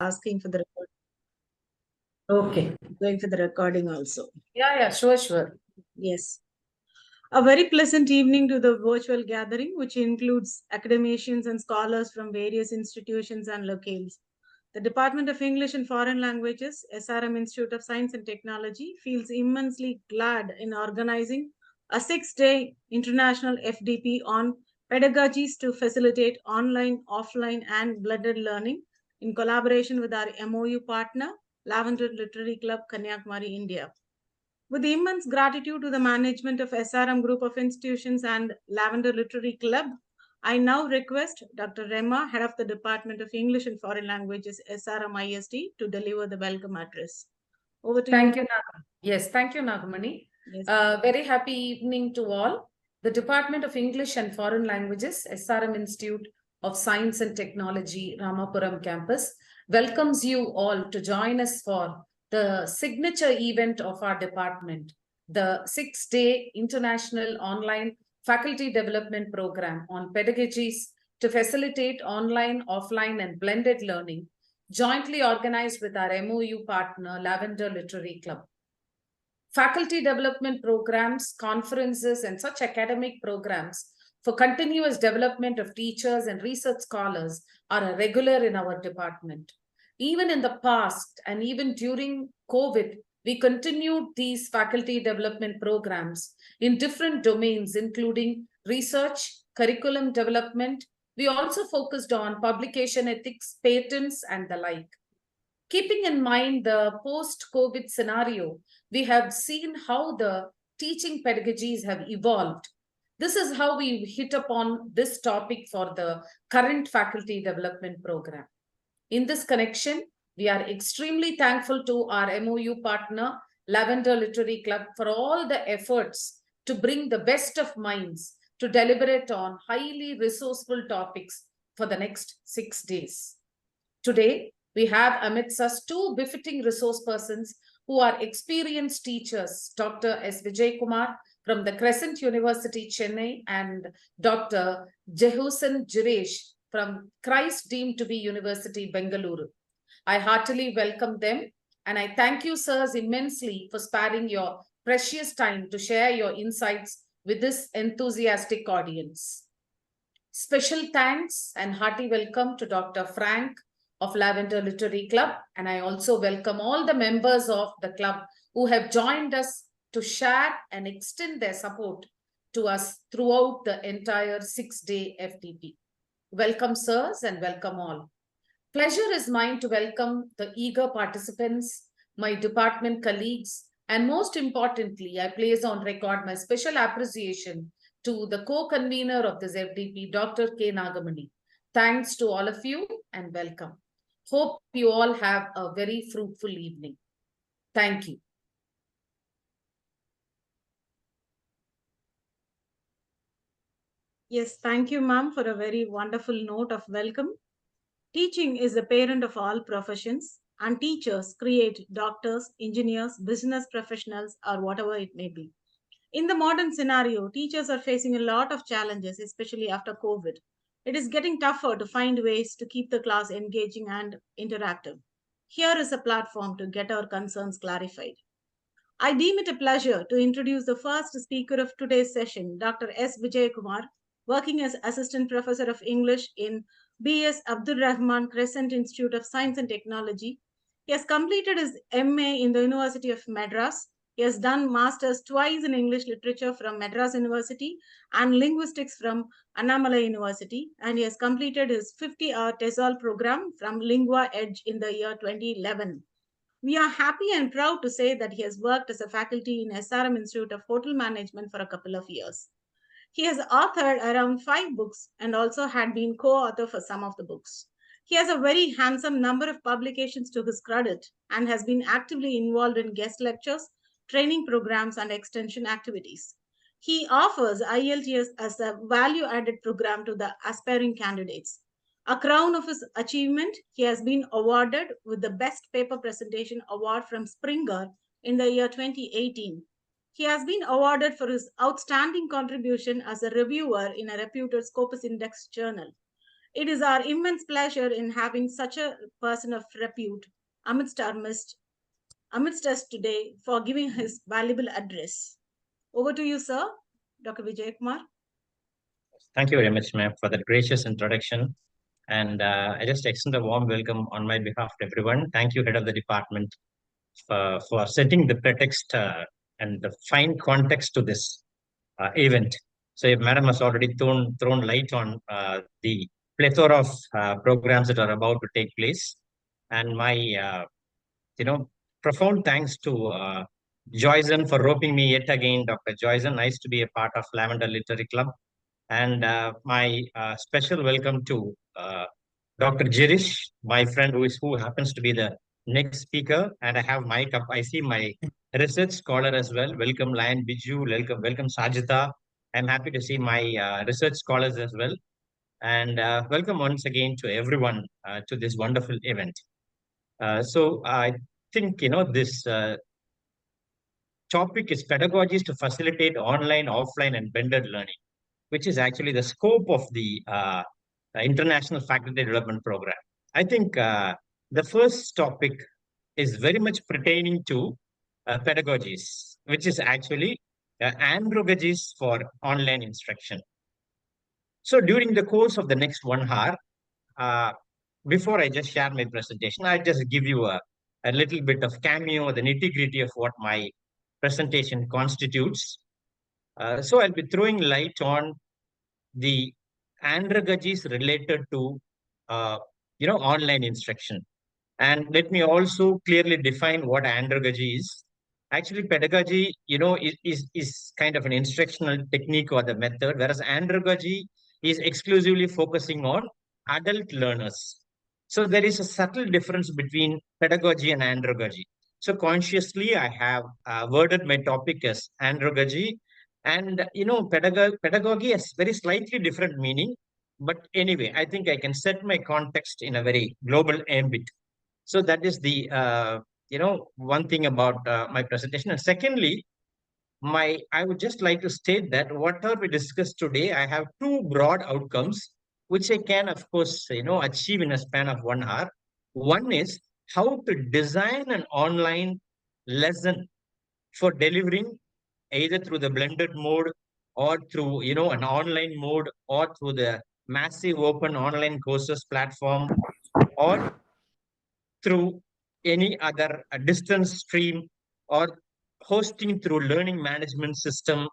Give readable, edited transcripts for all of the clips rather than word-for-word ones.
asking for the record. Okay. Going for the recording also. Yeah, sure. Yes. A very pleasant evening to the virtual gathering, which includes academicians and scholars from various institutions and locales. The Department of English and Foreign Languages, SRM Institute of Science and Technology, feels immensely glad in organizing a 6-day international FDP on pedagogies to facilitate online, offline, and blended learning in collaboration with our MOU partner, Lavender Literary Club, Kanyakumari, India. With immense gratitude to the management of SRM Group of Institutions and Lavender Literary Club, I now request Dr. Rema, Head of the Department of English and Foreign Languages, SRM ISD, to deliver the welcome address. Over to you. Thank you, Nagamani. Yes, thank you, Nagamani. Yes. Very happy evening to all. The Department of English and Foreign Languages, SRM Institute of Science and Technology, Ramapuram campus, welcomes you all to join us for the signature event of our department, the 6-day International Online Faculty Development Program on Pedagogies to facilitate online, offline, and blended learning, jointly organized with our MOU partner, Lavender Literary Club. Faculty development programs, conferences, and such academic programs for continuous development of teachers and research scholars are a regular in our department. Even in the past and even during COVID, we continued these faculty development programs in different domains, including research, curriculum development. We also focused on publication ethics, patents, and the like. Keeping in mind the post-COVID scenario, we have seen how the teaching pedagogies have evolved. This is how we hit upon this topic for the current faculty development program. In this connection, we are extremely thankful to our MOU partner, Lavender Literary Club, for all the efforts to bring the best of minds to deliberate on highly resourceful topics for the next 6 days. Today, we have amidst us two befitting resource persons who are experienced teachers, Dr. S. Vijay Kumar from the Crescent University, Chennai, and Dr. Jehusen Jiresh from Christ Deemed to be University, Bengaluru. I heartily welcome them, and I thank you, sirs, immensely for sparing your precious time to share your insights with this enthusiastic audience. Special thanks and hearty welcome to Dr. Frank of Lavender Literary Club, and I also welcome all the members of the club who have joined us to share and extend their support to us throughout the entire 6-day FDP. Welcome, sirs, and welcome all. Pleasure is mine to welcome the eager participants, my department colleagues, and most importantly, I place on record my special appreciation to the co-convener of this FDP, Dr. K. Nagamani. Thanks to all of you and welcome. Hope you all have a very fruitful evening. Thank you. Yes, thank you, ma'am, for a very wonderful note of welcome. Teaching is the parent of all professions, and teachers create doctors, engineers, business professionals, or whatever it may be. In the modern scenario, teachers are facing a lot of challenges, especially after COVID. It is getting tougher to find ways to keep the class engaging and interactive. Here is a platform to get our concerns clarified. I deem it a pleasure to introduce the first speaker of today's session, Dr. S. Vijay Kumar, working as Assistant Professor of English in B.S. Abdul Rahman Crescent Institute of Science and Technology. He has completed his MA in the University of Madras. He has done masters twice in English literature from Madras University and linguistics from Annamalai University, and he has completed his 50-hour TESOL program from Lingua Edge in the year 2011. We are happy and proud to say that he has worked as a faculty in SRM Institute of Hotel Management for a couple of years. He has authored around 5 books and also had been co-author for some of the books. He has a very handsome number of publications to his credit and has been actively involved in guest lectures, training programs, and extension activities. He offers IELTS as a value-added program to the aspiring candidates. A crown of his achievement, he has been awarded with the Best Paper Presentation Award from Springer in the year 2018. He has been awarded for his outstanding contribution as a reviewer in a reputed Scopus Index journal. It is our immense pleasure in having such a person of repute amidst us today for giving his valuable address. Over to you, sir, Dr. Vijay Kumar. Thank you very much, ma'am, for that gracious introduction. And I just extend a warm welcome on my behalf to everyone. Thank you, head of the department, for setting the pretext and the fine context to this event. So, madam has already thrown light on the plethora of programs that are about to take place. And my, profound thanks to Joyson for roping me yet again, Dr. Joyson. Nice to be a part of Lavender Literary Club. And my special welcome to Dr. Jirish, my friend who happens to be the next speaker. And I have I see my research scholar as well. Welcome, Lion Biju. Welcome, Sajita. I'm happy to see my research scholars as well. And welcome once again to everyone to this wonderful event. So I think, this topic is pedagogies to facilitate online, offline, and blended learning, which is actually the scope of the International Faculty Development Program. I think the first topic is very much pertaining to pedagogies, which is actually andragogies for online instruction. So during the course of the next 1 hour, uh, before I just share my presentation, I just give you a little bit of cameo, the nitty-gritty of what my presentation constitutes. So I'll be throwing light on the andragogies related to online instruction. And let me also clearly define what andragogy is. Actually, pedagogy, is kind of an instructional technique or the method, whereas andragogy is exclusively focusing on adult learners. So there is a subtle difference between pedagogy and andragogy. So consciously, I have worded my topic as andragogy, and pedagogy has very slightly different meaning. But anyway, I think I can set my context in a very global ambit. So that is the one thing about my presentation. And secondly, I would just like to state that whatever we discussed today, I have two broad outcomes, which I can, of course, achieve in a span of 1 hour. One is how to design an online lesson for delivering either through the blended mode or through an online mode or through the massive open online courses platform or through any other distance stream or hosting through learning management system.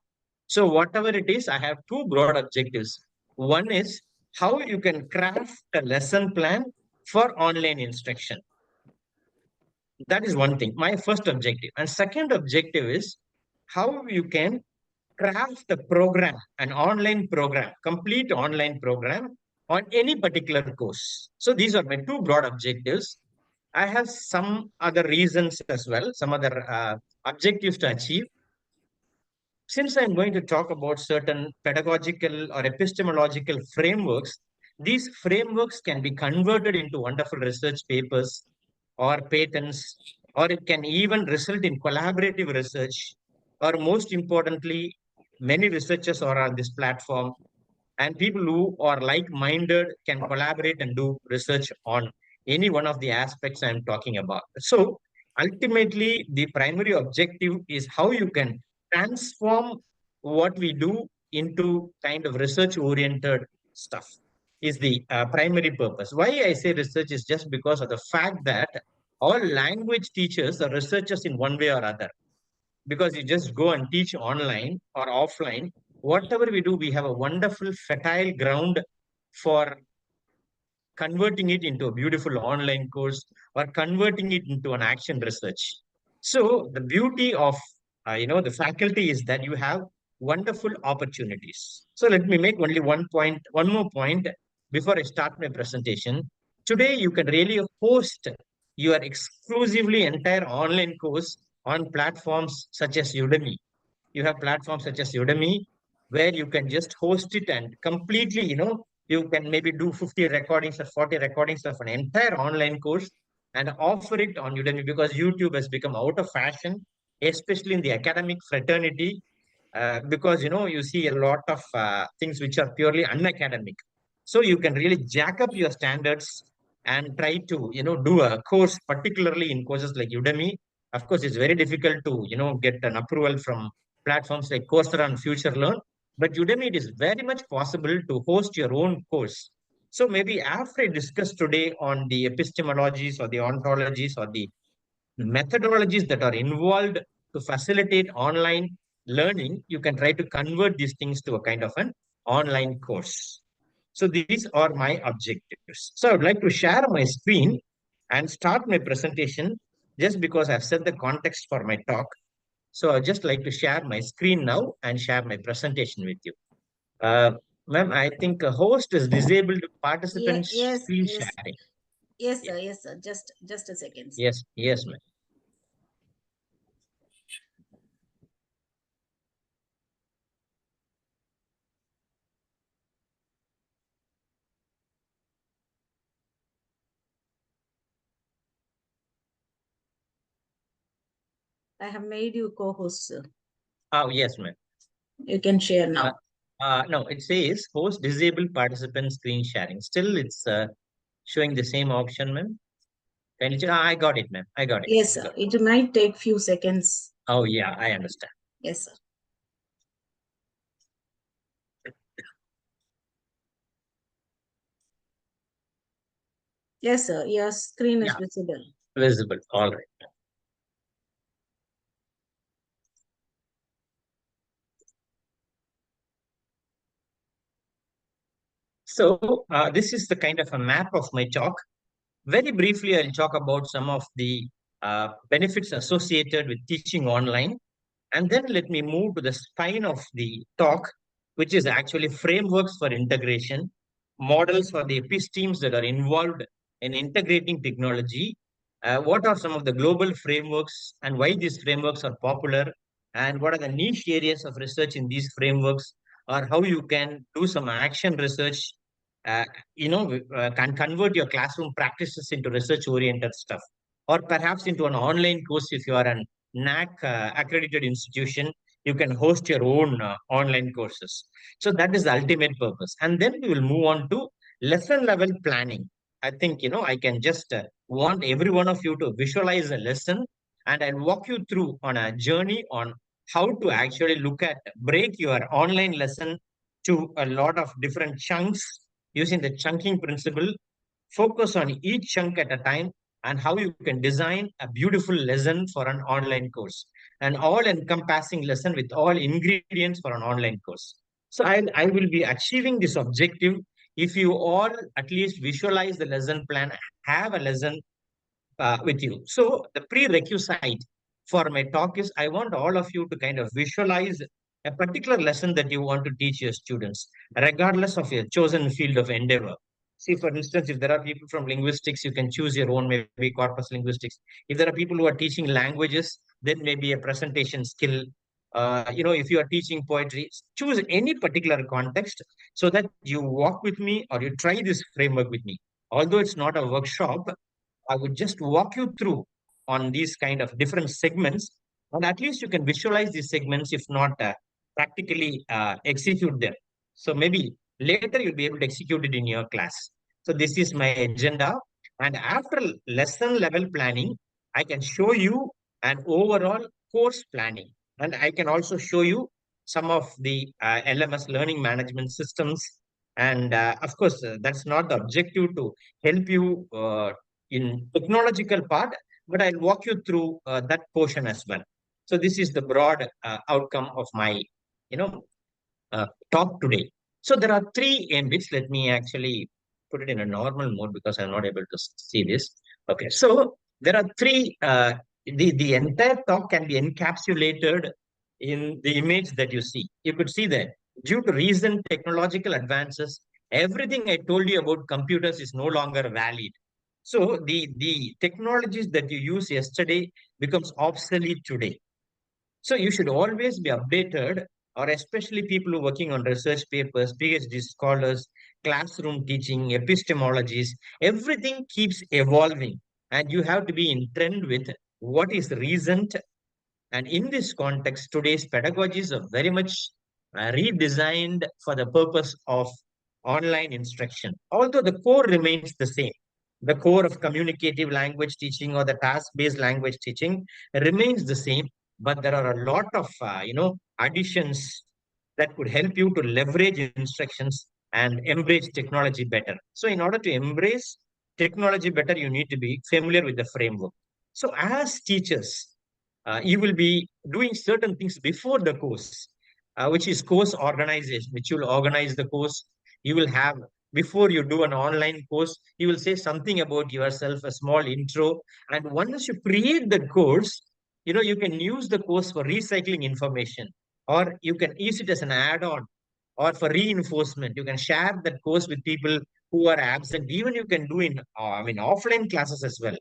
So whatever it is, I have two broad objectives. One is how you can craft a lesson plan for online instruction. That is one thing, my first objective. And second objective is how you can craft a program, an online program, complete online program on any particular course. So these are my two broad objectives. I have some other reasons as well, some other objectives to achieve. Since I'm going to talk about certain pedagogical or epistemological frameworks, these frameworks can be converted into wonderful research papers or patents, or it can even result in collaborative research. Or most importantly, many researchers are on this platform, and people who are like-minded can collaborate and do research on any one of the aspects I'm talking about. So ultimately, the primary objective is how you can transform what we do into kind of research-oriented stuff is the primary purpose. Why I say research is just because of the fact that all language teachers are researchers in one way or other, because you just go and teach online or offline. Whatever we do, we have a wonderful fertile ground for converting it into a beautiful online course or converting it into an action research. So the beauty of the faculty is that you have wonderful opportunities. So let me make only one more point before I start my presentation. Today you can really host your exclusively entire online course on platforms such as Udemy. You have platforms such as Udemy where you can just host it and completely, you can maybe do 50 recordings or 40 recordings of an entire online course and offer it on Udemy, because YouTube has become out of fashion, especially in the academic fraternity, because, you see a lot of things which are purely unacademic. So you can really jack up your standards and try to, do a course, particularly in courses like Udemy. Of course, it's very difficult to, get an approval from platforms like Coursera and FutureLearn, but Udemy, it is very much possible to host your own course. So maybe after I discuss today on the epistemologies or the ontologies or the methodologies that are involved to facilitate online learning, you can try to convert these things to a kind of an online course. So these are my objectives. So I would like to share my screen and start my presentation just because I've set the context for my talk. So I'd just like to share my screen now and share my presentation with you. Uh, Ma'am, I think a host is disabled participants Yes, screen yes, sharing. yes, Yeah. sir. Yes, sir. Just a second, sir. Yes, yes, ma'am. I have made you co-host, sir. Oh, yes, ma'am. You can share Uh, now. no, it says host disabled participant screen sharing. Still, it's showing the same option, ma'am. Can you? I got it, ma'am. I got it. Yes, I sir. got it. It might take few seconds. Oh, yeah, I understand. Yes, sir. Yes, sir. Your screen is Yeah, visible. visible. All right. So, this is the kind of a map of my talk. Very briefly, I'll talk about some of the benefits associated with teaching online. And then let me move to the spine of the talk, which is actually frameworks for integration, models for the epistemes that are involved in integrating technology. What are some of the global frameworks and why these frameworks are popular? And what are the niche areas of research in these frameworks? Or how you can do some action research, uh, can convert your classroom practices into research oriented stuff, or perhaps into an online course if you are an NAC accredited institution, you can host your own online courses. So that is the ultimate purpose. And then we will move on to lesson level planning. I think, I can just want every one of you to visualize a lesson, and I'll walk you through on a journey on how to actually break your online lesson to a lot of different chunks using the chunking principle. Focus on each chunk at a time and how you can design a beautiful lesson for an online course, an all encompassing lesson with all ingredients for an online course. So I will be achieving this objective if you all at least visualize the lesson plan, have a lesson with you. So the prerequisite for my talk is I want all of you to kind of visualize a particular lesson that you want to teach your students, regardless of your chosen field of endeavor. See, for instance, if there are people from linguistics, you can choose your own, maybe corpus linguistics. If there are people who are teaching languages, then maybe a presentation skill. If you are teaching poetry, choose any particular context so that you walk with me or you try this framework with me. Although it's not a workshop, I would just walk you through on these kind of different segments, and at least you can visualize these segments, if not practically execute them. So maybe later you'll be able to execute it in your class. So this is my agenda. And after lesson level planning, I can show you an overall course planning. And I can also show you some of the LMS learning management systems. And of course, that's not the objective to help you in technological part, but I'll walk you through that portion as well. So this is the broad outcome of my, you know, talk today. So there are three ambits. Let me actually put it in a normal mode because I'm not able to see this. Okay, so there are three. The entire talk can be encapsulated in the image that you see. You could see that due to recent technological advances, everything I told you about computers is no longer valid. So the technologies that you used yesterday becomes obsolete today. So you should always be updated, or especially people who are working on research papers, PhD scholars, classroom teaching, epistemologies, everything keeps evolving. And you have to be in trend with what is recent. And in this context, today's pedagogies are very much redesigned for the purpose of online instruction. Although the core remains the same, the core of communicative language teaching or the task-based language teaching remains the same, but there are a lot of additions that could help you to leverage instructions and embrace technology better. So, in order to embrace technology better, you need to be familiar with the framework. So, as teachers, you will be doing certain things before the course, which is course organization, which you will organize the course. You will have, before you do an online course, you will say something about yourself, a small intro. And once you create the course, you can use the course for recycling information, or you can use it as an add-on or for reinforcement. You can share that course with people who are absent. Even you can do in, offline classes as well.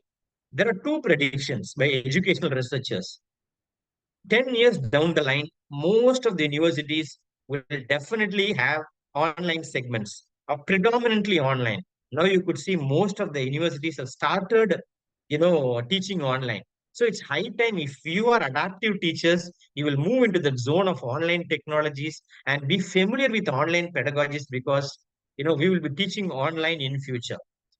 There are two predictions by educational researchers. 10 years down the line, most of the universities will definitely have online segments, or predominantly online. Now you could see most of the universities have started, teaching online. So it's high time, if you are adaptive teachers, you will move into the zone of online technologies and be familiar with online pedagogies, because, we will be teaching online in future.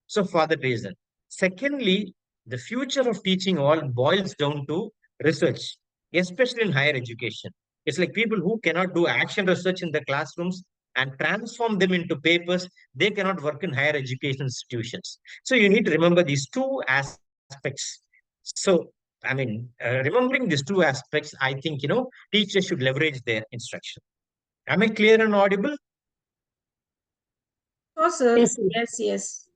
So for that reason. Secondly, the future of teaching all boils down to research, especially in higher education. It's like people who cannot do action research in the classrooms and transform them into papers, they cannot work in higher education institutions. So you need to remember these two aspects. So, remembering these two aspects, I think, teachers should leverage their instruction. Am I clear and audible? Oh, sir. Yes, sir. Yes, yes.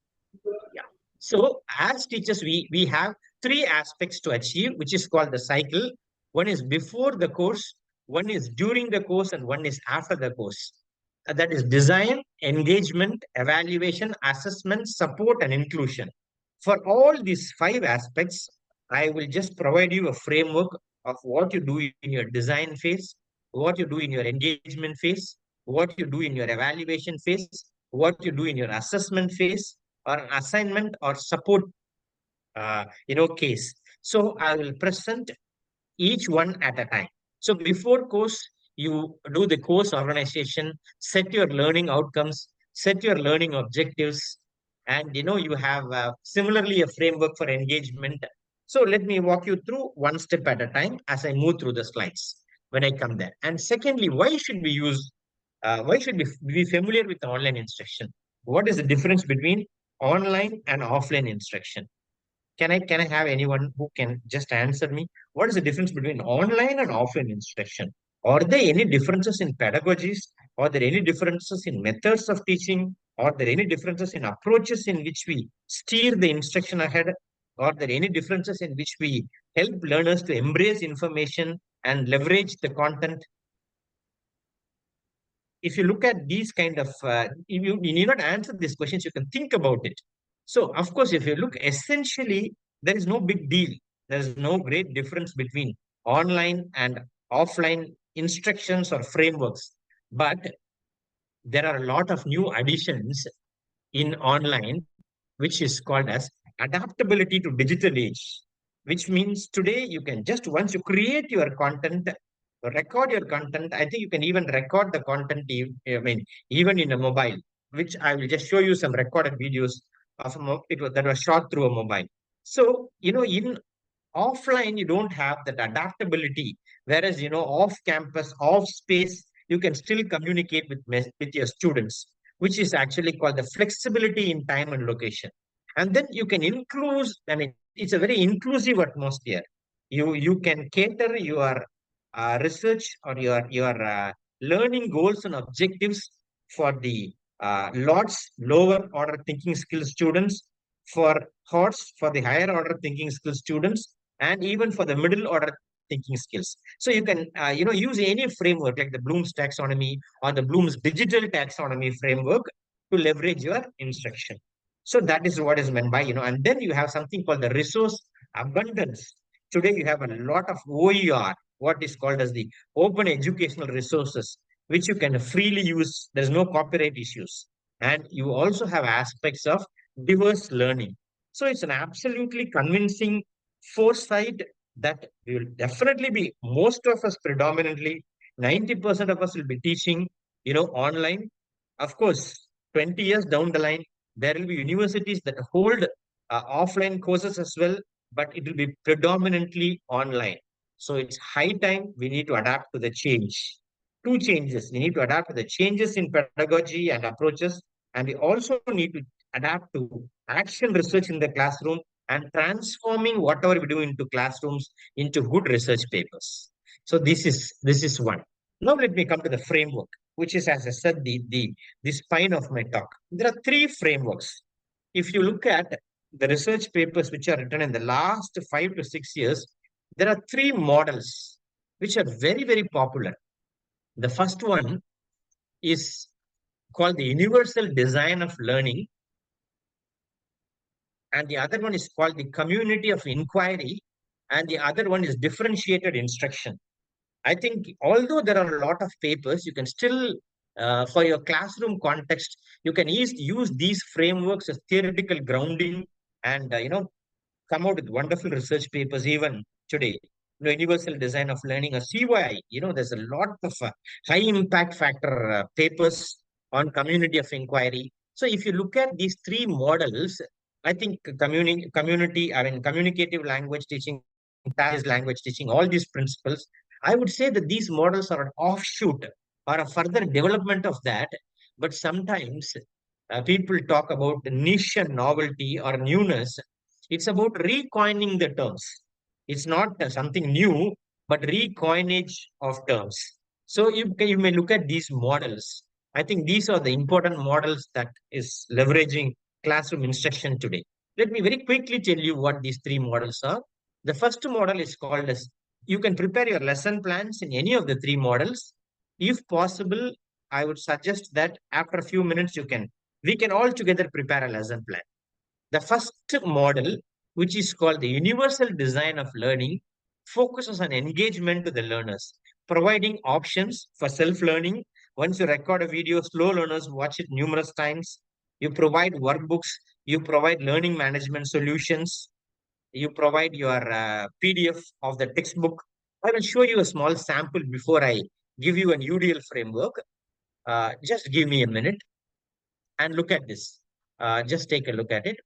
Yeah. So as teachers, we have three aspects to achieve, which is called the cycle. One is before the course, one is during the course, and one is after the course. That is design, engagement, evaluation, assessment, support, and inclusion. For all these five aspects, I will just provide you a framework of what you do in your design phase, what you do in your engagement phase, what you do in your evaluation phase, what you do in your assessment phase, or an assignment or support case. So I will present each one at a time. So before course, you do the course organization, set your learning outcomes, set your learning objectives, and you have similarly a framework for engagement. So let me walk you through one step at a time as I move through the slides when I come there. And secondly, why should we be familiar with online instruction? What is the difference between online and offline instruction? Can I have anyone who can just answer me? What is the difference between online and offline instruction? Are there any differences in pedagogies? Are there any differences in methods of teaching? Are there any differences in approaches in which we steer the instruction ahead? Are there any differences in which we help learners to embrace information and leverage the content? If you look at these kind of, you need not answer these questions, you can think about it. So, of course, if you look essentially, there is no big deal. There is no great difference between online and offline instructions or frameworks. But there are a lot of new additions in online, which is called as adaptability to digital age, which means today you can just, once you create your content, record your content. I think you can even record the content, even in a mobile, which I will just show you some recorded videos of that was shot through a mobile. So, in offline, you don't have that adaptability, whereas, off campus, off space, you can still communicate with your students, which is actually called the flexibility in time and location. And then you can include, it's a very inclusive atmosphere. You can cater your research or your learning goals and objectives for the lots lower order thinking skill students, for HOTS for the higher order thinking skill students, and even for the middle order thinking skills. So you can use any framework like the Bloom's taxonomy or the Bloom's digital taxonomy framework to leverage your instruction. So that is what is meant by, and then you have something called the resource abundance. Today you have a lot of OER, what is called as the open educational resources, which you can freely use. There's no copyright issues. And you also have aspects of diverse learning. So it's an absolutely convincing foresight that we will definitely be, most of us predominantly, 90% of us will be teaching, online. Of course, 20 years down the line, there will be universities that hold offline courses as well, but it will be predominantly online. So it's high time we need to adapt to the change. Two changes. We need to adapt to the changes in pedagogy and approaches, and we also need to adapt to action research in the classroom and transforming whatever we do into classrooms into good research papers. So this is one. Now let me come to the framework, which is, as I said, the spine of my talk. There are three frameworks. If you look at the research papers which are written in the last 5 to 6 years, there are three models which are very, very popular. The first one is called the universal design of learning, and the other one is called the community of inquiry, and the other one is differentiated instruction. I think although there are a lot of papers, you can still, for your classroom context, you can use these frameworks as theoretical grounding and, come out with wonderful research papers even today. Universal design of learning, or CYI, there's a lot of high impact factor papers on community of inquiry. So if you look at these three models, I think communicative language teaching, language teaching, all these principles, I would say that these models are an offshoot or a further development of that. But sometimes people talk about niche and novelty or newness. It's about recoining the terms. It's not something new, but recoinage of terms. So you may look at these models. I think these are the important models that is leveraging classroom instruction today. Let me very quickly tell you what these three models are. The first model is called as, you can prepare your lesson plans in any of the three models. If possible, I would suggest that after a few minutes, we can all together prepare a lesson plan. The first model, which is called the universal design of learning, focuses on engagement to the learners, providing options for self-learning. Once you record a video, slow learners watch it numerous times. You provide workbooks, you provide learning management solutions, you provide your PDF of the textbook. I will show you a small sample before I give you an UDL framework. Just give me a minute and look at this. Just take a look at it.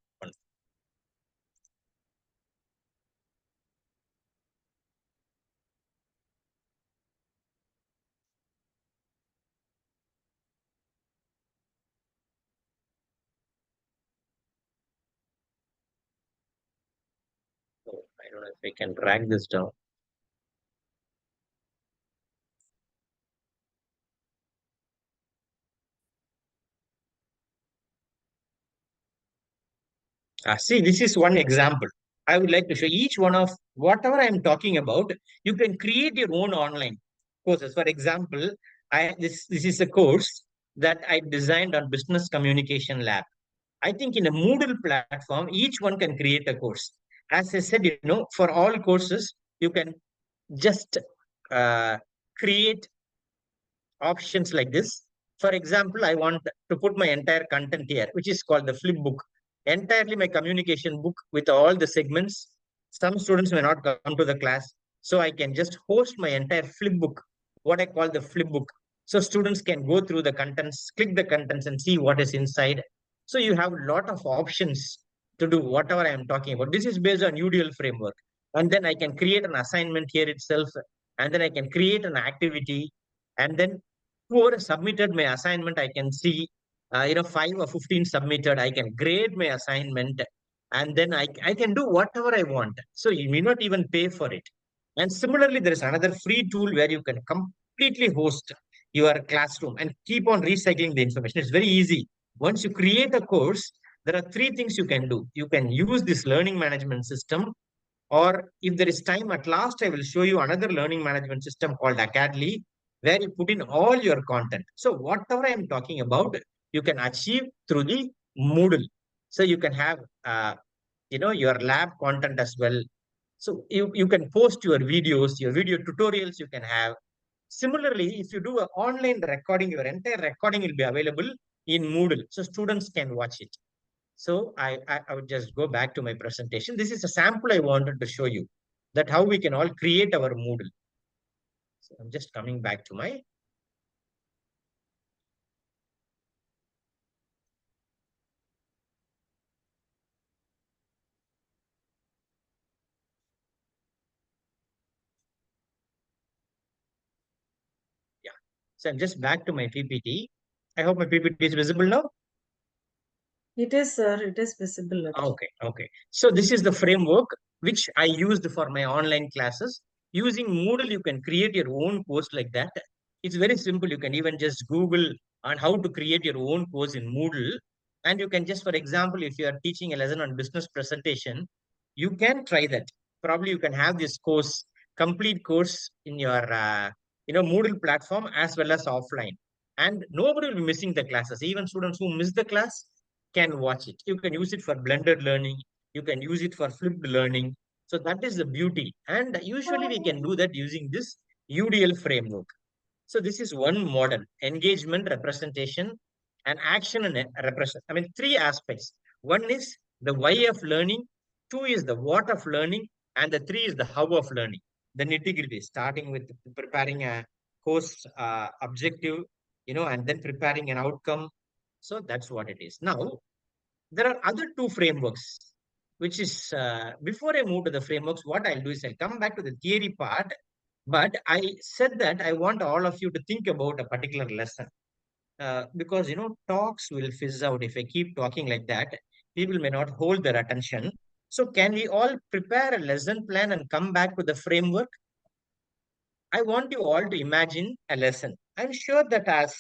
So I don't know if I can drag this down. See, this is one example. I would like to show each one of whatever I'm talking about. You can create your own online courses. For example, this is a course that I designed on Business Communication Lab. I think in a Moodle platform, each one can create a course. As I said, for all courses, you can just uh, create options like this. For example, I want to put my entire content here, which is called the flip book. Entirely my communication book with all the segments. Some students may not come to the class, so I can just host my entire flip book, what I call the flip book. So students can go through the contents, click the contents and see what is inside. So you have a lot of options to do whatever I am talking about. This is based on UDL framework. And then I can create an assignment here itself, and then I can create an activity, and then whoever submitted my assignment, I can see, 5 or 15 submitted. I can grade my assignment, and then I can do whatever I want. So you may not even pay for it. And similarly, there is another free tool where you can completely host your classroom and keep on recycling the information. It's very easy. Once you create a course, there are three things you can do. You can use this learning management system, or if there is time at last, I will show you another learning management system called Acadly, where you put in all your content. So whatever I am talking about, you can achieve through the Moodle. So you can have, your lab content as well. So you can post your videos, your video tutorials you can have. Similarly, if you do an online recording, your entire recording will be available in Moodle. So students can watch it. So I would just go back to my presentation. This is a sample I wanted to show you, that how we can all create our Moodle. So I'm just coming back to my. So I'm just back to my PPT. I hope my PPT is visible now. It is, sir. It is visible. Okay, okay. So this is the framework which I used for my online classes. Using Moodle, you can create your own course like that. It's very simple. You can even just Google on how to create your own course in Moodle. And you can just, for example, if you are teaching a lesson on business presentation, you can try that. Probably you can have this course, complete course in your, Moodle platform as well as offline. And nobody will be missing the classes. Even students who miss the class, can watch it. You can use it for blended learning. You can use it for flipped learning. So that is the beauty. And usually we can do that using this UDL framework. So this is one model: engagement, representation, and action and represent. I mean, three aspects. One is the why of learning, two is the what of learning, and the three is the how of learning. The nitty-gritty, starting with preparing a course objective, and then preparing an outcome. So that's what it is. Now, there are other two frameworks, which is before I move to the frameworks, what I'll do is I'll come back to the theory part. But I said that I want all of you to think about a particular lesson because talks will fizz out if I keep talking like that. People may not hold their attention. So can we all prepare a lesson plan and come back to the framework? I want you all to imagine a lesson. I'm sure that as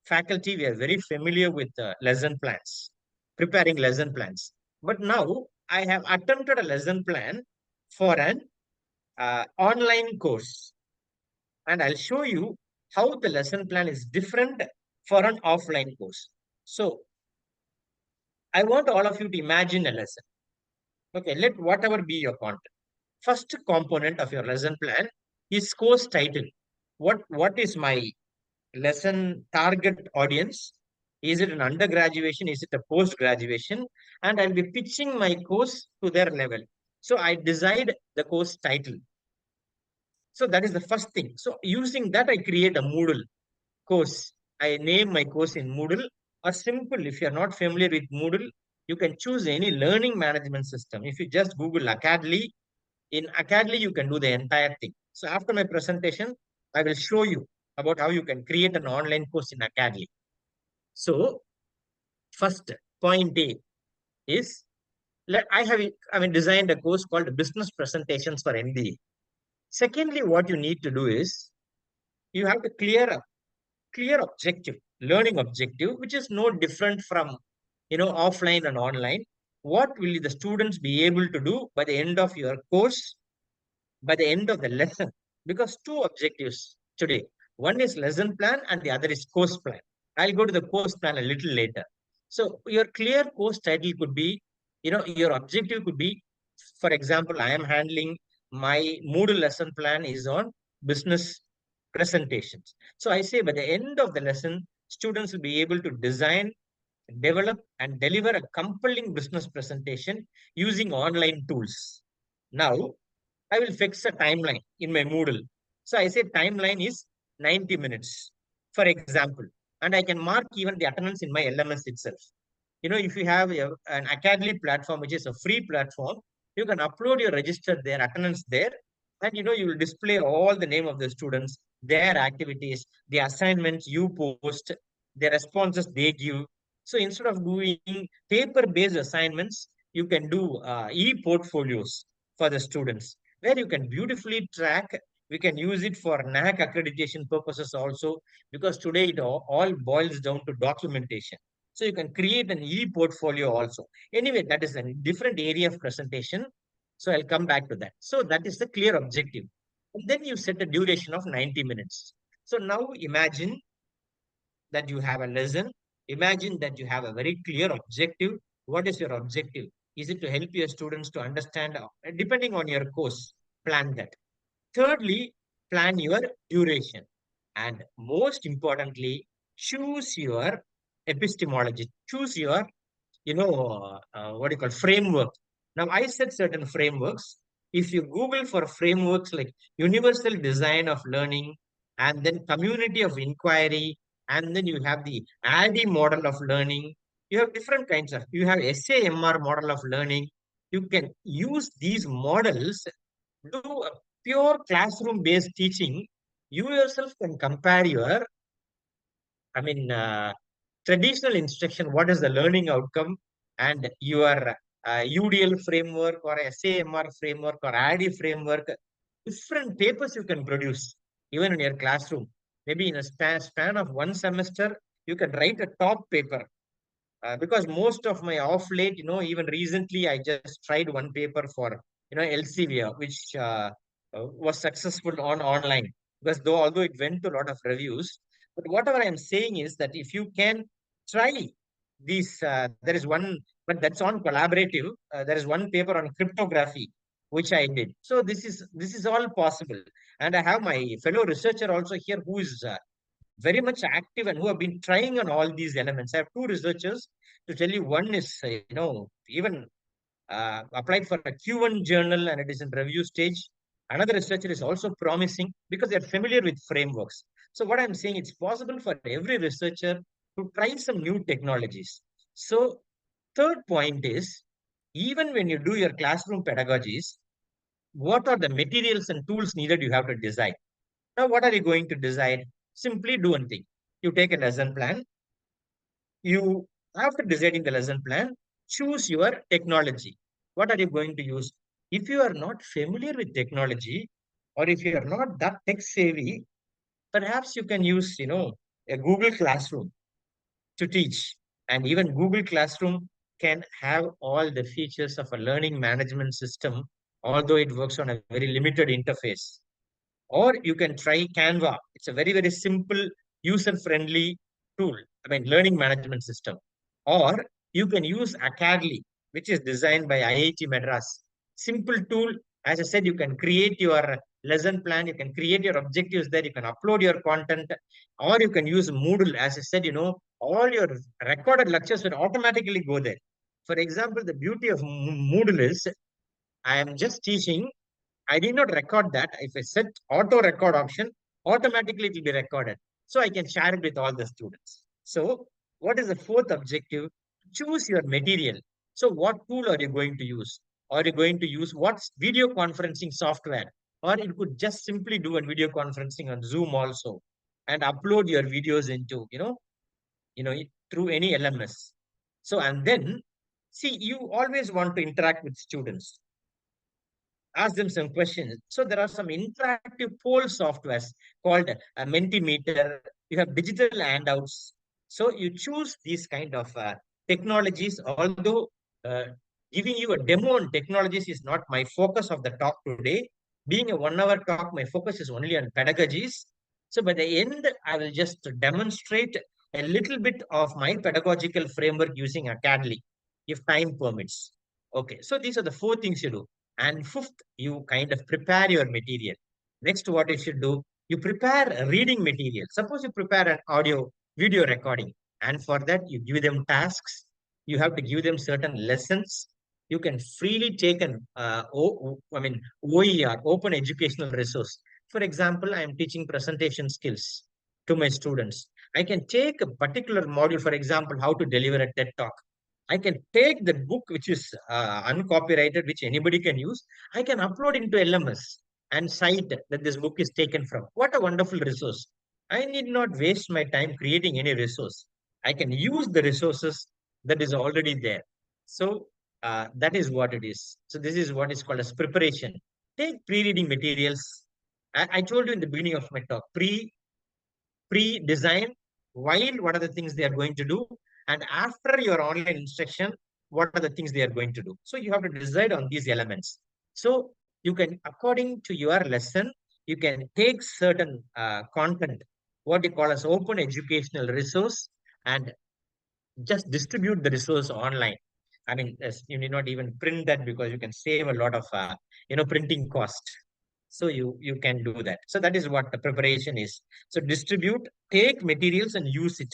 faculty, we are very familiar with lesson plans, preparing lesson plans. But now I have attempted a lesson plan for an online course, and I'll show you how the lesson plan is different for an offline course. So I want all of you to imagine a lesson. Okay, let whatever be your content. First component of your lesson plan is course title. What is my lesson target audience? Is it an undergraduation? Is it a post graduation? And I'll be pitching my course to their level. So I decide the course title. So that is the first thing. So using that, I create a Moodle course. I name my course in Moodle. Or simple, if you're not familiar with Moodle, you can choose any learning management system. If you just Google Academy, in Academy, you can do the entire thing. So after my presentation, I will show you about how you can create an online course in Academy. So first point A is designed a course called Business Presentations for MBA. Secondly, what you need to do is you have to clear objective, learning objective, which is no different from offline and online. What will the students be able to do by the end of your course, by the end of the lesson? Because two objectives today. One is lesson plan and the other is course plan. I'll go to the course plan a little later. So your clear course title could be, your objective could be, for example, I am handling my Moodle lesson plan is on business presentations. So I say by the end of the lesson, students will be able to design, develop, and deliver a compelling business presentation using online tools. Now, I will fix a timeline in my Moodle. So I say timeline is 90 minutes, for example, and I can mark even the attendance in my LMS itself. If you have an Academy platform, which is a free platform, you can upload your register there, attendance there, and you will display all the name of the students, their activities, the assignments you post, the responses they give. So instead of doing paper-based assignments, you can do e-portfolios for the students, where you can beautifully track. We can use it for NAC accreditation purposes also, because today it all boils down to documentation. So you can create an e-portfolio also. Anyway, that is a different area of presentation. So I'll come back to that. So that is the clear objective. And then you set a duration of 90 minutes. So now imagine that you have a lesson. Imagine that you have a very clear objective. What is your objective? Is it to help your students to understand, depending on your course, plan that. Thirdly, plan your duration. And most importantly, choose your epistemology. Choose your, what do you call framework. Now, I said certain frameworks. If you Google for frameworks like universal design of learning, and then community of inquiry, and then you have the ADDIE model of learning, you have different kinds of, you have SAMR model of learning. You can use these models, do a pure classroom based teaching. You yourself can compare your I mean, traditional instruction, what is the learning outcome, and your UDL framework or SAMR framework or ADDIE framework, different papers you can produce even in your classroom. Maybe in a span of one semester, you can write a top paper. Because most of my off late, even recently, I just tried one paper for, Elsevier, which was successful on online. Because although it went to a lot of reviews, but whatever I'm saying is that if you can try these, there is one, but that's on collaborative. There is one paper on cryptography, which I did. So this is all possible, and I have my fellow researcher also here who is very much active and who have been trying on all these elements. I have two researchers to tell you. One is, even applied for a Q1 journal and it is in review stage. Another researcher is also promising because they're familiar with frameworks. So what I'm saying, it's possible for every researcher to try some new technologies. So third point is, even when you do your classroom pedagogies, what are the materials and tools needed you have to design. Now, what are you going to decide? Simply do one thing. You take a lesson plan. You, after deciding the lesson plan, choose your technology. What are you going to use? If you are not familiar with technology, or if you are not that tech savvy, perhaps you can use, a Google Classroom to teach. And even Google Classroom can have all the features of a learning management system, although it works on a very limited interface. Or you can try Canva. It's a very, very simple, user-friendly tool. I mean, learning management system. Or you can use Academy, which is designed by IIT Madras. Simple tool. As I said, you can create your lesson plan. You can create your objectives there. You can upload your content. Or you can use Moodle. As I said, all your recorded lectures will automatically go there. For example, the beauty of Moodle is I am just teaching. I did not record that. If I set auto record option, automatically it will be recorded. So I can share it with all the students. So what is the fourth objective? Choose your material. So what tool are you going to use? Are you going to use what's video conferencing software? Or you could just simply do a video conferencing on Zoom also and upload your videos into, through any LMS. So, and then see, you always want to interact with students, ask them some questions. So there are some interactive poll softwares called a Mentimeter. You have digital handouts. So you choose these kind of technologies. Although giving you a demo on technologies is not my focus of the talk today. Being a 1 hour talk, my focus is only on pedagogies. So by the end, I will just demonstrate a little bit of my pedagogical framework using Academy, if time permits. Okay, so these are the four things you do. And fifth, you kind of prepare your material. Next, what you should do, you prepare a reading material. Suppose you prepare an audio video recording, and for that, you give them tasks. You have to give them certain lessons. You can freely take an OER, open educational resource. For example, I am teaching presentation skills to my students. I can take a particular module, for example, how to deliver a TED talk. I can take the book, which is uncopyrighted, which anybody can use. I can upload into LMS and cite that this book is taken from. What a wonderful resource. I need not waste my time creating any resource. I can use the resources that is already there. So that is what it is. So this is what is called as preparation. Take pre-reading materials. I told you in the beginning of my talk, pre-design, while what are the things they are going to do, and after your online instruction, what are the things they are going to do. So you have to decide on these elements. So you can, according to your lesson, you can take certain content, what you call as open educational resource, and just distribute the resource online. I mean, you need not even print that because you can save a lot of printing cost. So you can do that. So that is what the preparation is. So distribute, take materials and use it,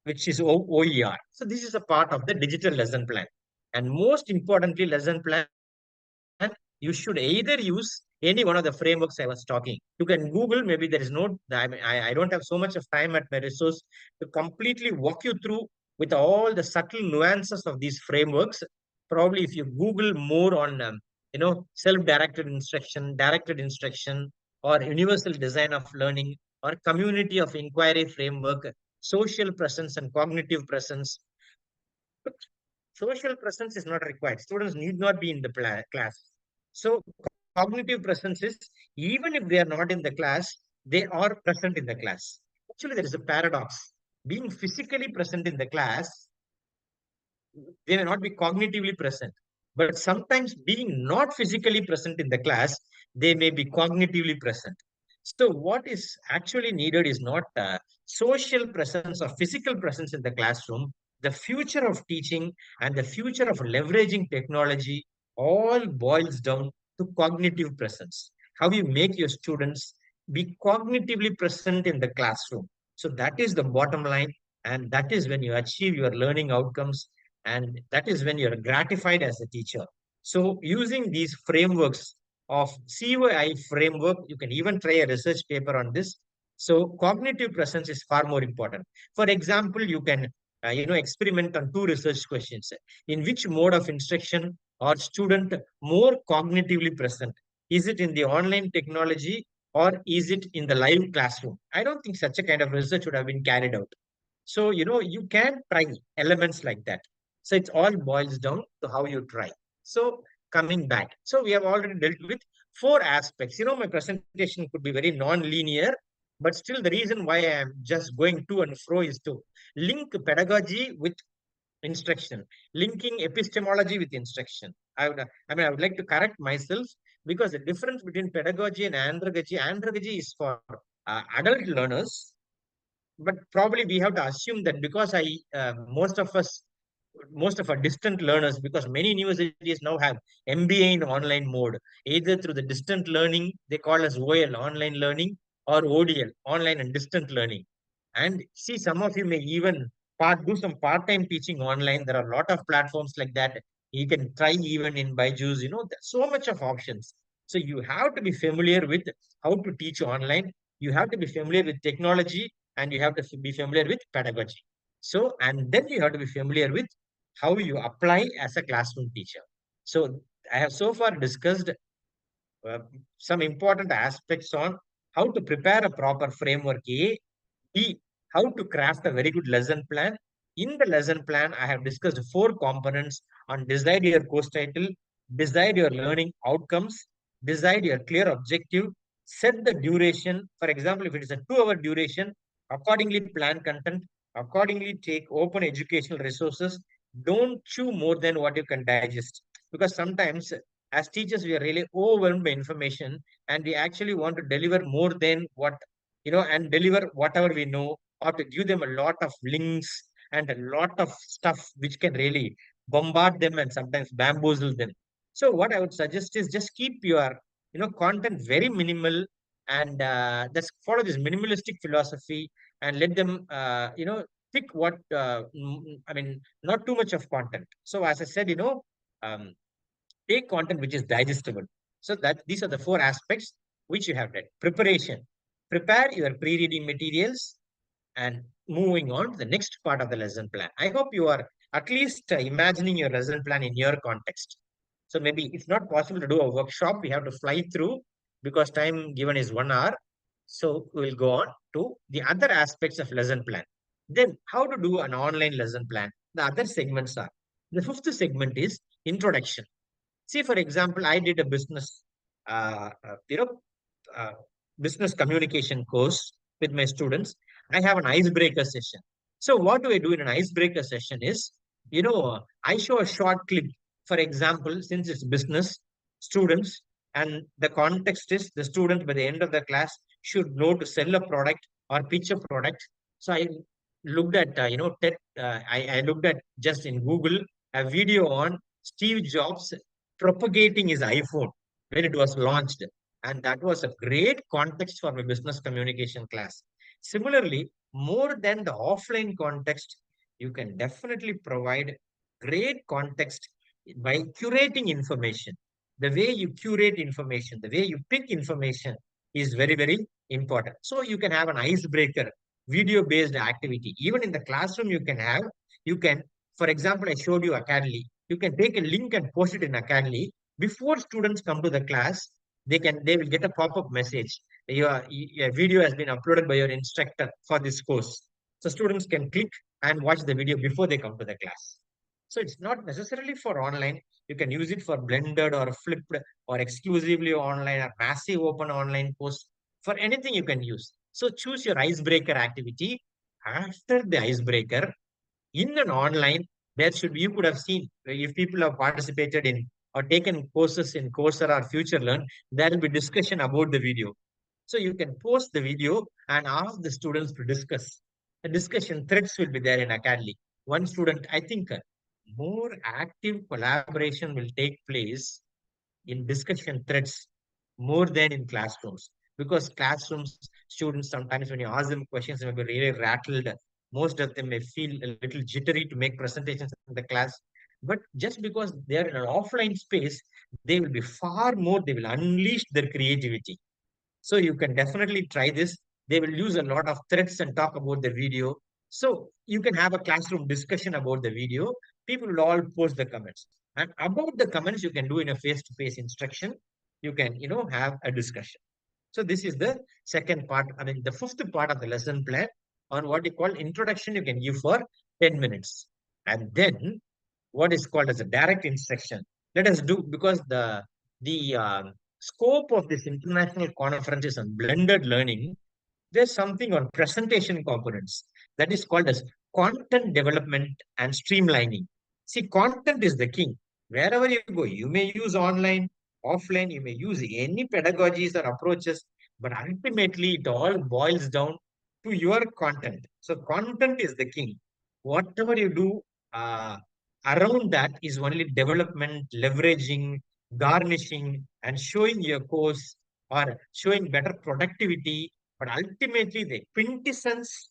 which is OER. So this is a part of the digital lesson plan. And most importantly, lesson plan, you should either use any one of the frameworks I was talking. You can Google, maybe there is no, I don't have so much of time at my resource to completely walk you through with all the subtle nuances of these frameworks. Probably if you Google more on, directed instruction, or universal design of learning, or community of inquiry framework, social presence and cognitive presence. Social presence is not required. Students need not be in the class. So cognitive presence is, even if they are not in the class, they are present in the class. Actually, there is a paradox. Being physically present in the class, they may not be cognitively present. But sometimes being not physically present in the class, they may be cognitively present. So what is actually needed is not social presence or physical presence in the classroom. The future of teaching and the future of leveraging technology all boils down to cognitive presence. How you make your students be cognitively present in the classroom. So that is the bottom line, and that is when you achieve your learning outcomes, and that is when you're gratified as a teacher. So using these frameworks of COI framework, you can even try a research paper on this. So cognitive presence is far more important. For example, you can experiment on two research questions. In which mode of instruction are student more cognitively present? Is it in the online technology or is it in the live classroom? I don't think such a kind of research would have been carried out. So, you can try elements like that. So it all boils down to how you try. So coming back. So we have already dealt with four aspects. My presentation could be very non-linear, but still the reason why I am just going to and fro is to link pedagogy with instruction, linking epistemology with instruction. I would like to correct myself, because the difference between pedagogy and andragogy is for adult learners, but probably we have to assume that because most of our distant learners, because many universities now have MBA in online mode, either through the distant learning they call as OL, online learning, or ODL, online and distant learning. And see, some of you may even do some part-time teaching online. There are a lot of platforms like that. You can try even in Byju's, there's so much of options. So you have to be familiar with how to teach online. You have to be familiar with technology, and you have to be familiar with pedagogy. So, and then you have to be familiar with how you apply as a classroom teacher. So I have so far discussed uh, some important aspects on how to prepare a proper framework A, B, how to craft a very good lesson plan. In the lesson plan, I have discussed four components on decide your course title, decide your learning outcomes, decide your clear objective, set the duration. For example, if it is a 2 hour duration, accordingly plan content, accordingly take open educational resources. Don't chew more than what you can digest. Because sometimes as teachers, we are really overwhelmed by information, and we actually want to deliver more than what and deliver whatever we know, or to give them a lot of links and a lot of stuff which can really bombard them and sometimes bamboozle them. So what I would suggest is just keep your content very minimal, and just follow this minimalistic philosophy, and let them pick what I mean, not too much of content. So as I said, um, take content which is digestible. So that these are the four aspects which you have read. Preparation. Prepare your pre-reading materials, and moving on to the next part of the lesson plan. I hope you are at least imagining your lesson plan in your context. So maybe it's not possible to do a workshop. We have to fly through because time given is 1 hour. So we'll go on to the other aspects of lesson plan. Then how to do an online lesson plan. The other segments are, the fifth segment is introduction. See, for example, I did a uh, uh, you know, uh, business communication course with my students. I have an icebreaker session. So what do I do in an icebreaker session is, I show a short clip. For example, since it's business, students, and the context is the student by the end of the class should know to sell a product or pitch a product. So I looked at, I looked at just in Google a video on Steve Jobs propagating his iPhone when it was launched. And that was a great context for my business communication class. Similarly, more than the offline context, you can definitely provide great context by curating information. The way you curate information, the way you pick information is very, very important. So you can have an icebreaker, video-based activity. Even in the classroom, you can, for example, I showed you Academy. You can take a link and post it in Academy. Before students come to the class, they will get a pop-up message. Your video has been uploaded by your instructor for this course. So students can click and watch the video before they come to the class. So it's not necessarily for online. You can use it for blended or flipped or exclusively online or massive open online course. For anything you can use. So choose your icebreaker activity. After the icebreaker, in an online, there should be, you could have seen if people have participated in or taken courses in Coursera or Future Learn, there will be discussion about the video. So you can post the video and ask the students to discuss. The discussion threads will be there in Academy. One student, I think more active collaboration will take place in discussion threads more than in classrooms. Because classrooms, students sometimes when you ask them questions, they may be really rattled. Most of them may feel a little jittery to make presentations in the class. But just because they are in an offline space, they will be far more, they will unleash their creativity. So you can definitely try this. They will use a lot of threads and talk about the video. So you can have a classroom discussion about the video. People will all post the comments. And about the comments, you can do in a face-to-face instruction. You can, have a discussion. So this is the second part. I mean, the fifth part of the lesson plan on what you call introduction. You can give for 10 minutes. And then what is called as a direct instruction. Let us do because the scope of this international conferences on blended learning. There's something on presentation components that is called as content development and streamlining. See, content is the king. Wherever you go, you may use online, offline, you may use any pedagogies or approaches, but ultimately it all boils down to your content. So, content is the king. Whatever you do, around that is only development, leveraging, garnishing, and showing your course or showing better productivity. But ultimately, the quintessence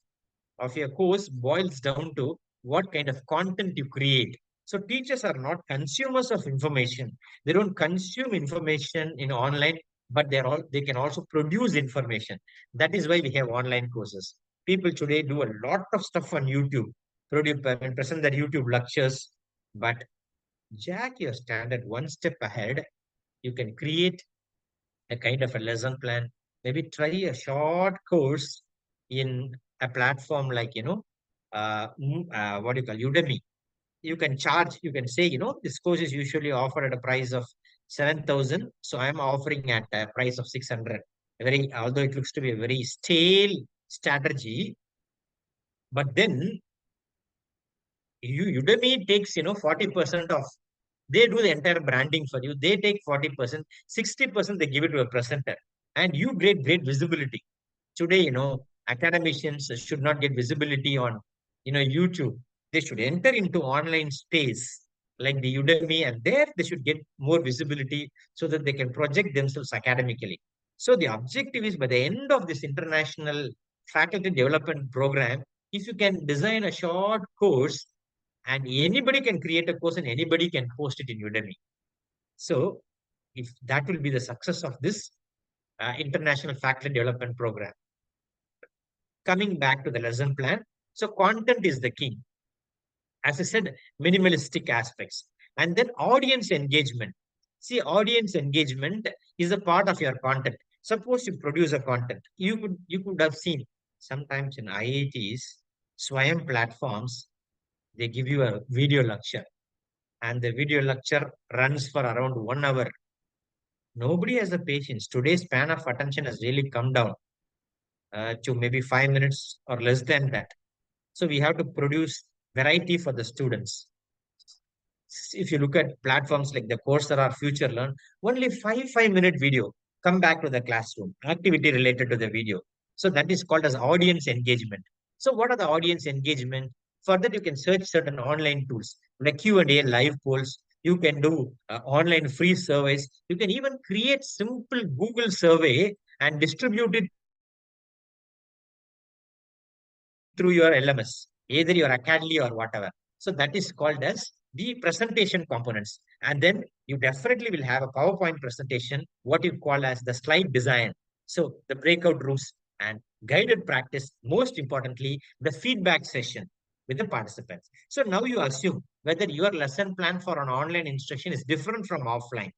of your course boils down to what kind of content you create. So teachers are not consumers of information. They don't consume information in online, but they can also produce information. That is why we have online courses. People today do a lot of stuff on YouTube, produce and present their YouTube lectures, but jack your standard one step ahead. You can create a kind of a lesson plan. Maybe try a short course in a platform like, what do you call Udemy. You can charge, you can say, this course is usually offered at a price of 7,000. So I'm offering at a price of 600. Although it looks to be a very stale strategy, but then Udemy takes, 40% of, they do the entire branding for you. They take 40%, 60% they give it to a presenter. And you get great visibility. Today, academicians should not get visibility on, YouTube. They should enter into online space like the Udemy, and there they should get more visibility so that they can project themselves academically. So the objective is by the end of this international faculty development program, if you can design a short course and anybody can create a course and anybody can post it in Udemy. So if that will be the success of this international faculty development program. Coming back to the lesson plan. So content is the king. As I said, minimalistic aspects. And then audience engagement. See, audience engagement is a part of your content. Suppose you produce a content. You could have seen sometimes in IITs, Swayam platforms, they give you a video lecture. And the video lecture runs for around 1 hour. Nobody has the patience. Today's span of attention has really come down to maybe 5 minutes or less than that. So we have to produce variety for the students. If you look at platforms like the Coursera or Future Learn, only 5 minute video, come back to the classroom, activity related to the video. So that is called as audience engagement. So what are the audience engagement? For that, you can search certain online tools like Q&A, live polls. You can do online free surveys. You can even create simple Google survey and distribute it through your LMS, either your Academy or whatever. So that is called as the presentation components. And then you definitely will have a PowerPoint presentation, what you call as the slide design. So the breakout rooms and guided practice, most importantly, the feedback session with the participants. So now you assume whether your lesson plan for an online instruction is different from offline.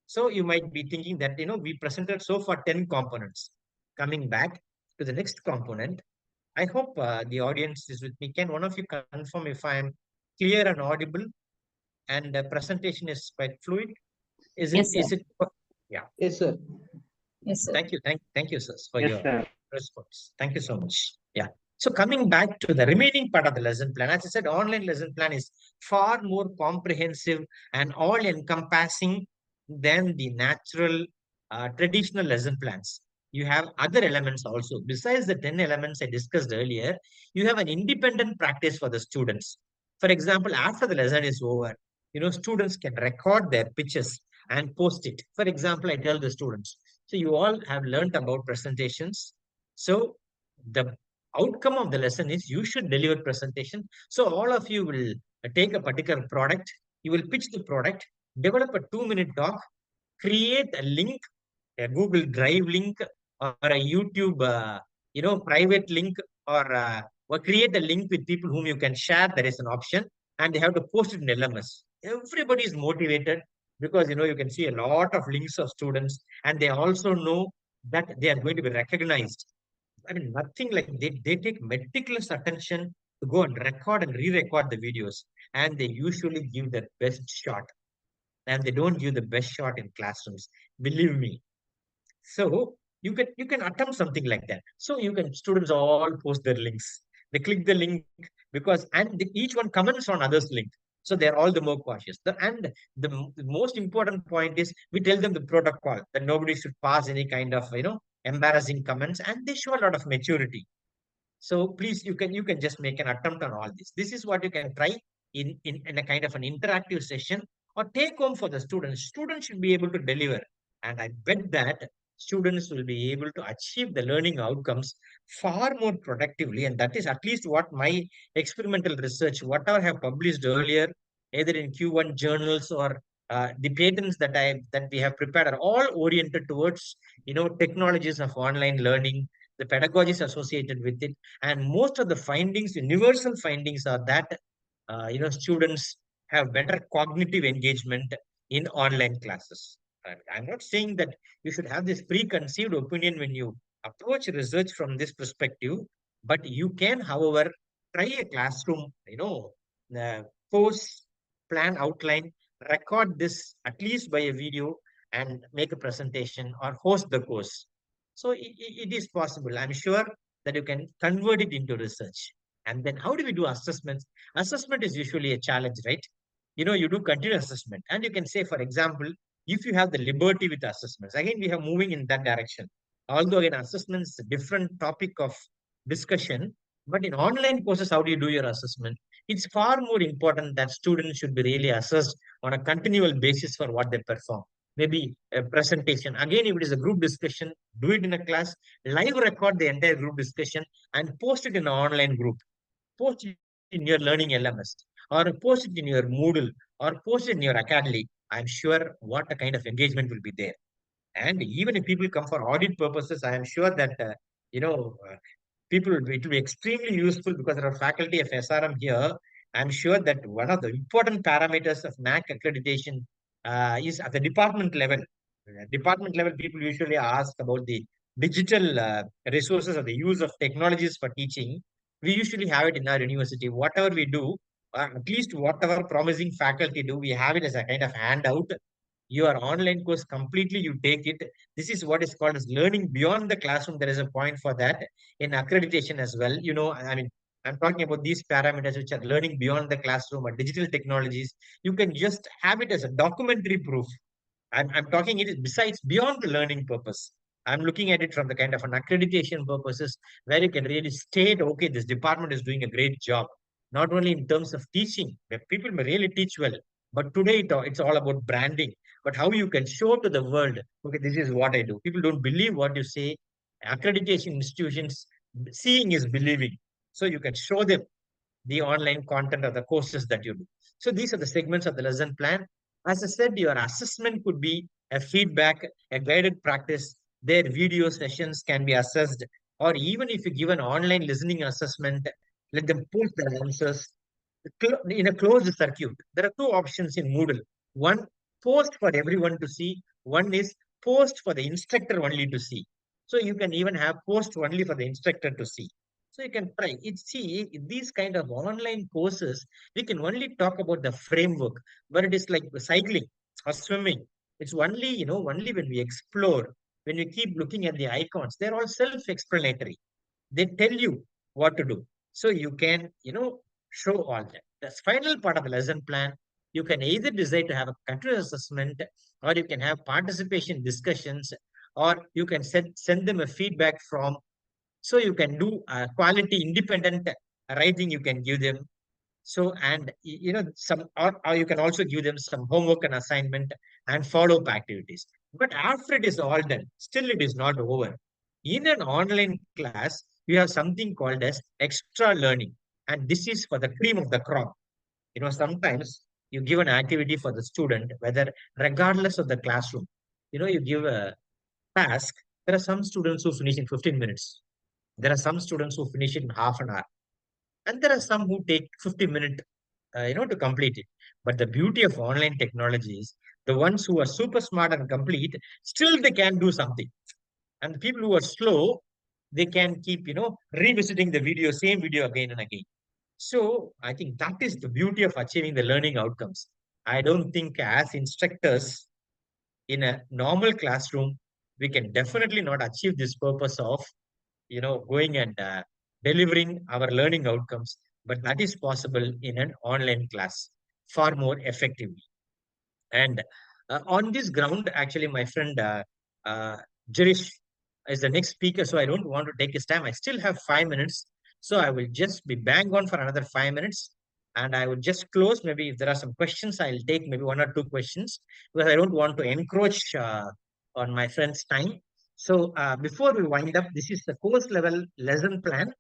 So you might be thinking that, we presented so far 10 components. Coming back to the next component, I hope the audience is with me. Can one of you confirm if I'm clear and audible and the presentation is quite fluid? Is it, Yes, sir. is it, yeah. Yes, sir. Yes, sir. Thank you, sir, for Yes, your sir. response. Thank you so much. Yeah. So coming back to the remaining part of the lesson plan, as I said, online lesson plan is far more comprehensive and all-encompassing than the natural traditional lesson plans. You have other elements also. Besides the 10 elements I discussed earlier, you have an independent practice for the students. For example, after the lesson is over, students can record their pitches and post it. For example, I tell the students, so you all have learned about presentations. So the outcome of the lesson is you should deliver presentation. So all of you will take a particular product, you will pitch the product, develop a 2-minute talk, create a link, a Google Drive link or a YouTube, private link or create a link with people whom you can share. There is an option and they have to post it in LMS. Everybody is motivated because, you can see a lot of links of students and they also know that they are going to be recognized. I mean, nothing like they take meticulous attention to go and record and re-record the videos and they usually give their best shot and they don't give the best shot in classrooms. Believe me, so you can attempt something like that. So you can students all post their links. They click the link because each one comments on others' link. So they're all the more cautious. The most important point is we tell them the protocol that nobody should pass any kind of embarrassing comments, and they show a lot of maturity. So please, you can just make an attempt on all this. This is what you can try in a kind of an interactive session or take home for the students. Students should be able to deliver. And I bet that students will be able to achieve the learning outcomes far more productively. And that is at least what my experimental research, whatever I have published earlier, either in Q1 journals or the patents that we have prepared are all oriented towards technologies of online learning, the pedagogies associated with it, and most of the findings, universal findings, are that students have better cognitive engagement in online classes. I'm not saying that you should have this preconceived opinion when you approach research from this perspective, but you can, however, try a classroom, uh, course plan outline, record this at least by a video, and make a presentation or host the course. So it is possible. I'm sure that you can convert it into research. And then how do we do assessments? Assessment is usually a challenge, right? You do continuous assessment. And you can say, for example, if you have the liberty with assessments, again, we are moving in that direction. Although again, assessments is a different topic of discussion, but in online courses, how do you do your assessment? It's far more important that students should be really assessed on a continual basis for what they perform. Maybe a presentation. Again, if it is a group discussion, do it in a class, live record the entire group discussion and post it in an online group. Post it in your learning LMS or post it in your Moodle or post it in your Academy. I'm sure what a kind of engagement will be there. And even if people come for audit purposes, I am sure that, you know, uh, it will be extremely useful because there are faculty of SRM here. I'm sure that one of the important parameters of NAC accreditation is at the department level. Department level, people usually ask about the digital resources or the use of technologies for teaching. We usually have it in our university. Whatever we do, at least whatever promising faculty do, we have it as a kind of handout. Your online course completely, you take it. This is what is called as learning beyond the classroom. There is a point for that in accreditation as well. I mean, I'm talking about these parameters which are learning beyond the classroom or digital technologies. You can just have it as a documentary proof. I'm talking it besides beyond the learning purpose. I'm looking at it from the kind of an accreditation purposes where you can really state, okay, this department is doing a great job, not only in terms of teaching, where people may really teach well, but today it's all about branding. But how you can show to the world, okay, this is what I do. People don't believe what you say. Accreditation institutions, seeing is believing. So you can show them the online content or the courses that you do. So these are the segments of the lesson plan. As I said, your assessment could be a feedback, a guided practice. Their video sessions can be assessed, or even if you give an online listening assessment, let them post their answers in a closed circuit. There are two options in Moodle. One, post for everyone to see. One is post for the instructor only to see. So you can even have post only for the instructor to see. So you can try it. See, these kind of online courses, we can only talk about the framework, but it is like cycling or swimming. It's only, only when we explore, when we keep looking at the icons, they're all self-explanatory. They tell you what to do. So you can, show all that. The final part of the lesson plan, you can either decide to have a continuous assessment, or you can have participation discussions, or you can send them a feedback from. So you can do quality independent writing, you can give them. So, and some, or you can also give them some homework and assignment and follow-up activities. But after it is all done, still it is not over. In an online class, you have something called as extra learning. And this is for the cream of the crop. Sometimes you give an activity for the student, whether regardless of the classroom, you give a task. There are some students who finish in 15 minutes. There are some students who finish it in half an hour, and there are some who take 50 minutes, to complete it. But the beauty of online technology is the ones who are super smart and complete, still they can do something. And the people who are slow, they can keep, revisiting the video, same video again and again. So I think that is the beauty of achieving the learning outcomes. I don't think as instructors in a normal classroom, we can definitely not achieve this purpose of going and delivering our learning outcomes, but that is possible in an online class far more effectively. And on this ground, actually, my friend uh, Jirish is the next speaker, so I don't want to take his time. I still have 5 minutes, so I will just be bang on for another 5 minutes, and I will just close. Maybe if there are some questions, I'll take maybe one or two questions, because I don't want to encroach on my friend's time. So before we wind up, this is the course level lesson plan,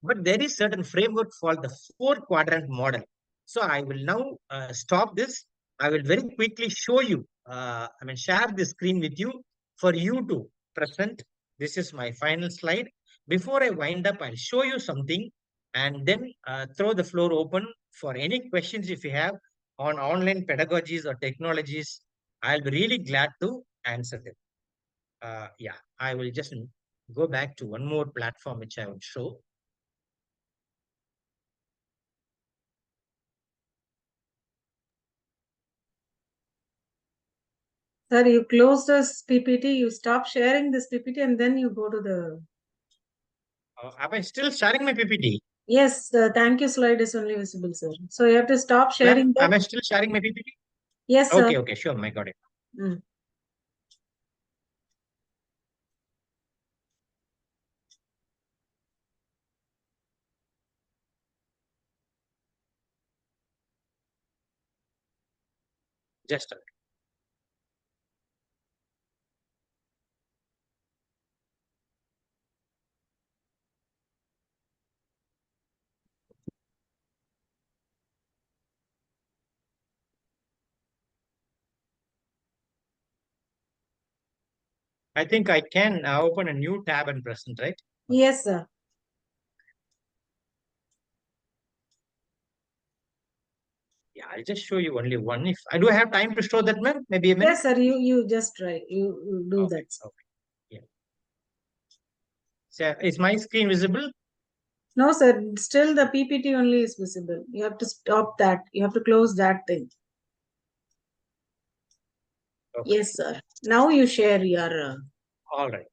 but there is certain framework for the four quadrant model. So I will now stop this. I will very quickly show you, share the screen with you for you to present. This is my final slide. Before I wind up, I'll show you something and then throw the floor open for any questions if you have on online pedagogies or technologies. I'll be really glad to answer them. Yeah, I will just go back to one more platform which I will show. Sir, you close this PPT, you stop sharing this PPT, and then you go to the... Am I still sharing my PPT? Yes, the thank you slide is only visible, sir. So you have to stop Ma'am, sharing that. am I still sharing my PPT? Yes, sir. Okay, sure, I got it. Mm. Just a minute. I think I can open a new tab and present, right? Yes, sir. Yeah, I'll just show you only one. If I do have time to show that, ma'am, maybe a minute. Yes, sir. You just try. You do Okay, that. Sir. okay. Yeah. So is my screen visible? No, sir. Still the PPT only is visible. You have to stop that. You have to close that thing. Okay. Yes, sir. Now you share your All right.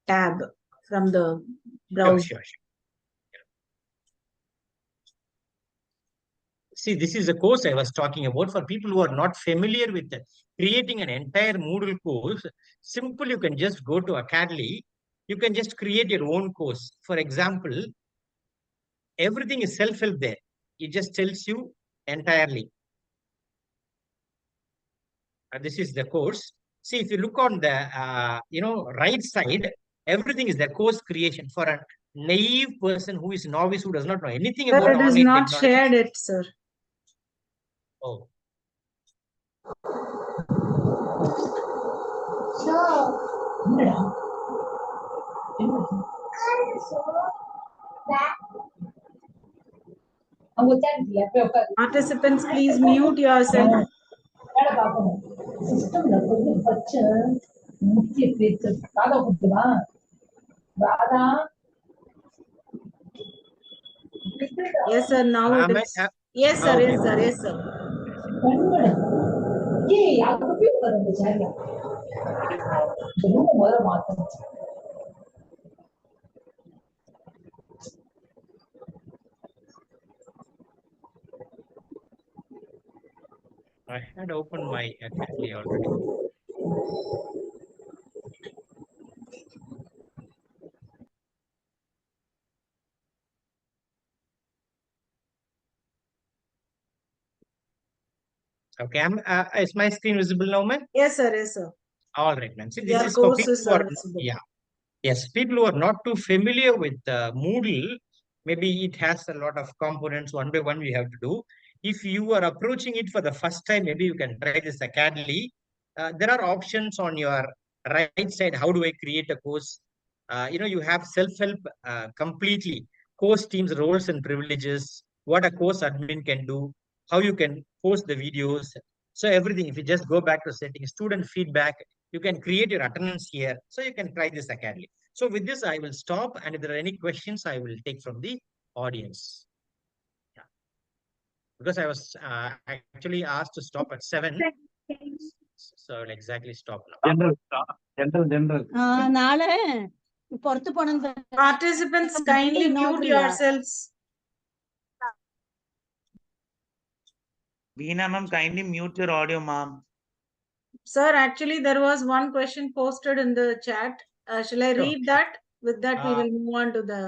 tab from the Sure, browser. sure. See, this is a course I was talking about for people who are not familiar with creating an entire Moodle course. Simple, you can just go to Academy. You can just create your own course. For example, everything is self-help there. It just tells you entirely. This is the course. See, if you look on the right side, everything is the course creation for a naive person who is novice, who does not know anything Sir, about it is online not technologies. shared it, sir. Oh, Participants, please mute yourself. Yes, sir. Now it Am I, is. Yes, sir. okay. Yes, sir. Yes, sir. I had opened my Academy already. Okay, is my screen visible now, ma'am? Yes, sir. Yes, sir. All right, ma'am. See, this Your is for people courses who are are, visible. yeah, yes, people who are not too familiar with Moodle, maybe it has a lot of components. One by one we have to do. If you are approaching it for the first time, maybe you can try this Academy. There are options on your right side. How do I create a course? You have self-help completely. Course teams, roles and privileges, what a course admin can do, how you can post the videos. So everything, if you just go back to settings, student feedback, you can create your attendance here. So you can try this Academy. So with this, I will stop. And if there are any questions, I will take from the audience. Yeah. Because I was actually asked to stop at 7. So I will exactly stop now. General. നാളെ പുറത്ത് പോണം Participants, kindly mute yourselves. Veena ma'am, kindly mute your audio, ma'am. Sir, actually, there was one question posted in the chat. Shall I Sure, read sure. that? With that, we Uh, will move on to the.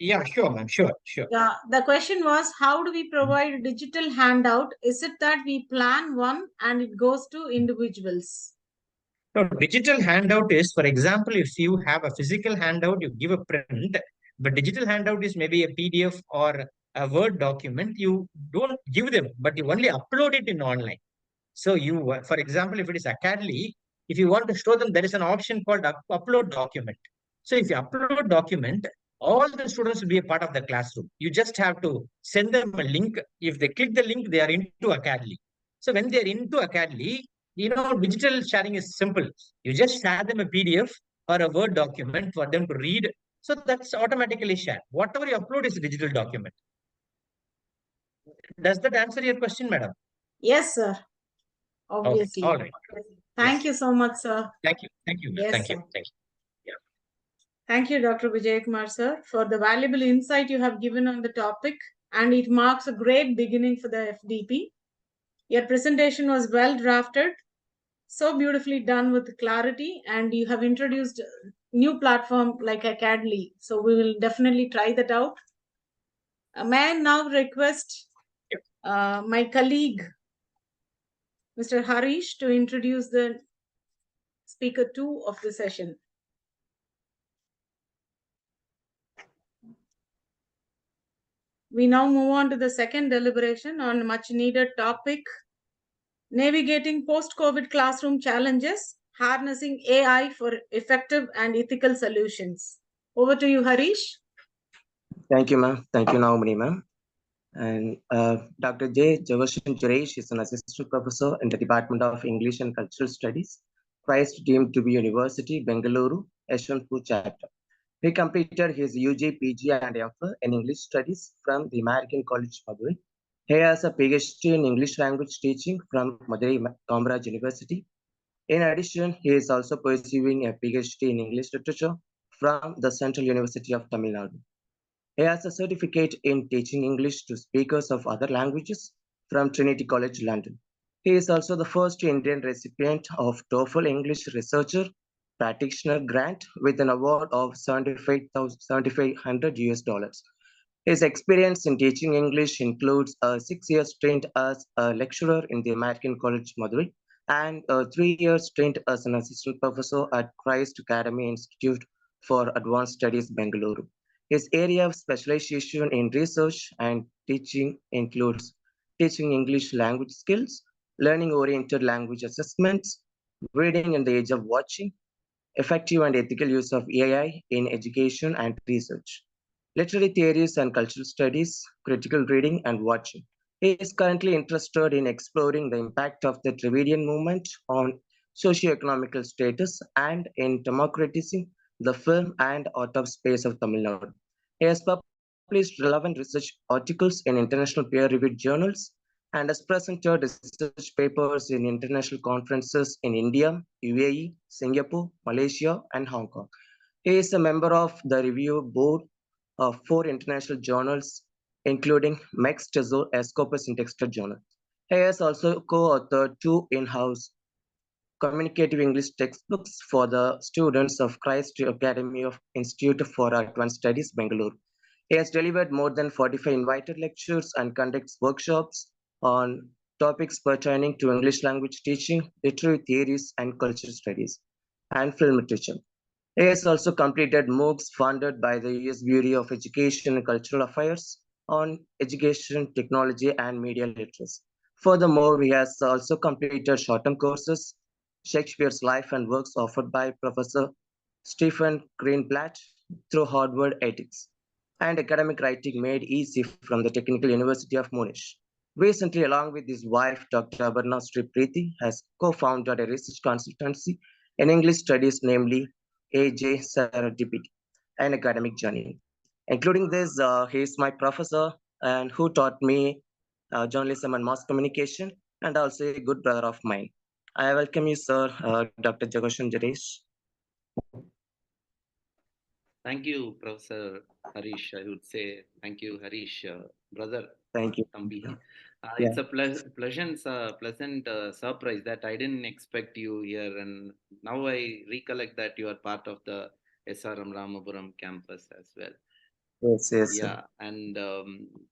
Yeah, sure, ma'am. Sure, sure. Yeah, the question was, how do we provide digital handout? Is it that we plan one and it goes to individuals? So digital handout is, for example, if you have a physical handout, you give a print, but digital handout is maybe a PDF or a Word document. You don't give them, but you only upload it in online. So you, for example, if it is Academy, if you want to show them, there is an option called upload document. So if you upload document, all the students will be a part of the classroom. You just have to send them a link. If they click the link, they are into Academy. So when they are into Academy, digital sharing is simple. You just share them a PDF or a Word document for them to read. So that's automatically shared. Whatever you upload is a digital document. Does that answer your question, madam? Yes, sir. Obviously. Okay, all right. Thank Yes. you so much, sir. Thank you. Thank you. Yes, Thank you. sir. Thank you. Thank you, Dr. Vijay Kumar, sir, for the valuable insight you have given on the topic, and it marks a great beginning for the FDP. Your presentation was well drafted, so beautifully done with clarity, and you have introduced a new platform like Academy. So we will definitely try that out. May I now request my colleague, Mr. Harish, to introduce the speaker 2 of the session. We now move on to the second deliberation on much needed topic, navigating post-COVID classroom challenges, harnessing AI for effective and ethical solutions. Over to you, Harish. Thank you, ma'am. Thank you, Naumani, ma'am. And Dr. J. Javashan Suresh is an assistant professor in the Department of English and Cultural Studies, Christ deemed to be University, Bengaluru, Yeshwanthpur chapter. He completed his UG, PG, and MPhil in English Studies from the American College, Madurai. He has a PhD in English language teaching from Madurai Kamaraj University. In addition, he is also pursuing a PhD in English literature from the Central University of Tamil Nadu. He has a certificate in teaching English to speakers of other languages from Trinity College, London. He is also the first Indian recipient of TOEFL English Researcher Practitioner Grant with an award of 7,500 US dollars. His experience in teaching English includes a 6-year stint as a lecturer in the American College, Madurai, and a 3-year stint as an assistant professor at Christ Academy Institute for Advanced Studies, Bengaluru. His area of specialization in research and teaching includes teaching English language skills, learning-oriented language assessments, reading in the age of watching, effective and ethical use of AI in education and research, literary theories and cultural studies, critical reading and watching. He is currently interested in exploring the impact of the Dravidian movement on socio-economical status and in democratizing the film and art of space of Tamil Nadu. He has published relevant research articles in international peer-reviewed journals, and has presented research papers in international conferences in India, UAE, Singapore, Malaysia, and Hong Kong. He is a member of the review board of 4 international journals, including Max Tesor, a Scopus in Texture Journal. He has also co-authored 2 in-house communicative English textbooks for the students of Christ Academy of Institute for Advanced Studies, Bangalore. He has delivered more than 45 invited lectures and conducts workshops on topics pertaining to English language teaching, literary theories, and cultural studies, and film literature. He has also completed MOOCs funded by the US Bureau of Education and Cultural Affairs on education, technology, and media literacy. Furthermore, he has also completed short-term courses, Shakespeare's life and works offered by Professor Stephen Greenblatt through Harvard Ethics, and academic writing made easy from the Technical University of Munich. Recently, along with his wife, Dr. Abarna Sri Preeti, has co-founded a research consultancy in English studies, namely AJ Serendipity, an academic journey. Including this, he is my professor and who taught me journalism and mass communication, and also a good brother of mine. I welcome you, sir, Dr. Jagoshan Jaresh. Thank you, Professor Harish. I would say thank you, Harish, brother. Thank you. Tambi. Yeah. It's a pleasant surprise that I didn't expect you here, and now I recollect that you are part of the SRM Ramapuram campus as well. Yes, yes. Yeah, and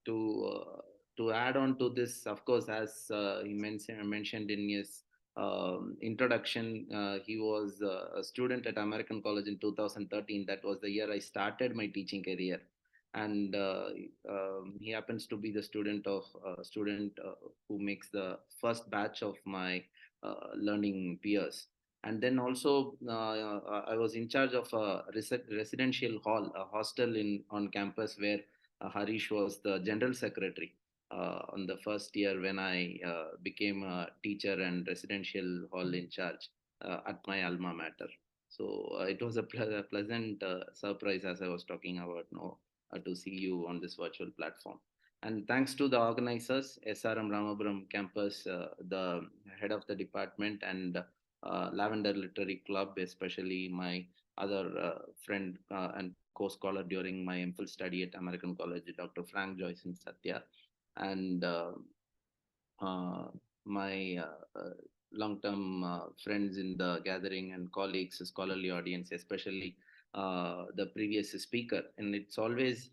to add on to this, of course, as he mentioned in his introduction, he was a student at American College in 2013. That was the year I started my teaching career, and he happens to be the student who makes the first batch of my learning peers. And then also, I was in charge of a residential hall, a hostel on campus where Harish was the general secretary on the first year when I became a teacher and residential hall in charge at my alma mater. So it was a pleasant surprise, as I was talking about, to see you on this virtual platform. And thanks to the organizers, SRM Ramapuram campus, the head of the department, and Lavender Literary Club, especially my other friend and co-scholar during my MPhil study at American College, Dr. Frank Joyce and Satya, and my long-term friends in the gathering and colleagues, scholarly audience, especially the previous speaker. And it's always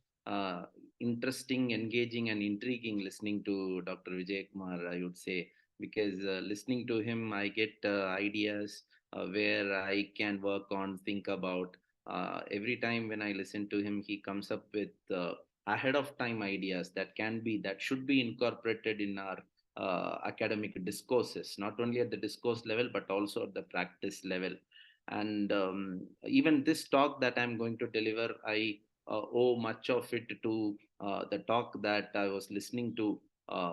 interesting, engaging, and intriguing listening to Dr. Vijay Kumar, I would say, because listening to him, I get ideas where I can work on, think about. Every time when I listen to him, he comes up with ahead of time ideas that should be incorporated in our academic discourses, not only at the discourse level, but also at the practice level. And even this talk that I'm going to deliver, I owe much of it to the talk that I was listening to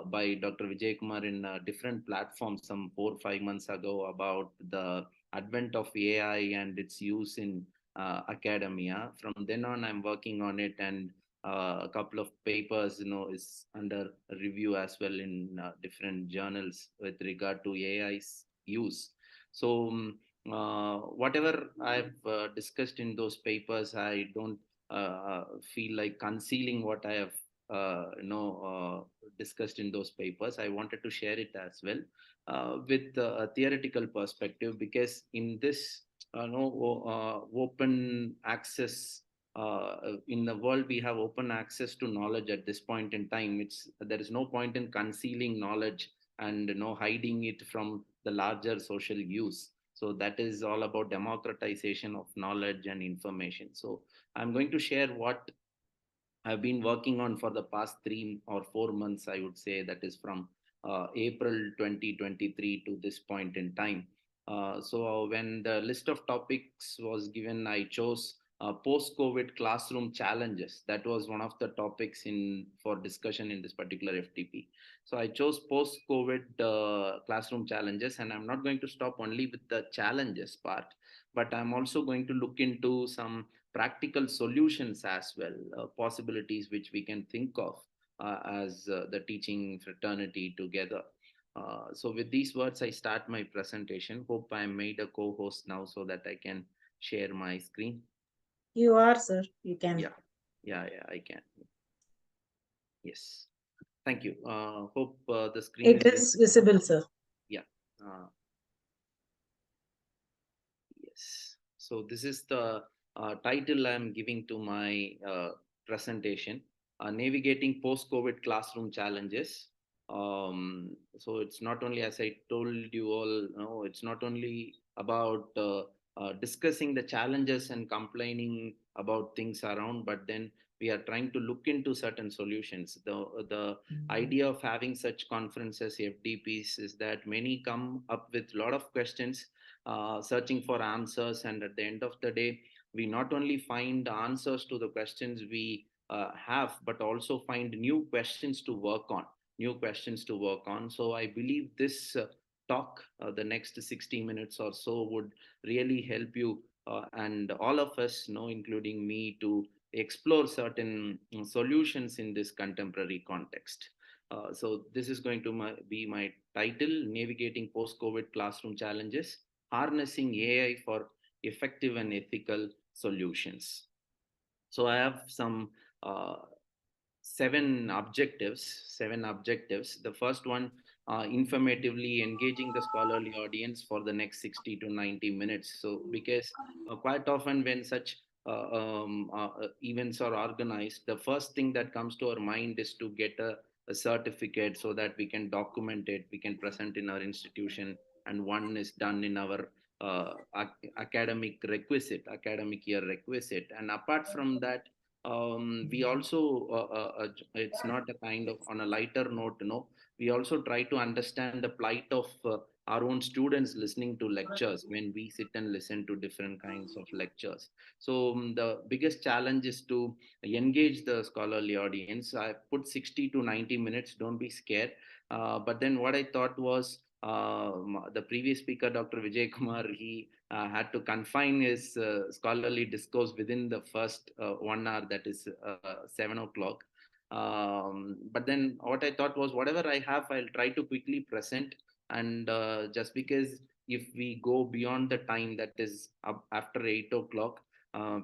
by Dr. Vijay Kumar in different platforms some 4 or 5 months ago about the advent of AI and its use in academia. From then on, I'm working on it, and a couple of papers, is under review as well in different journals with regard to AI's use. So whatever I've discussed in those papers, I don't feel like concealing what I have discussed in those papers. I wanted to share it as well with a theoretical perspective, because in this open access, in the world we have open access to knowledge at this point in time. There is no point in concealing knowledge and hiding it from the larger social use. So that is all about democratization of knowledge and information. So I'm going to share what I've been working on for the past 3 or 4 months, I would say. That is from April 2023 to this point in time. So when the list of topics was given, I chose post-COVID classroom challenges. That was one of the topics for discussion in this particular FTP. So I chose post-COVID classroom challenges, and I'm not going to stop only with the challenges part, but I'm also going to look into some practical solutions as well, possibilities which we can think of as the teaching fraternity together. So with these words, I start my presentation. Hope I made a co-host now so that I can share my screen. You are, sir. You can. Yeah, I can. Yes. Thank you. Hope the screen It is visible, sir. Yeah. Yes. So this is the title I'm giving to my presentation, Navigating Post-COVID Classroom Challenges. So it's not only, as I told you all, no, it's not only about discussing the challenges and complaining about things around, but then we are trying to look into certain solutions. The idea of having such conferences, FDPs, is that many come up with a lot of questions, searching for answers, and at the end of the day, we not only find answers to the questions we have, but also find new questions to work on. So I believe this talk, the next 60 minutes or so, would really help you and all of us, including me, to explore certain solutions in this contemporary context. So this is going to be my title: Navigating Post-COVID Classroom Challenges, Harnessing AI for Effective and Ethical Solutions. So I have some uh, seven objectives. The first one, informatively engaging the scholarly audience for the next 60 to 90 minutes. So because quite often when such events are organized, the first thing that comes to our mind is to get a certificate so that we can document it, we can present in our institution, and one is done in our academic year requisite. And apart from that, we also it's not a kind of, on a lighter note, we also try to understand the plight of our own students listening to lectures when we sit and listen to different kinds of lectures. So the biggest challenge is to engage the scholarly audience. I put 60 to 90 minutes, don't be scared. But then what I thought was, the previous speaker, Dr. Vijay Kumar, he had to confine his scholarly discourse within the first 1 hour, that is 7 o'clock. But then what I thought was, whatever I have, I'll try to quickly present. And just because if we go beyond the time, that is up after 8 o'clock,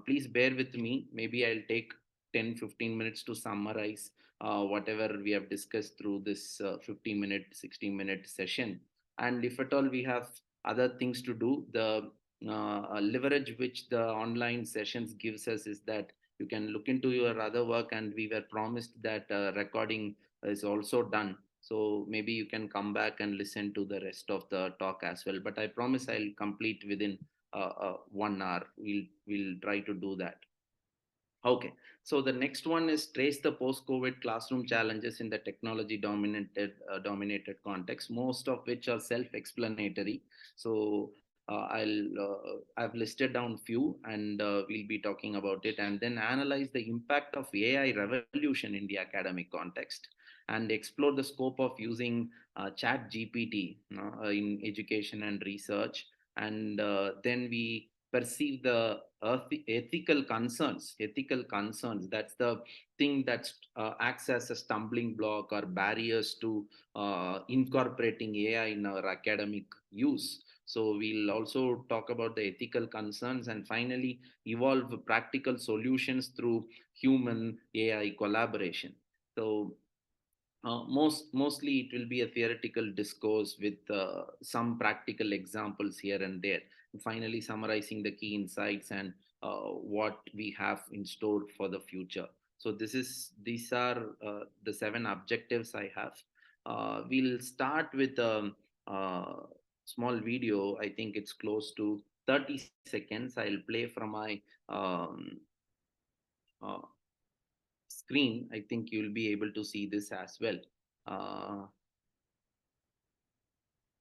please bear with me. Maybe I'll take 10-15 minutes to summarize whatever we have discussed through this 50-minute, 60-minute session. And if at all we have other things to do, the leverage which the online sessions gives us is that you can look into your other work, and we were promised that recording is also done. So maybe you can come back and listen to the rest of the talk as well. But I promise I'll complete within 1 hour. We'll try to do that. Okay, so the next one is trace the post-COVID classroom challenges in the technology dominated context, most of which are self-explanatory. So I've listed down few, and we'll be talking about it, and then analyze the impact of AI revolution in the academic context, and explore the scope of using Chat GPT in education and research, and then we perceive the ethical concerns. That's the thing that acts as a stumbling block or barriers to incorporating AI in our academic use. So we'll also talk about the ethical concerns, and finally evolve practical solutions through human AI collaboration. So mostly it will be a theoretical discourse with some practical examples here and there, finally summarizing the key insights and what we have in store for the future. So these are the seven objectives I have. We'll start with a small video. I think it's close to 30 seconds. I'll play from my uh, screen. I think you'll be able to see this as well. Uh,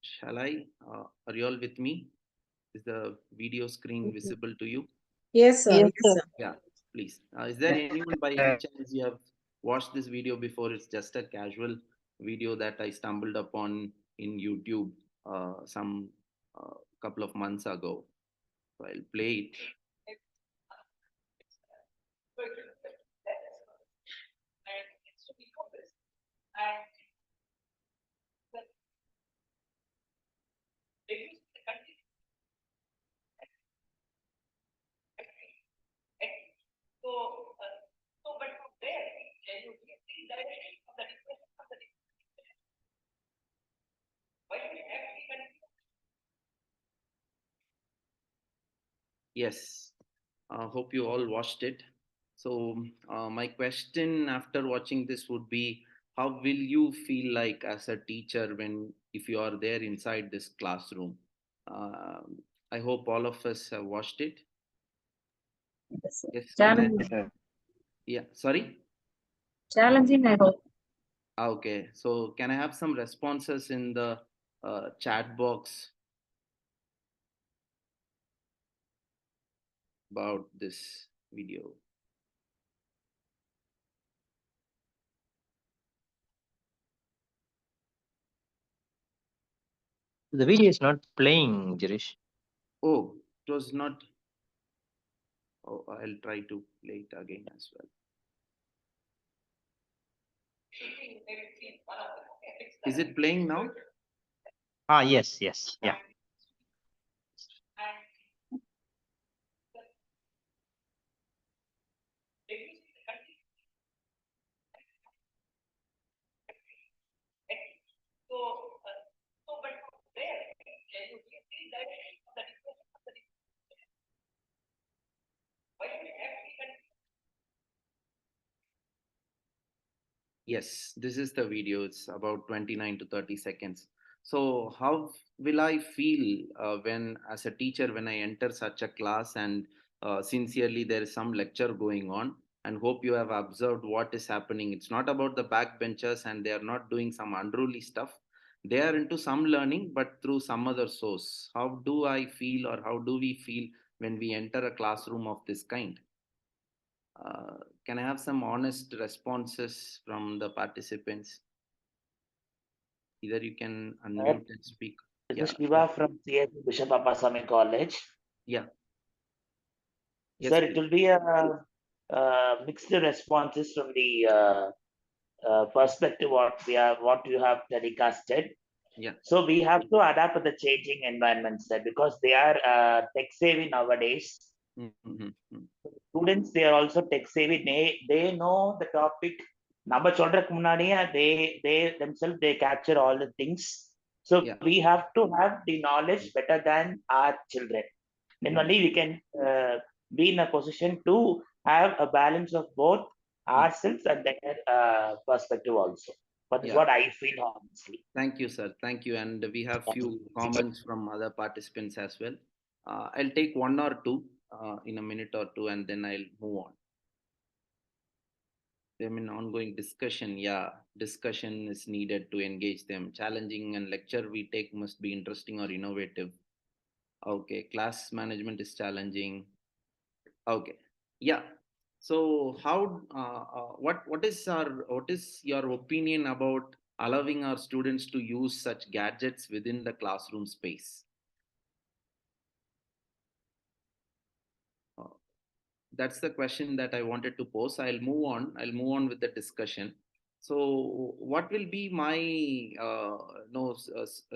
shall I? Are you all with me? Is the video screen visible to you? Yes, sir. Yes, Yes, sir. sir. Yeah, please. Is there anyone by any chance you have watched this video before? It's just a casual video that I stumbled upon in YouTube some couple of months ago. So I'll play it. Yes, hope you all watched it. So my question after watching this would be, how will you feel like as a teacher when if you are there inside this classroom? Uh, I hope all of us have watched it. Yes, can I? Sir. Yeah, sorry. Challenging, I hope. Okay, so can I have some responses in the chat box about this video? The video is not playing, Girish. Oh, it was not. Oh, I'll try to play it again as well. Is it playing now? Ah, yes, yes, yeah. Yes, this is the video. It's about 29 to 30 seconds. So, how will I feel when, as a teacher, when I enter such a class and sincerely there is some lecture going on? And hope you have observed what is happening. It's not about the backbenchers and they are not doing some unruly stuff. They are into some learning, but through some other source. How do I feel, or how do we feel when we enter a classroom of this kind? Uh, can I have some honest responses from the participants? Either you can unmute and speak. This Yeah, is Shiva from CSE Bishop Appasamy College. yeah. Yes, Sir, it please. will be a mixed responses from the perspective what you have telecasted. Yeah. So we have to adapt to the changing environment, sir, because they are tech savvy nowadays. Mm-hmm. Students, they are also tech savvy. They know the topic. நம்ம சொல்றதுக்கு முன்னாடியே they themselves they capture all the things. So Yeah. we have to have the knowledge better than our children. Then Mm. only we can be in a position to have a balance of both ourselves and their perspective also. But that's Yeah. what I feel honestly. Thank you, sir. Thank you. And we have few comments from other participants as well. I'll take one or two in a minute or two, and then I'll move on. Them in ongoing discussion. Yeah, discussion is needed to engage them. Challenging and lecture we take must be interesting or innovative. Okay, class management is challenging. Okay, yeah. So how what is your opinion about allowing our students to use such gadgets within the classroom space? Uh, that's the question that I wanted to pose. I'll move on with the discussion. So, what will be my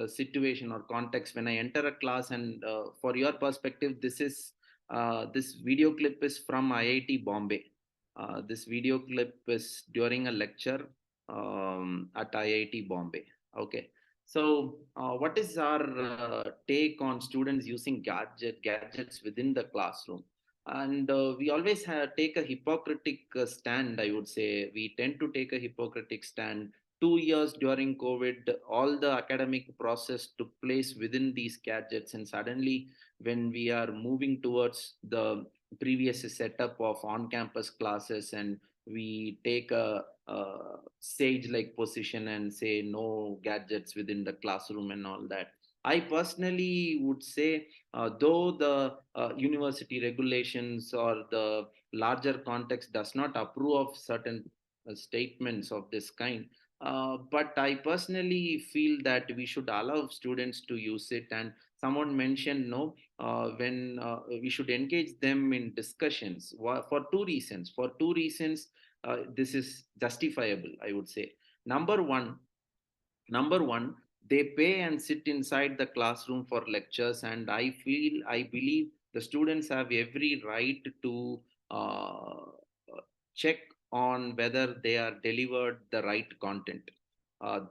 situation or context when I enter a class? And for your perspective, this video clip is from IIT Bombay. This video clip is during a lecture at IIT Bombay. Okay. So, what is our take on students using gadgets within the classroom? And we always take a hypocritic stand, I would say. We tend to take a hypocritic stand. 2 years during COVID, all the academic process took place within these gadgets, and suddenly, when we are moving towards the previous setup of on-campus classes, and we take a sage-like position and say no gadgets within the classroom and all that. I personally would say, though the university regulations or the larger context does not approve of certain statements of this kind, But I personally feel that we should allow students to use it. And someone mentioned, no, when we should engage them in discussions for two reasons. For two reasons, this is justifiable, I would say. Number one, number one, they pay and sit inside the classroom for lectures, and I believe the students have every right to uh, check on whether they are delivered the right content.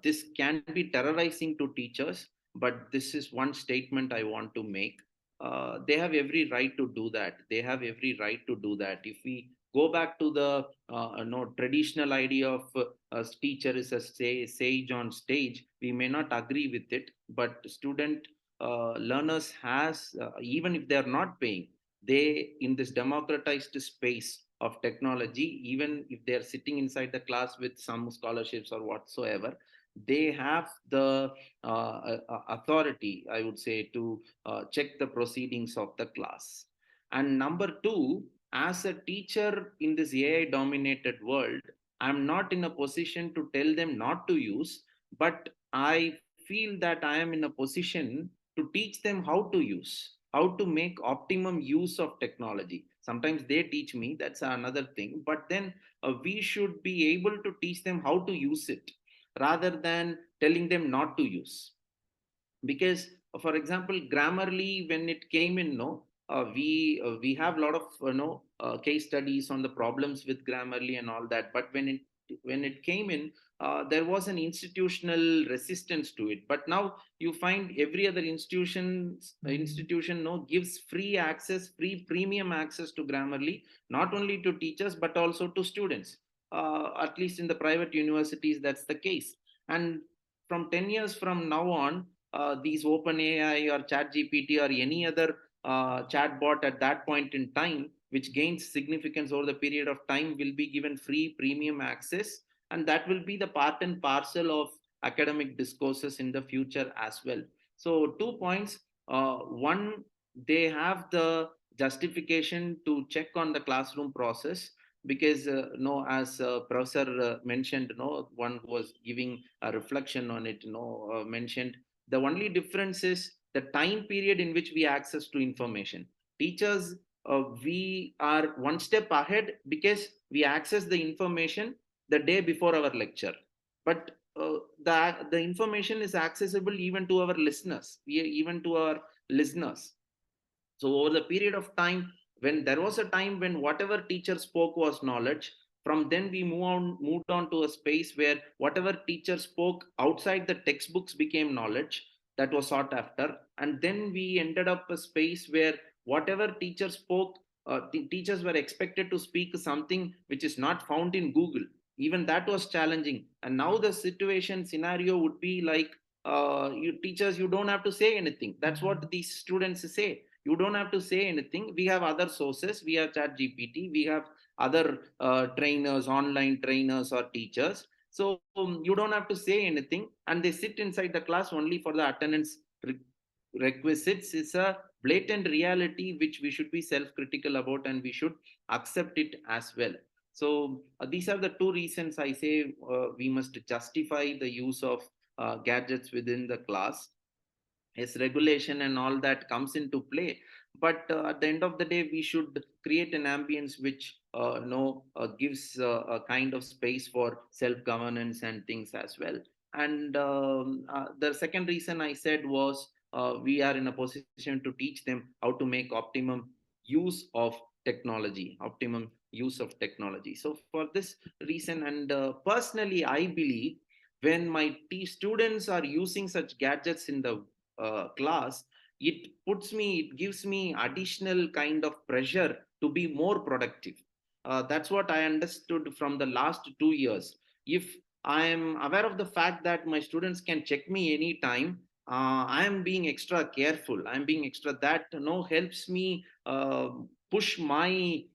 This can be terrorizing to teachers, but this is one statement I want to make. They have every right to do that. They have every right to do that. If we go back to the traditional idea of a teacher is a sage on stage, we may not agree with it, but student learners has even if they are not paying, they in this democratized space of technology, even if they are sitting inside the class with some scholarships or whatsoever, they have the authority, I would say, to check the proceedings of the class. And number two, as a teacher in this AI dominated world, I'm not in a position to tell them not to use, but I feel that I am in a position to teach them how to use, how to make optimum use of technology. Sometimes they teach me, that's another thing, but then we should be able to teach them how to use it rather than telling them not to use. Because for example, Grammarly, when it came in, no, we have a lot of case studies on the problems with Grammarly and all that, but when it came in, there was an institutional resistance to it. But now you find every other institution no gives free access, free premium access to Grammarly, not only to teachers but also to students. At least in the private universities, that's the case. And from 10 years from now on, these OpenAI or ChatGPT or any other chatbot at that point in time, which gains significance over the period of time, will be given free premium access. And that will be the part and parcel of academic discourses in the future as well. So, 2 points. One, they have the justification to check on the classroom process, because no, as professor mentioned, no, one was giving a reflection on it, mentioned the only difference is the time period in which we access to information. Teachers, we are one step ahead because we access the information the day before our lecture. But the information is accessible even to our listeners, even to our listeners. So over the period of time, when there was a time when whatever teacher spoke was knowledge, from then we moved on to a space where whatever teacher spoke outside the textbooks became knowledge that was sought after. And then we ended up a space where whatever teacher spoke, teachers were expected to speak something which is not found in Google. Even that was challenging. And now the situation scenario would be like, you teachers, you don't have to say anything. That's what these students say. You don't have to say anything. We have other sources. We have Chat GPT. We have other trainers, online trainers or teachers. So you don't have to say anything. And they sit inside the class only for the attendance requisites. It's a blatant reality which we should be self-critical about, and we should accept it as well. So these are the two reasons I say we must justify the use of gadgets within the class. Yes, regulation and all that comes into play, but at the end of the day, we should create an ambience which no gives a kind of space for self-governance and things as well. And the second reason I said was we are in a position to teach them how to make optimum use of technology, optimum use of technology. So for this reason, and personally, I believe when my students are using such gadgets in the class, it gives me additional kind of pressure to be more productive. That's what I understood from the last 2 years. If I am aware of the fact that my students can check me anytime, I am being extra careful. I'm being extra, that helps me push my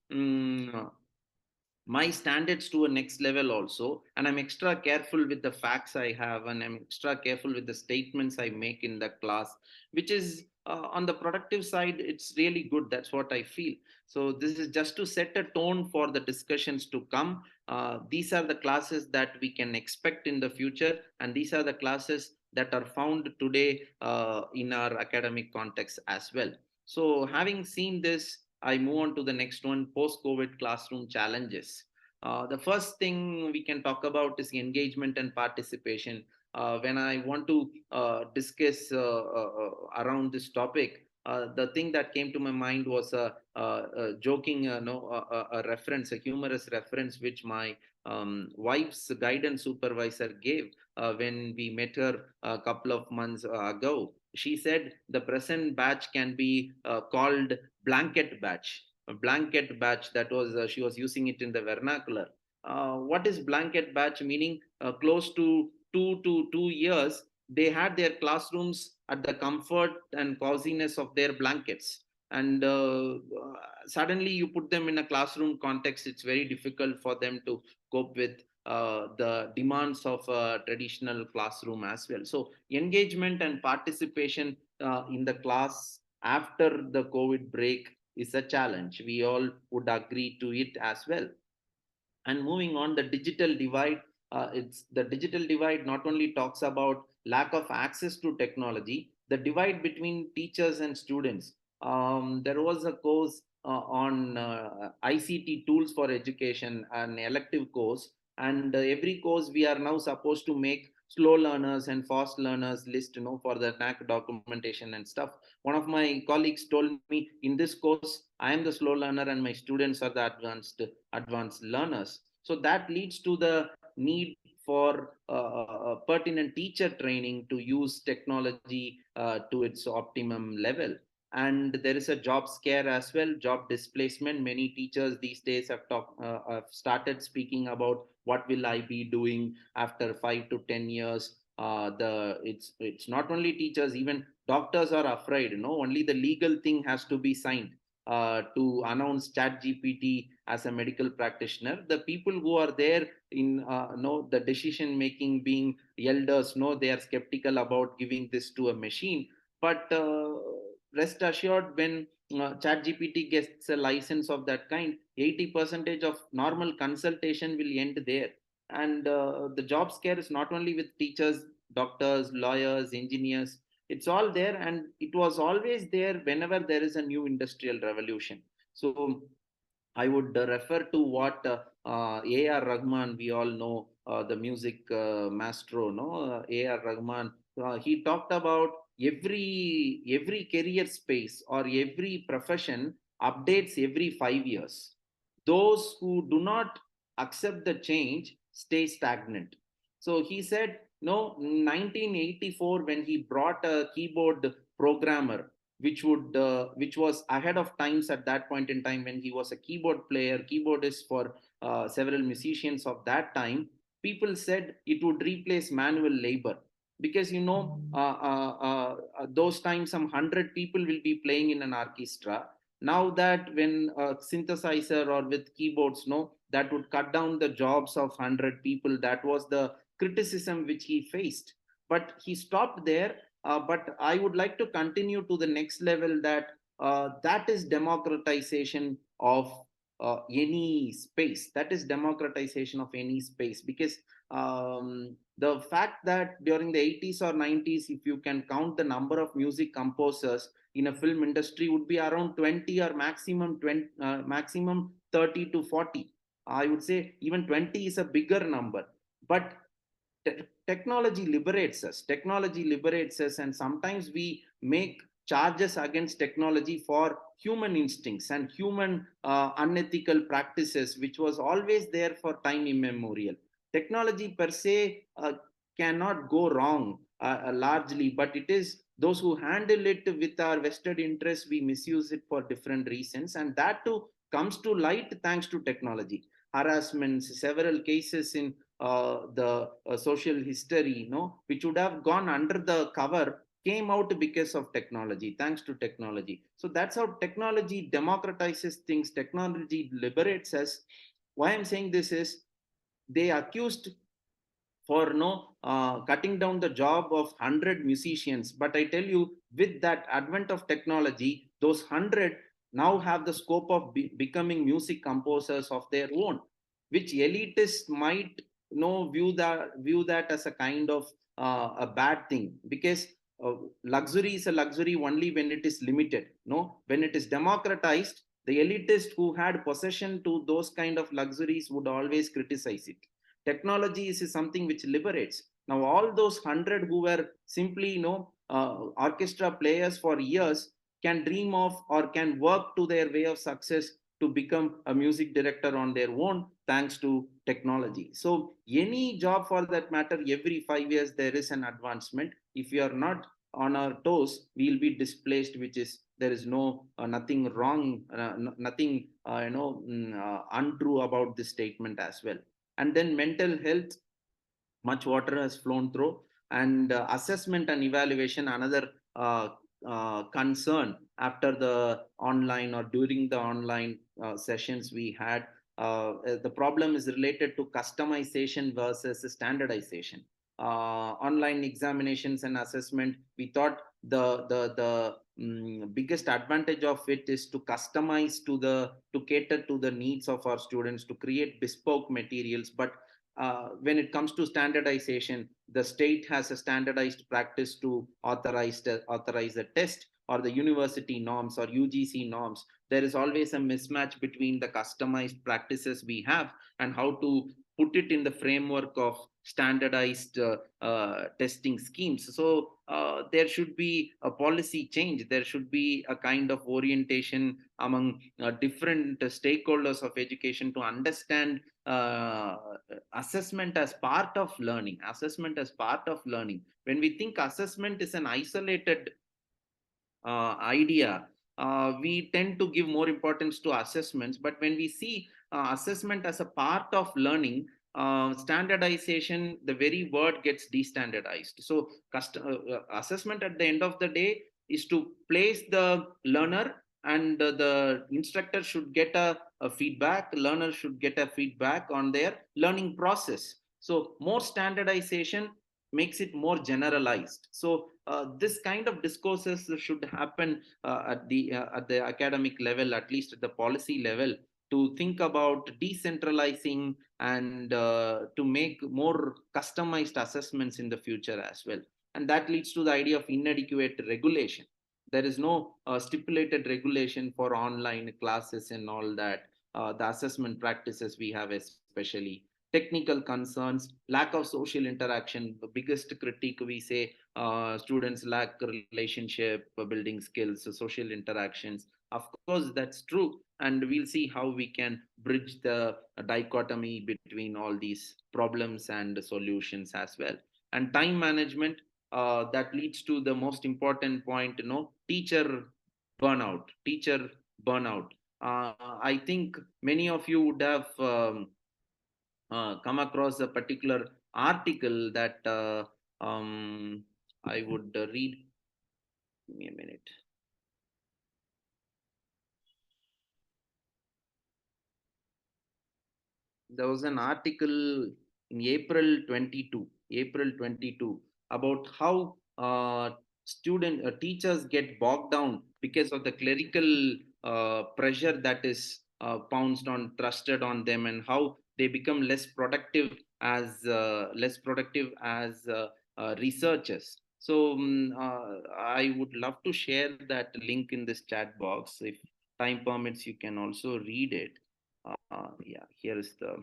standards to a next level also. And I'm extra careful with the facts I have, and I'm extra careful with the statements I make in the class, which is on the productive side, it's really good. That's what I feel. So this is just to set a tone for the discussions to come. These are the classes that we can expect in the future, and these are the classes that are found today in our academic context as well. So having seen this, I move on to the next one, post-COVID classroom challenges. The first thing we can talk about is engagement and participation. When I want to discuss around this topic, the thing that came to my mind was a joking, a reference, a humorous reference, which my wife's guidance supervisor gave when we met her a couple of months ago. She said the present batch can be called blanket batch. A blanket batch, that was she was using it in the vernacular. What is blanket batch meaning? Close to 2 to 2 years, they had their classrooms at the comfort and coziness of their blankets, and suddenly you put them in a classroom context, it's very difficult for them to cope with the demands of a traditional classroom as well. So engagement and participation in the class after the COVID break is a challenge. We all would agree to it as well. And moving on, the digital divide. It's the digital divide not only talks about lack of access to technology, the divide between teachers and students. There was a course on ICT tools for education, an elective course, and every course we are now supposed to make slow learners and fast learners list, for the NAC documentation and stuff. One of my colleagues told me, in this course I am the slow learner and my students are the advanced learners. So that leads to the need for pertinent teacher training to use technology to its optimum level. And there is a job scare as well, job displacement. Many teachers these days have started speaking about what will I be doing after 5 to 10 years. It's not only teachers, even doctors are afraid. Only the legal thing has to be signed to announce chat gpt as a medical practitioner. The people who are there in the decision making, being elders, they are skeptical about giving this to a machine. But rest assured, when chat gpt gets a license of that kind, 80% of normal consultation will end there. And the job scare is not only with teachers, doctors, lawyers, engineers. It's all there, and it was always there whenever there is a new industrial revolution. So I would refer to what A.R. Rahman, we all know, the music maestro, no? A.R. Rahman, he talked about every career space or every profession updates every 5 years. Those who do not accept the change stay stagnant. So he said, no, 1984, when he brought a keyboard programmer, which was ahead of times at that point in time, when he was a keyboard player, keyboardist for several musicians of that time, people said it would replace manual labor, because those times some 100 people will be playing in an orchestra. Now that when synthesizer or with keyboards, that would cut down the jobs of 100 people. That was the criticism which he faced, but he stopped there. But I would like to continue to the next level, that that is democratization of any space. That is democratization of any space, because the fact that during the 80s or 90s, if you can count the number of music composers in a film industry, would be around 20 or maximum 20, maximum 30 to 40. I would say even 20 is a bigger number. But technology liberates us, and sometimes we make charges against technology for human instincts and human unethical practices, which was always there for time immemorial. Technology per se cannot go wrong largely, but it is those who handle it with our vested interests, we misuse it for different reasons, and that too comes to light thanks to technology. Harassments, several cases in the social history, which would have gone under the cover, came out because of technology, thanks to technology. So that's how technology democratizes things, technology liberates us. Why I'm saying this is, they accused for cutting down the job of 100 musicians. But I tell you, with that advent of technology, those 100 now have the scope of becoming music composers of their own, which elitists might view that as a kind of a bad thing, because luxury is a luxury only when it is limited. No, when it is democratized, the elitist who had possession to those kind of luxuries would always criticize it. Technology is something which liberates. Now all those 100 who were simply orchestra players for years can dream of or can work to their way of success to become a music director on their own, thanks to technology. So any job for that matter, every 5 years there is an advancement. If we are not on our toes, we'll be displaced, which is, there is no nothing wrong, nothing untrue about this statement as well. And then mental health, much water has flown through. And assessment and evaluation, another concern after the online or during the online sessions we had. The problem is related to customization versus standardization. Online examinations and assessment, we thought the biggest advantage of it is to customize to cater to the needs of our students, to create bespoke materials. But when it comes to standardization, the state has a standardized practice to authorize a test, or the university norms or UGC norms. There is always a mismatch between the customized practices we have and how to put it in the framework of standardized testing schemes. So there should be a policy change. There should be a kind of orientation among different stakeholders of education to understand assessment as part of learning. Assessment as part of learning. When we think assessment is an isolated idea, we tend to give more importance to assessments. But when we see assessment as a part of learning, standardization, the very word gets destandardized. So assessment at the end of the day is to place the learner, and the instructor should get a feedback, learner should get a feedback on their learning process. So more standardization makes it more generalized. So this kind of discourses should happen at the academic level, at least at the policy level, to think about decentralizing and to make more customized assessments in the future as well. And that leads to the idea of inadequate regulation. There is no stipulated regulation for online classes and all that. The assessment practices we have, especially technical concerns, lack of social interaction. The biggest critique, we say students lack relationship building skills, social interactions. Of course, that's true. And we'll see how we can bridge the dichotomy between all these problems and solutions as well. And time management, that leads to the most important point, teacher burnout. I think many of you would have come across a particular article that I would read. Give me a minute. There was an article in April 22 about how teachers get bogged down because of the clerical pressure that is pounced on, trusted on them, and how they become less productive as researchers. So I would love to share that link in this chat box. If time permits, you can also read it. Yeah, here is the.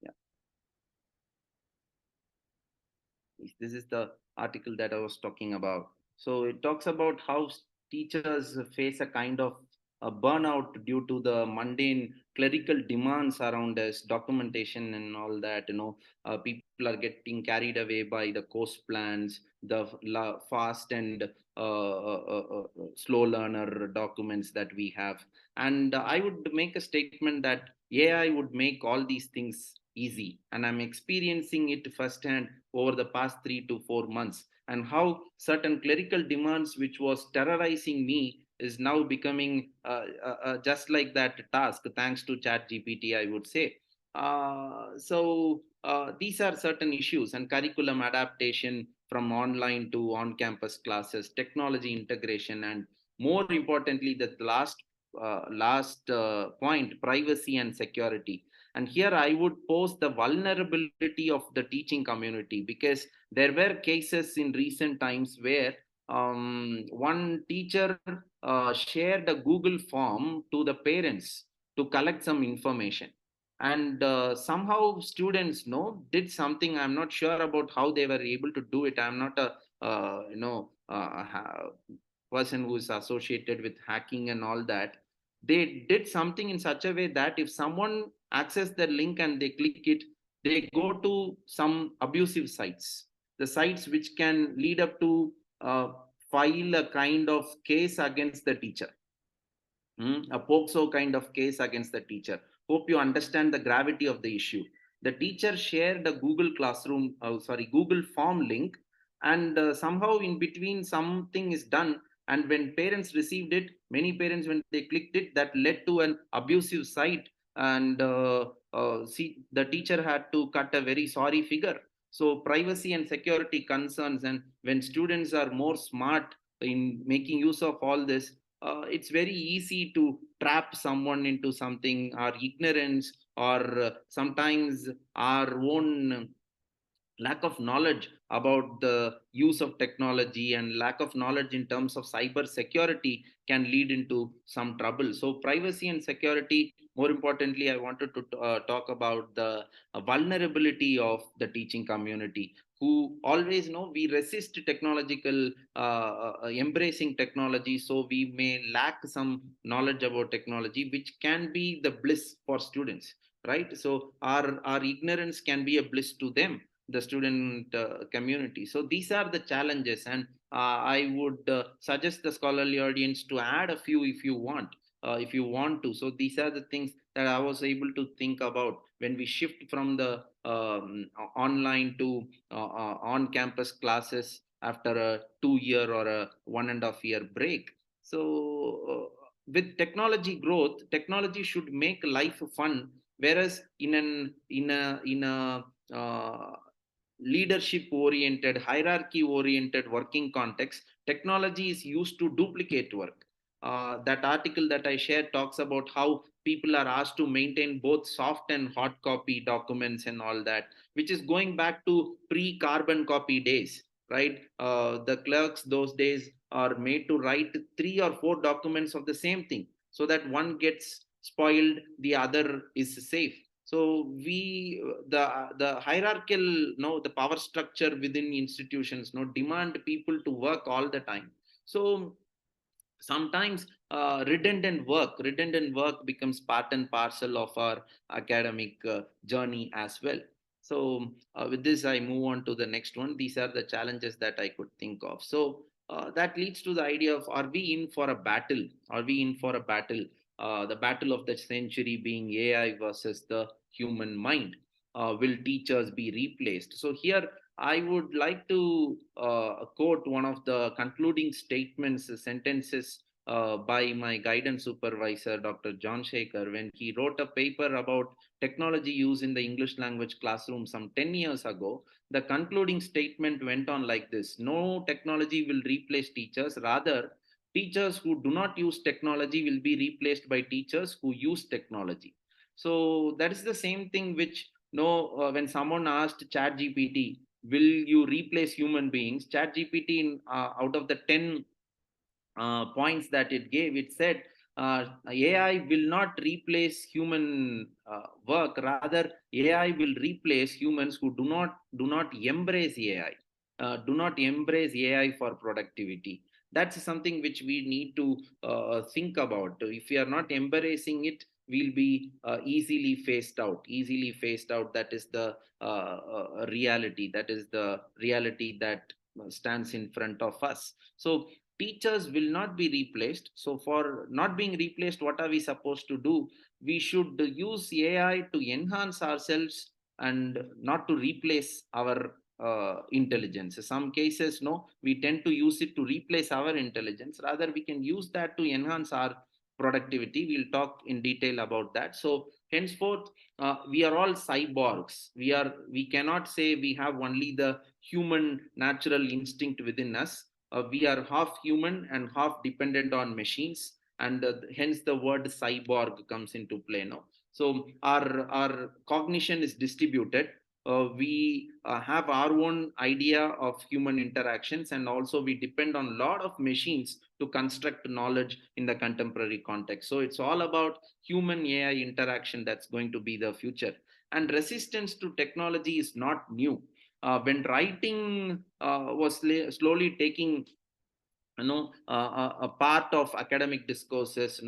Yeah. This is the article that I was talking about. So it talks about how teachers face a kind of a burnout due to the mundane clerical demands around us, documentation and all that. People are getting carried away by the course plans, the fast and slow learner documents that we have. And I would make a statement that AI would make all these things easy. And I'm experiencing it firsthand over the past 3 to 4 months, and how certain clerical demands which was terrorizing me is now becoming just like that task, thanks to chat gpt, I would say. These are certain issues, and curriculum adaptation from online to on campus classes, technology integration, and more importantly, the last point, privacy and security. And here I would pose the vulnerability of the teaching community, because there were cases in recent times where one teacher shared a Google form to the parents to collect some information. And somehow students did something. I'm not sure about how they were able to do it. I'm not a person who is associated with hacking and all that. They did something in such a way that if someone access the link and they click it, they go to some abusive sites, the sites which can lead up to file a kind of case against the teacher, a POXO kind of case against the teacher. Hope you understand the gravity of the issue. The teacher shared a Google form link, and somehow in between something is done. And when parents received it, many parents, when they clicked it, that led to an abusive site. And the teacher had to cut a very sorry figure. So privacy and security concerns, and when students are more smart in making use of all this, it's very easy to trap someone into something, or ignorance, or sometimes our own lack of knowledge about the use of technology, and lack of knowledge in terms of cyber security can lead into some trouble. So privacy and security, more importantly, I wanted to talk about the vulnerability of the teaching community, who always know we resist technological embracing technology, so we may lack some knowledge about technology, which can be the bliss for students, right? So our ignorance can be a bliss to them, the student community. So these are the challenges, and I would suggest the scholarly audience to add a few if you want to. So these are the things that I was able to think about when we shift from the online to on-campus classes after a 2 year or a 1.5 year break. So with technology growth, technology should make life fun, whereas in a leadership oriented, hierarchy oriented working context, technology is used to duplicate work. That article that I shared talks about how people are asked to maintain both soft and hard copy documents and all that, which is going back to pre-carbon copy days, right? The clerks those days are made to write 3 or 4 documents of the same thing, so that one gets spoiled, the other is safe. So the hierarchical, the power structure within institutions, demand people to work all the time. So sometimes redundant work becomes part and parcel of our academic journey as well. So with this, I move on to the next one. These are the challenges that I could think of. So that leads to the idea of, are we in for a battle? Are we in for a battle? The battle of the century being AI versus the human mind. Will teachers be replaced? So here I would like to quote one of the concluding statements, sentences by my guidance supervisor, Dr. John Shaker, when he wrote a paper about technology use in the English language classroom some 10 years ago. The concluding statement went on like this: no technology will replace teachers. Rather, teachers who do not use technology will be replaced by teachers who use technology. So that is the same thing which, when someone asked ChatGPT, will you replace human beings? ChatGPT, out of the 10 points that it gave, it said AI will not replace human work. Rather, AI will replace humans who do not embrace AI, do not embrace AI for productivity. That's something which we need to think about. If we are not embracing it, we'll be easily phased out. Easily phased out. That is the reality. That is the reality that stands in front of us. So teachers will not be replaced. So for not being replaced, what are we supposed to do? We should use AI to enhance ourselves and not to replace our intelligence. In some cases, no, we tend to use it to replace our intelligence. Rather, we can use that to enhance our productivity. We'll talk in detail about that. So henceforth, we are all cyborgs. We cannot say we have only the human natural instinct within us. We are half human and half dependent on machines, and hence the word cyborg comes into play. No, so our cognition is distributed. We have our own idea of human interactions, and also we depend on a lot of machines to construct knowledge in the contemporary context. So it's all about human AI interaction that's going to be the future. And resistance to technology is not new. When writing was slowly taking a part of academic discourses,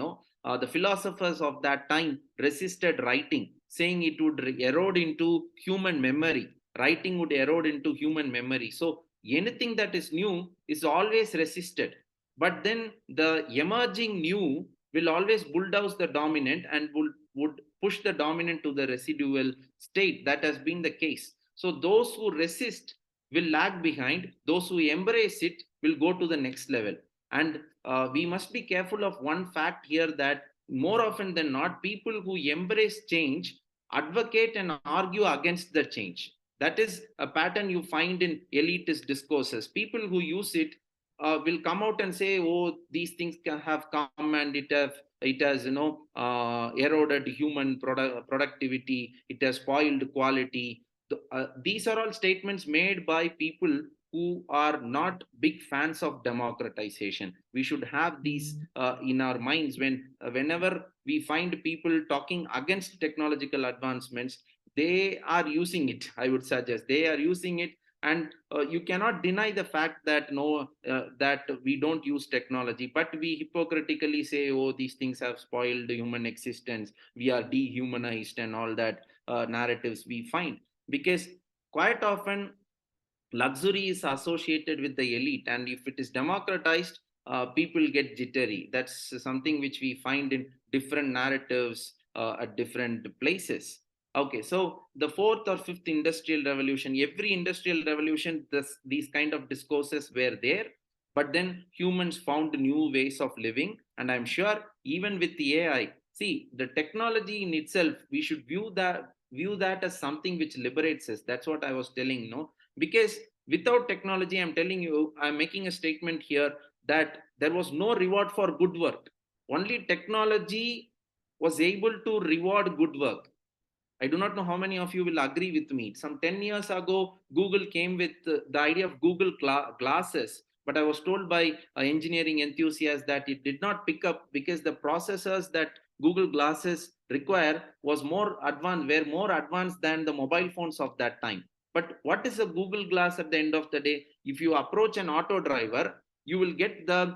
the philosophers of that time resisted writing, saying it would erode into human memory. Writing would erode into human memory. So anything that is new is always resisted. But then the emerging new will always bulldoze the dominant and would push the dominant to the residual state. That has been the case. So those who resist will lag behind. Those who embrace it will go to the next level. And we must be careful of one fact here, that more often than not, people who embrace change advocate and argue against the change. That is a pattern you find in elitist discourses. People who use it will come out and say, oh, these things have come and it has eroded human productivity, it has spoiled quality. These are all statements made by people who are not big fans of democratization. We should have these in our minds whenever we find people talking against technological advancements. They are using it, I would suggest. They are using it, and you cannot deny the fact that that we don't use technology, but we hypocritically say, oh, these things have spoiled human existence, we are dehumanized, and all that narratives we find. Because quite often luxury is associated with the elite, and if it is democratized, people get jittery. That's something which we find in different narratives at different places. Okay, so the fourth or fifth industrial revolution, every industrial revolution, these kind of discourses were there, but then humans found new ways of living. And I'm sure even with the AI, see, the technology in itself, we should view that as something which liberates us. That's what I was telling, because without technology, I'm telling you, I'm making a statement here that there was no reward for good work. Only technology was able to reward good work. I do not know how many of you will agree with me. Some 10 years ago, Google came with the idea of Google glasses, but I was told by engineering enthusiasts that it did not pick up because the processors that Google glasses require were more advanced than the mobile phones of that time. But what is a Google glass at the end of the day? If you approach an auto driver, you will get the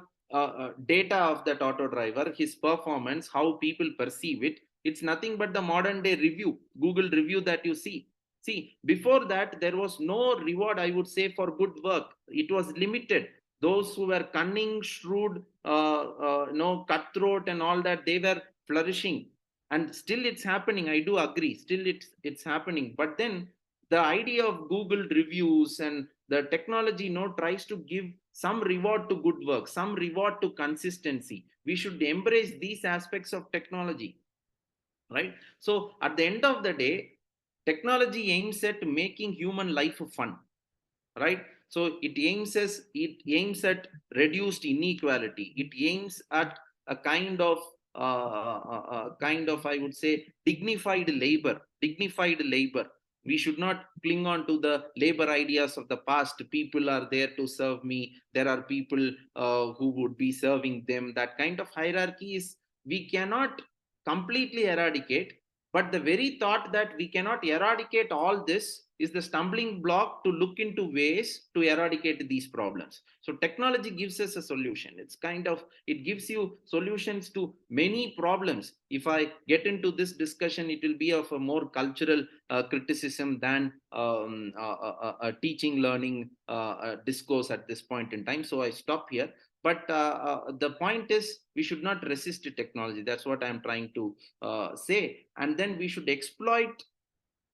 data of that auto driver, his performance, how people perceive it. It's nothing but the modern day review, Google review that you see. See, before that, there was no reward, I would say, for good work. It was limited. Those who were cunning, shrewd, cutthroat and all that, they were flourishing. And still it's happening. I do agree. Still it's happening. But then the idea of Google reviews and the technology tries to give some reward to good work, some reward to consistency. We should embrace these aspects of technology. Right? So at the end of the day, technology aims at making human life fun, right? So it aims at reduced inequality. It aims at a kind of I would say dignified labor. We should not cling on to the labor ideas of the past. People are there to serve me. There are people who would be serving them. That kind of hierarchy is we cannot completely eradicate, but the very thought that we cannot eradicate all this is the stumbling block to look into ways to eradicate these problems. So technology gives us a solution. It gives you solutions to many problems. If I get into this discussion, it will be of a more cultural criticism than a teaching learning discourse at this point in time. So I stop here. But the point is, we should not resist technology. That's what I'm trying to say. And then we should exploit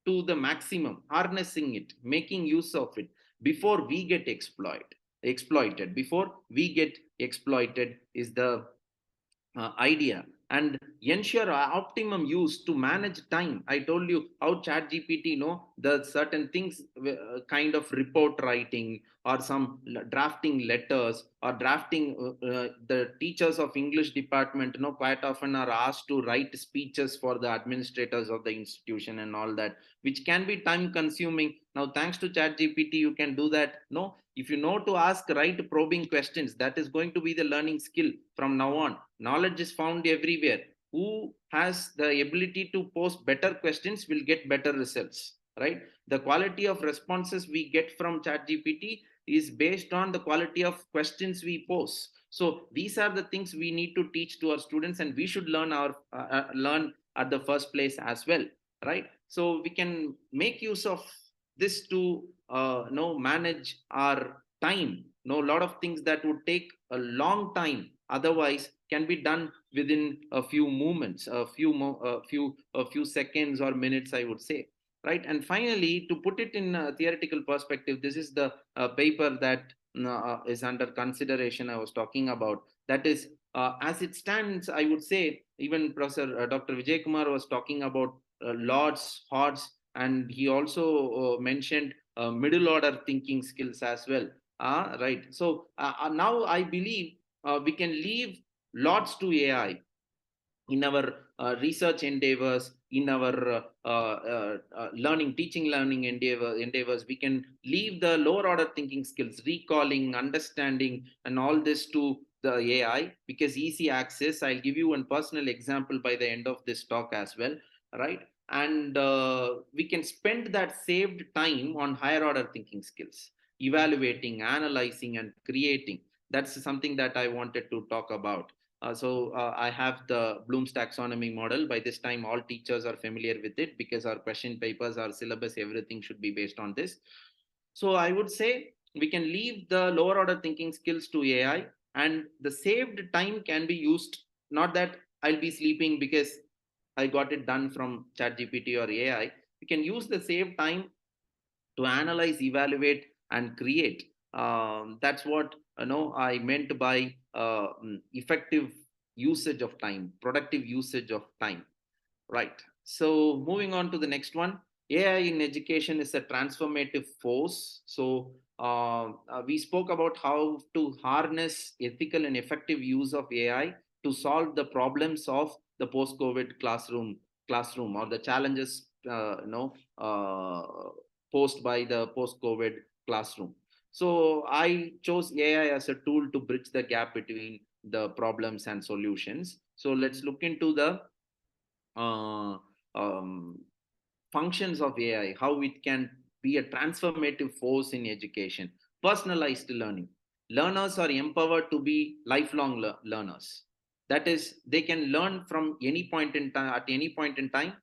to the maximum, harnessing it, making use of it before we get exploited. Before we get exploited is the idea, and ensure optimum use to manage time. I told you how chat gpt the certain things, kind of report writing or some drafting letters or drafting, the teachers of english department quite often are asked to write speeches for the administrators of the institution and all that, which can be time consuming. Now thanks to chat gpt you can do that. No, if you know to ask right probing questions, that is going to be the learning skill from now on. Knowledge is found everywhere. Who has the ability to pose better questions will get better results, right? The quality of responses we get from ChatGPT is based on the quality of questions we pose. So these are the things we need to teach to our students, and we should learn at the first place as well, right? So we can make use of this to manage our time. A lot of things that would take a long time otherwise can be done within a few moments, a few seconds or minutes, I would say, right? And finally, to put it in a theoretical perspective, this is the paper that is under consideration I was talking about. That is, as it stands, I would say, even Professor Dr. Vijay Kumar was talking about Lord's, Hodds, and he also mentioned middle order thinking skills as well. Right. So now I believe we can leave lots to AI in our research endeavors, in our teaching learning endeavors. We can leave the lower order thinking skills, recalling, understanding, and all this to the AI, because easy access. I'll give you one personal example by the end of this talk as well, right? And we can spend that saved time on higher order thinking skills, evaluating, analyzing, and creating. That's something that I wanted to talk about. So I have the Bloom's taxonomy model. By this time, all teachers are familiar with it because our question papers, our syllabus, everything should be based on this. So I would say we can leave the lower order thinking skills to AI, and the saved time can be used. Not that I'll be sleeping because I got it done from ChatGPT or AI. We can use the saved time to analyze, evaluate, and create. That's what I meant by effective usage of time, productive usage of time, right? So moving on to the next one, AI in education is a transformative force. So we spoke about how to harness ethical and effective use of AI to solve the problems of the post-COVID classroom or the challenges posed by the post-COVID classroom. So I chose AI as a tool to bridge the gap between the problems and solutions. So let's look into the functions of AI, how it can be a transformative force in education. Personalized learning. Learners are empowered to be lifelong learners. That is, they can learn from any point in time, at any point in time,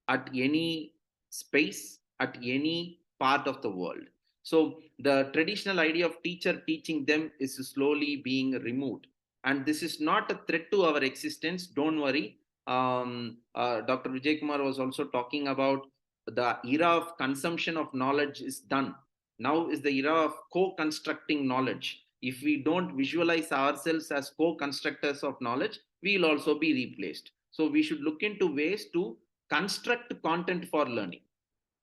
at any space, at any part of the world. So the traditional idea of teacher teaching them is slowly being removed. And this is not a threat to our existence. Don't worry. Dr. Vijay Kumar was also talking about the era of consumption of knowledge is done. Now is the era of co-constructing knowledge. If we don't visualize ourselves as co-constructors of knowledge, we will also be replaced. So we should look into ways to construct content for learning,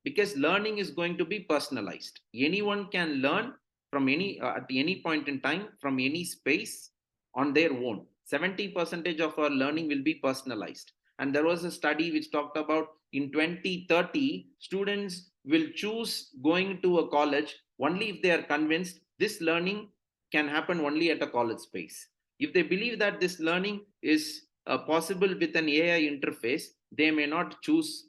because learning is going to be personalized. Anyone can learn from at any point in time, from any space, on their own. 70% of our learning will be personalized. And there was a study which talked about in 2030, students will choose going to a college only if they are convinced this learning can happen only at a college space. If they believe that this learning is possible with an AI interface, they may not choose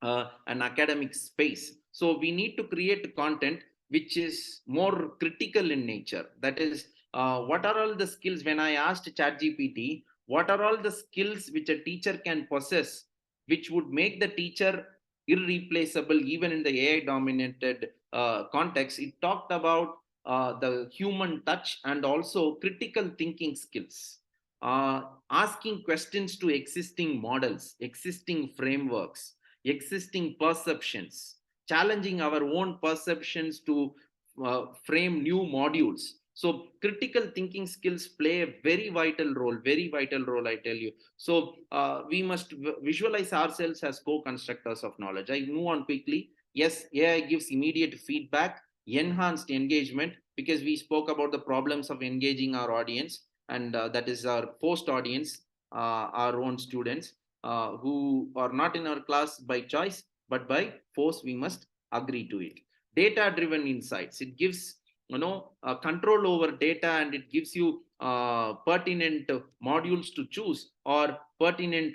an academic space. So we need to create content which is more critical in nature. That is, what are all the skills? When I asked ChatGPT, what are all the skills which a teacher can possess, which would make the teacher irreplaceable even in the AI dominated context? It talked about the human touch and also critical thinking skills, asking questions to existing models, existing frameworks, existing perceptions, challenging our own perceptions to frame new modules. So critical thinking skills play a very vital role, I tell you. So we must visualize ourselves as co-constructors of knowledge. I move on quickly. Yes, AI gives immediate feedback, enhanced engagement, because we spoke about the problems of engaging our audience, and that is our post audience, our own students who are not in our class by choice, but by force. We must agree to it. Data driven insights, it gives control over data, and it gives you pertinent modules to choose, or pertinent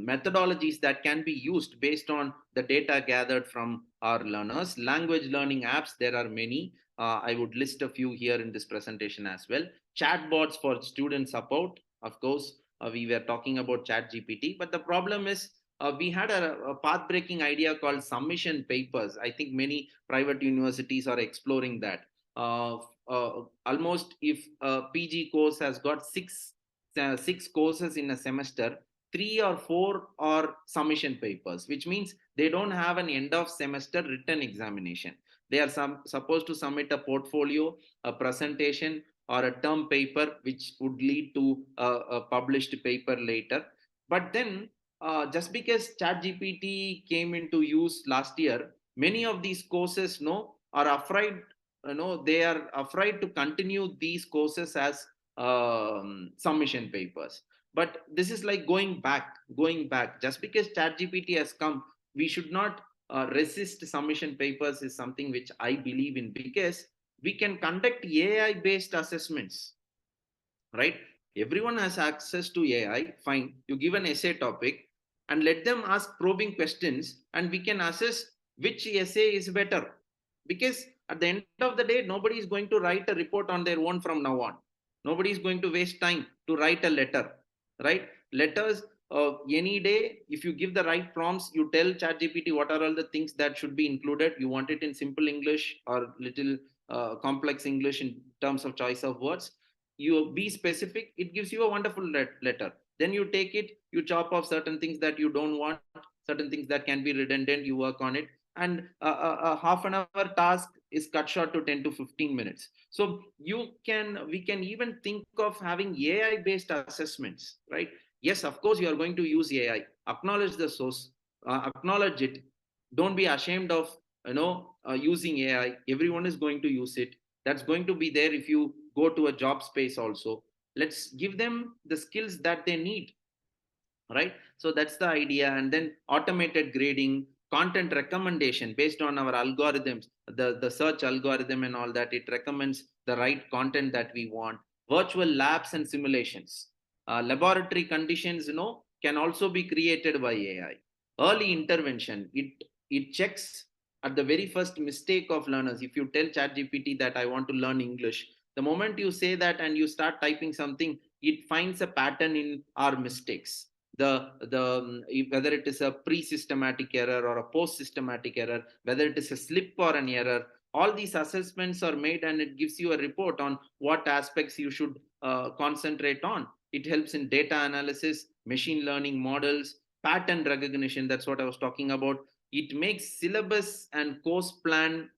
methodologies that can be used based on the data gathered from our learners. Language learning apps, there are many. I would list a few here in this presentation as well. Chatbots for student support. Of course, we were talking about ChatGPT, but the problem is we had a path-breaking idea called submission papers. I think many private universities are exploring that. Almost if a PG course has got six courses in a semester, 3 or 4 are submission papers, which means they don't have an end of semester written examination. They are supposed to submit a portfolio, a presentation, or a term paper, which would lead to a published paper later. But then, just because ChatGPT came into use last year, many of these courses are afraid. They are afraid to continue these courses as submission papers. But this is like going back. Just because ChatGPT has come, we should not resist submission papers. Is something which I believe in, because we can conduct AI based assessments, right? Everyone has access to AI. Fine, you give an essay topic and let them ask probing questions, and we can assess which essay is better. Because at the end of the day, nobody is going to write a report on their own from now on. Nobody is going to waste time to write a letter, right? Letters, any day, if you give the right prompts, you tell ChatGPT what are all the things that should be included. You want it in simple English or little complex English in terms of choice of words. You be specific, it gives you a wonderful letter. Then you take it, you chop off certain things that you don't want, certain things that can be redundant, you work on it, and a half an hour task is cut short to 10 to 15 minutes. So we can even think of having AI based assessments, right? Yes, of course, you are going to use AI. Acknowledge the source, acknowledge it. Don't be ashamed of using AI. Everyone is going to use it. That's going to be there if you go to a job space also. Let's give them the skills that they need, right? So that's the idea. And then automated grading, content recommendation based on our algorithms, the search algorithm and all that. It recommends the right content that we want. Virtual labs and simulations, laboratory conditions can also be created by AI. Early intervention, it checks at the very first mistake of learners. If you tell ChatGPT that I want to learn English, the moment you say that and you start typing something, it finds a pattern in our mistakes. Whether it is a pre-systematic error or a post-systematic error, whether it is a slip or an error, all these assessments are made, and it gives you a report on what aspects you should concentrate on. It helps in data analysis, machine learning models, pattern recognition. That's what I was talking about. It makes syllabus and course plan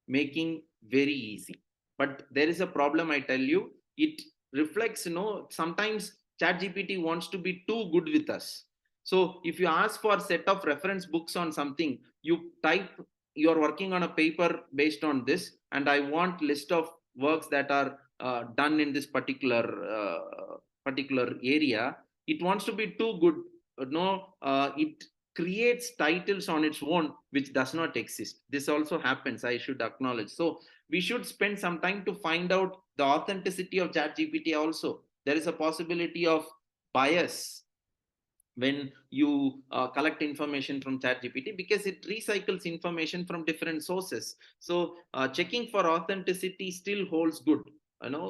making very easy. But there is a problem, I tell you. It reflects, sometimes ChatGPT wants to be too good with us. So if you ask for a set of reference books on something, you type, you're working on a paper based on this, and I want list of works that are done in this particular area. It wants to be too good. It creates titles on its own which does not exist. This also happens, I should acknowledge. So we should spend some time to find out the authenticity of ChatGPT also. There is a possibility of bias when you collect information from ChatGPT, because it recycles information from different sources. So checking for authenticity still holds good,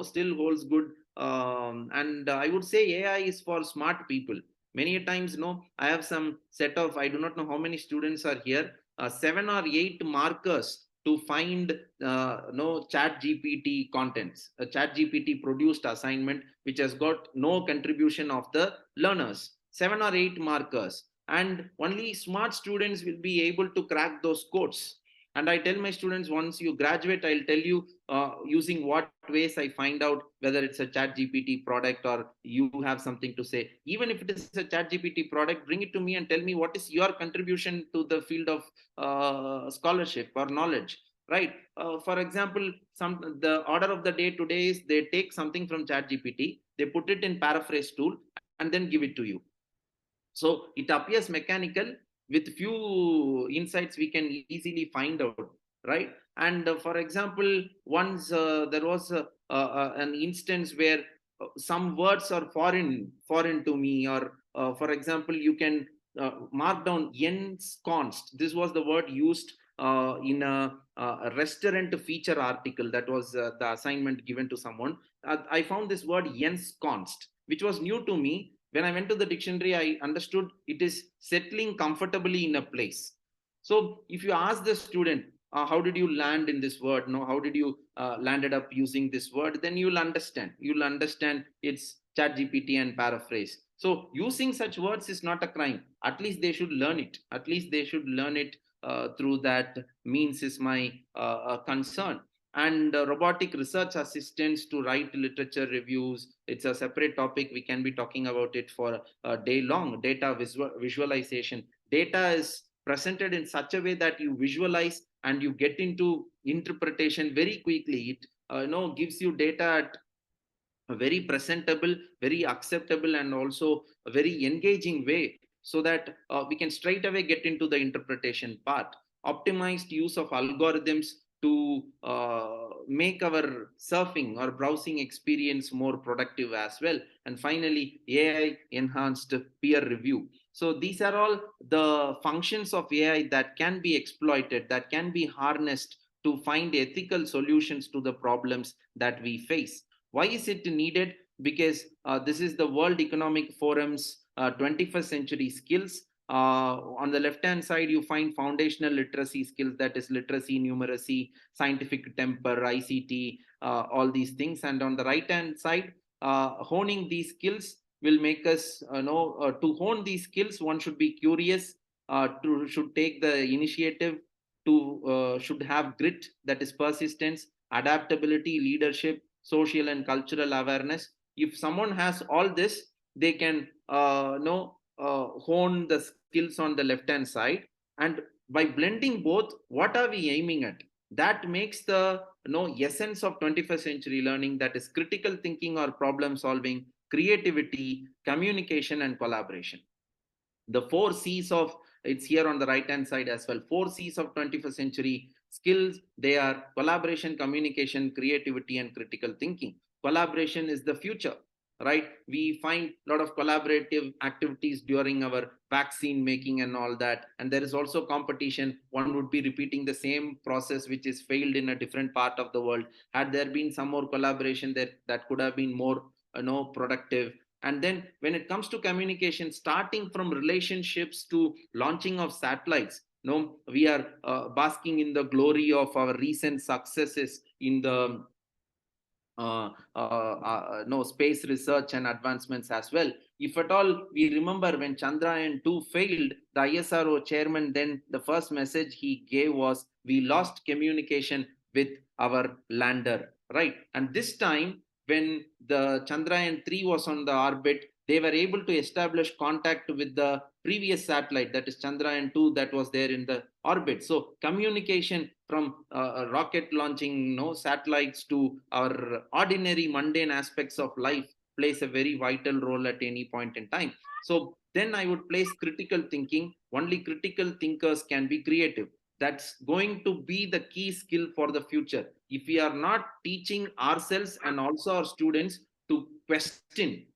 still holds good. And I would say AI is for smart people. Many times, I have some set of, I do not know how many students are here, 7 or 8 markers to find ChatGPT contents, a ChatGPT produced assignment which has got no contribution of the learners. 7 or 8 markers. and only smart students will be able to crack those codes. And I tell my students, once you graduate, I'll tell you using what ways I find out whether it's a chat GPT product or you have something to say. Even if it is a chat GPT product, bring it to me and tell me what is your contribution to the field of scholarship or knowledge, right? For example, the order of the day today is they take something from chat GPT, they put it in paraphrase tool and then give it to you. So it appears mechanical. With few insights we can easily find out, right? And for example, once there was an instance where some words are foreign to me, or for example, you can mark down ensconced. This was the word used in a restaurant feature article. That was the assignment given to someone. I found this word ensconced, which was new to me. When I went to the dictionary, I understood it is settling comfortably in a place. So if you ask the student, how did you land in this word? No, how did you landed up using this word? Then you'll understand. You'll understand it's chat GPT and paraphrase. So using such words is not a crime. At least they should learn it. At least they should learn it through that means is my concern. And robotic research assistants to write literature reviews. It's a separate topic. We can be talking about it for a day long. Data visualization. Data is presented in such a way that you visualize and you get into interpretation very quickly. It gives you data at a very presentable, very acceptable, and also a very engaging way, so that we can straight away get into the interpretation part. Optimized use of algorithms to make our surfing or browsing experience more productive as well. And finally, AI enhanced peer review. So these are all the functions of AI that can be exploited, that can be harnessed to find ethical solutions to the problems that we face. Why is it needed? Because this is the World Economic Forum's 21st century skills. On the left hand side, you find foundational literacy skills, that is literacy, numeracy, scientific temper, ICT, all these things. And on the right hand side, honing these skills will make us know to hone these skills. One should be curious, should take the initiative, should have grit, that is persistence, adaptability, leadership, social and cultural awareness. If someone has all this, they can hone the skills on the left hand side. And by blending both, what are we aiming at? That makes the essence of 21st century learning, that is critical thinking or problem solving, creativity, communication, and collaboration. The 4 C's of, it's here on the right hand side as well, 4 C's of 21st century skills. They are collaboration, communication, creativity, and critical thinking. Collaboration is the future, right? We find a lot of collaborative activities during our vaccine making and all that. And there is also competition. One would be repeating the same process which is failed in a different part of the world. Had there been some more collaboration, that could have been more productive. And then when it comes to communication, starting from relationships to launching of satellites, we are basking in the glory of our recent successes in the space research and advancements as well. If at all we remember, when Chandrayaan-2 failed, the ISRO chairman, then the first message he gave was, we lost communication with our lander, right? And this time, when the Chandrayaan-3 was on the orbit, they were able to establish contact with the previous satellite, that is Chandrayaan-2, that was there in the orbit. So communication from rocket launching satellites to our ordinary mundane aspects of life plays a very vital role at any point in time. So then I would place critical thinking. Only critical thinkers can be creative. That's going to be the key skill for the future. If we are not teaching ourselves and also our students to question,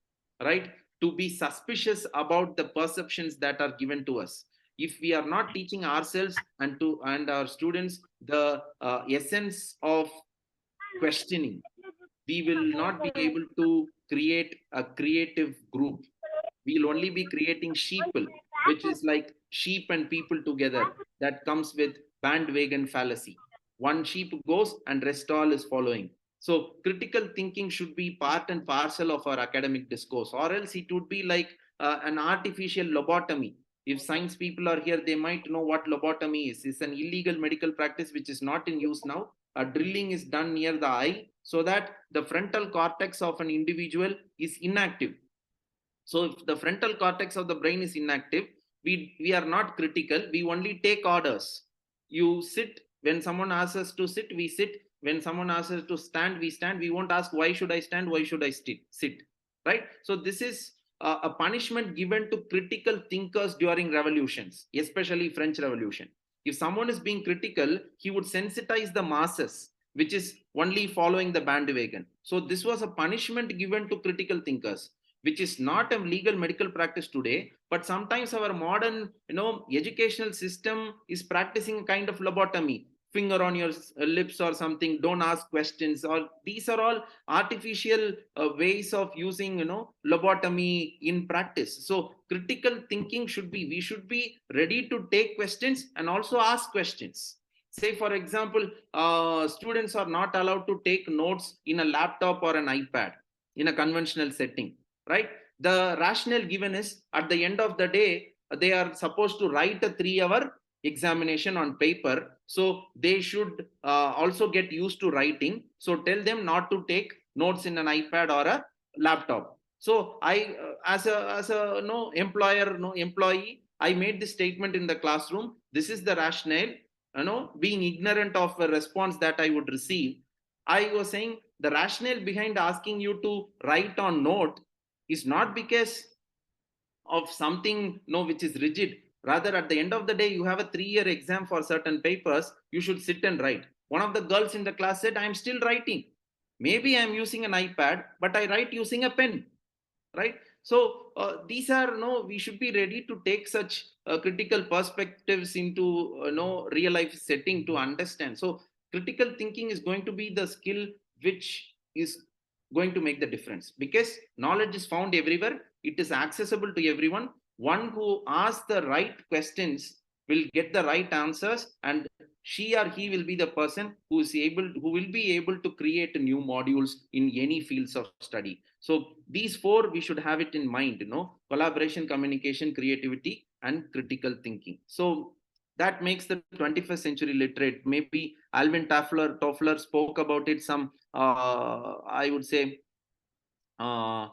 right, to be suspicious about the perceptions that are given to us, if we are not teaching ourselves and our students the essence of questioning, we will not be able to create a creative group. We'll only be creating sheeple, which is like sheep and people together. That comes with bandwagon fallacy. One sheep goes and rest all is following. So critical thinking should be part and parcel of our academic discourse, or else it would be like an artificial lobotomy. If science people are here, they might know what lobotomy is. It's an illegal medical practice which is not in use now. A drilling is done near the eye so that the frontal cortex of an individual is inactive. So if the frontal cortex of the brain is inactive, we are not critical. We only take orders. You sit, when someone asks us to sit, we sit. When someone asks us to stand, we stand. We won't ask, why should I stand? Why should I sit? Right? So this is a punishment given to critical thinkers during revolutions, especially French Revolution. If someone is being critical, he would sensitize the masses, which is only following the bandwagon. So this was a punishment given to critical thinkers, which is not a legal medical practice today, but sometimes our modern, educational system is practicing a kind of lobotomy, finger on your lips or something, don't ask questions, or these are all artificial ways of using, lobotomy in practice. So critical thinking we should be ready to take questions and also ask questions. Say, for example, students are not allowed to take notes in a laptop or an iPad in a conventional setting, right? The rationale given is, at the end of the day, they are supposed to write a 3-hour examination on paper. So they should also get used to writing. So tell them not to take notes in an iPad or a laptop. So I, as a employee, I made this statement in the classroom. This is the rationale. Being ignorant of a response that I would receive, I was saying the rationale behind asking you to write on note is not because of something which is rigid. Rather, at the end of the day, you have a 3-year exam for certain papers. You should sit and write. One of the girls in the class said, I'm still writing. Maybe I'm using an iPad, but I write using a pen, right? So these are, we should be ready to take such critical perspectives into real life setting to understand. So critical thinking is going to be the skill which is going to make the difference, because knowledge is found everywhere. It is accessible to everyone. One who asks the right questions will get the right answers, and she or he will be the person who will be able to create new modules in any fields of study. So these 4 we should have it in mind, collaboration, communication, creativity, and critical thinking. So that makes the 21st century literate. Maybe Alvin Toffler spoke about it some, I would say, a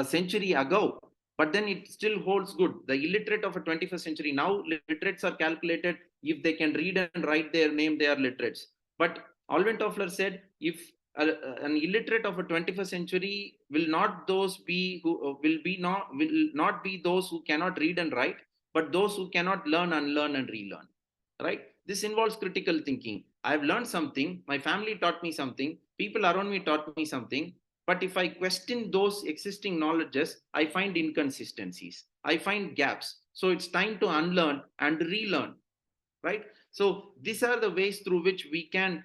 century ago, but then it still holds good. The illiterate of a 21st century, now literates are calculated. If they can read and write their name, they are literates. But Alvin Toffler said, if an illiterate of a 21st century will not be those who cannot read and write, but those who cannot learn, unlearn, and relearn, right? This involves critical thinking. I've learned something, my family taught me something, people around me taught me something, but if I question those existing knowledges, I find inconsistencies, I find gaps. So it's time to unlearn and relearn, right? So these are the ways through which we can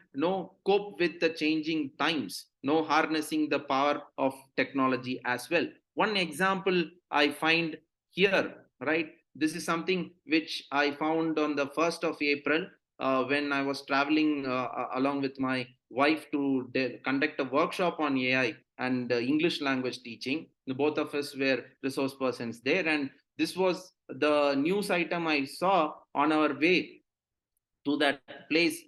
cope with the changing times, harnessing the power of technology as well. One example I find here, right? This is something which I found on the 1st of April when I was traveling along with my wife to conduct a workshop on AI and English language teaching. Both of us were resource persons there, and this was the news item I saw on our way to that place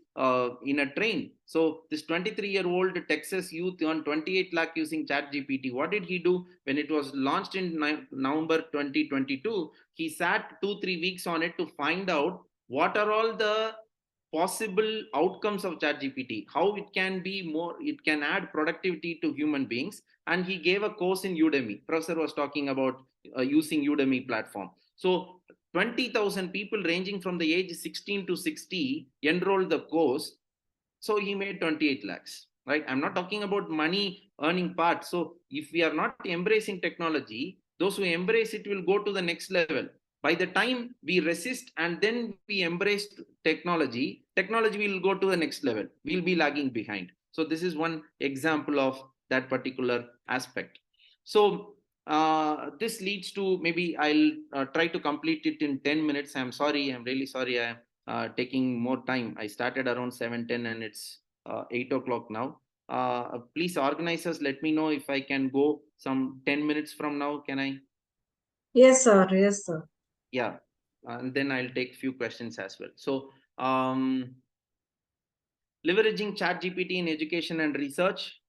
in a train. So this 23-year-old Texas youth earned 28 lakh using ChatGPT. What did he do? When it was launched in November 2022, he sat 2-3 weeks on it to find out what are all the possible outcomes of ChatGPT, how it can add productivity to human beings. And he gave a course in Udemy. Professor was talking about using Udemy platform. So 20,000 people ranging from the age 16 to 60 enrolled the course. So he made 28 lakhs, right? I'm not talking about money earning part. So if we are not embracing technology, those who embrace it will go to the next level. By the time we resist and then we embrace technology will go to the next level. We'll be lagging behind. So this is one example of that particular aspect. So this leads to, maybe I'll try to complete it in 10 minutes. I'm sorry. I'm really sorry. I'm taking more time. I started around 7:10 and it's 8 o'clock now. Please, organizers, let me know if I can go some 10 minutes from now. Can I? Yes, sir. Yes, sir. Yeah, and then I'll take few questions as well. So, leveraging ChatGPT in education and research,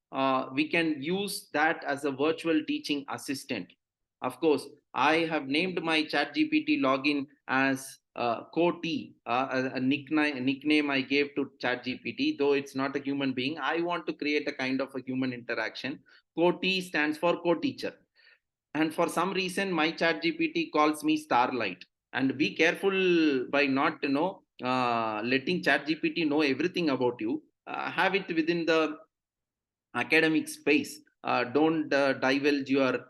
we can use that as a virtual teaching assistant. Of course, I have named my ChatGPT login as CoT, a nickname I gave to ChatGPT, though it's not a human being. I want to create a kind of a human interaction. CoT stands for co-teacher. And for some reason, my ChatGPT calls me Starlight. And be careful by not, letting ChatGPT know everything about you. Have it within the academic space. Don't divulge your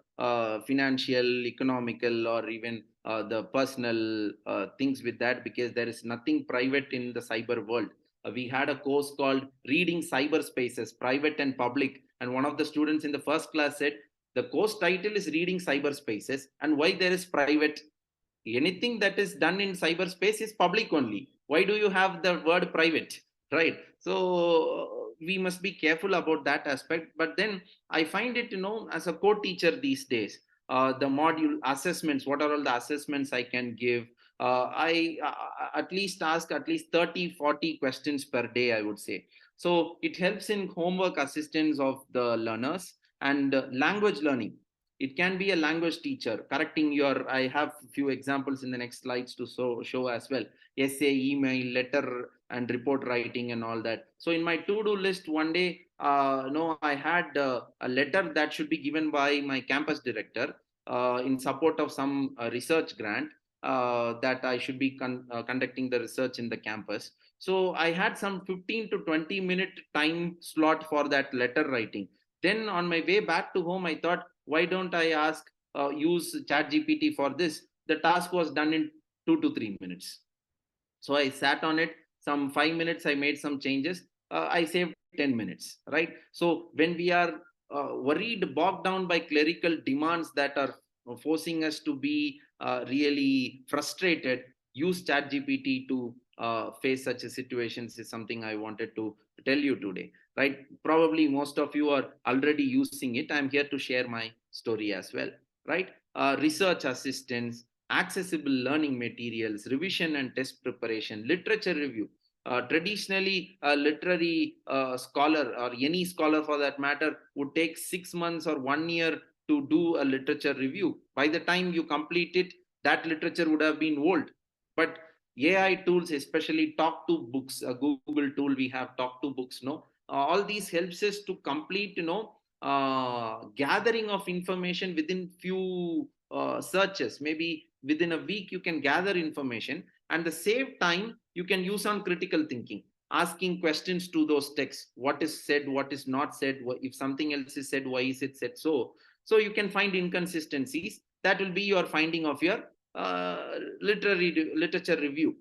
financial, economical, or even the personal things with that, because there is nothing private in the cyber world. We had a course called Reading Cyberspaces, Private and Public. And one of the students in the first class said, the course title is Reading Cyberspaces, and why there is private? Anything that is done in cyberspace is public only. Why do you have the word private? Right? So we must be careful about that aspect. But then I find it, as a co-teacher these days, the module assessments, what are all the assessments I can give? I at least ask at least 30-40 questions per day, I would say. So it helps in homework assistance of the learners. And language learning, it can be a language teacher correcting your, I have a few examples in the next slides to show as well. Essay, email, letter, and report writing and all that. So in my to-do list one day, I had a letter that should be given by my campus director in support of some research grant that I should be conducting the research in the campus. So I had some 15 to 20 minute time slot for that letter writing. Then on my way back to home, I thought, why don't I use ChatGPT for this? The task was done in 2 to 3 minutes. So I sat on it, some 5 minutes, I made some changes. I saved 10 minutes, right? So when we are worried, bogged down by clerical demands that are forcing us to be really frustrated, use ChatGPT to face such a situations is something I wanted to tell you today, right? Probably most of you are already using it. I'm here to share my story as well, right? Research assistance, accessible learning materials, revision and test preparation, literature review. Traditionally, a literary scholar or any scholar for that matter would take 6 months or 1 year to do a literature review. By the time you complete it, that literature would have been old. But AI tools, especially Talk to Books, a Google tool, we have Talk to Books, no? All these helps us to complete, gathering of information within few searches. Maybe within a week, you can gather information, and the same time you can use on critical thinking, asking questions to those texts. What is said, what is not said? If something else is said, why is it said so? So you can find inconsistencies. That will be your finding of your literature review.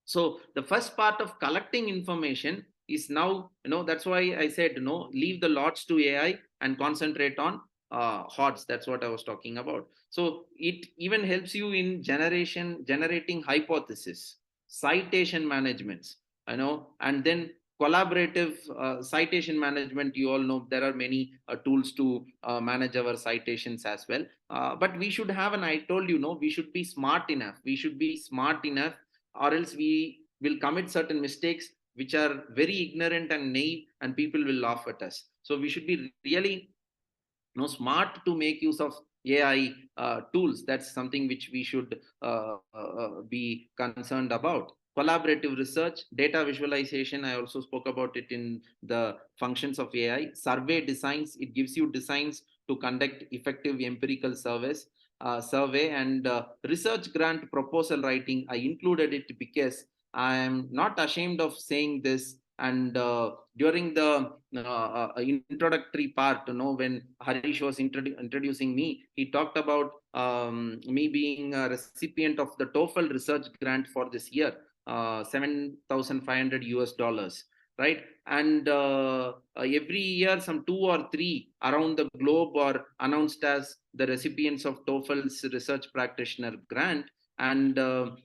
So the first part of collecting information is now, that's why I said, leave the lots to AI and concentrate on HOTS. That's what I was talking about. So it even helps you in generating hypothesis, citation managements, and then collaborative citation management. You all know there are many tools to manage our citations as well. But we should have, and I told you, we should be smart enough. We should be smart enough, or else we will commit certain mistakes which are very ignorant and naive, and people will laugh at us. So we should be really smart to make use of AI tools. That's something which we should be concerned about. Collaborative research, data visualization, I also spoke about it in the functions of AI. Survey designs, it gives you designs to conduct effective empirical survey. And research grant proposal writing, I included it because I am not ashamed of saying this. And during the introductory part, when Harish was introducing me, he talked about me being a recipient of the TOEFL research grant for this year, $7,500, right? And every year, some 2 or 3 around the globe are announced as the recipients of TOEFL's research practitioner grant. And the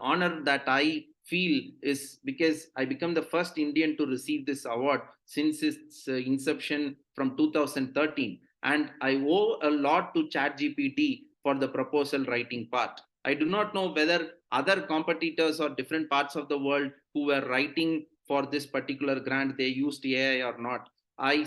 honor that I feel is because I become the first Indian to receive this award since its inception from 2013. And I owe a lot to ChatGPT for the proposal writing part. I do not know whether other competitors or different parts of the world who were writing for this particular grant, they used AI or not. I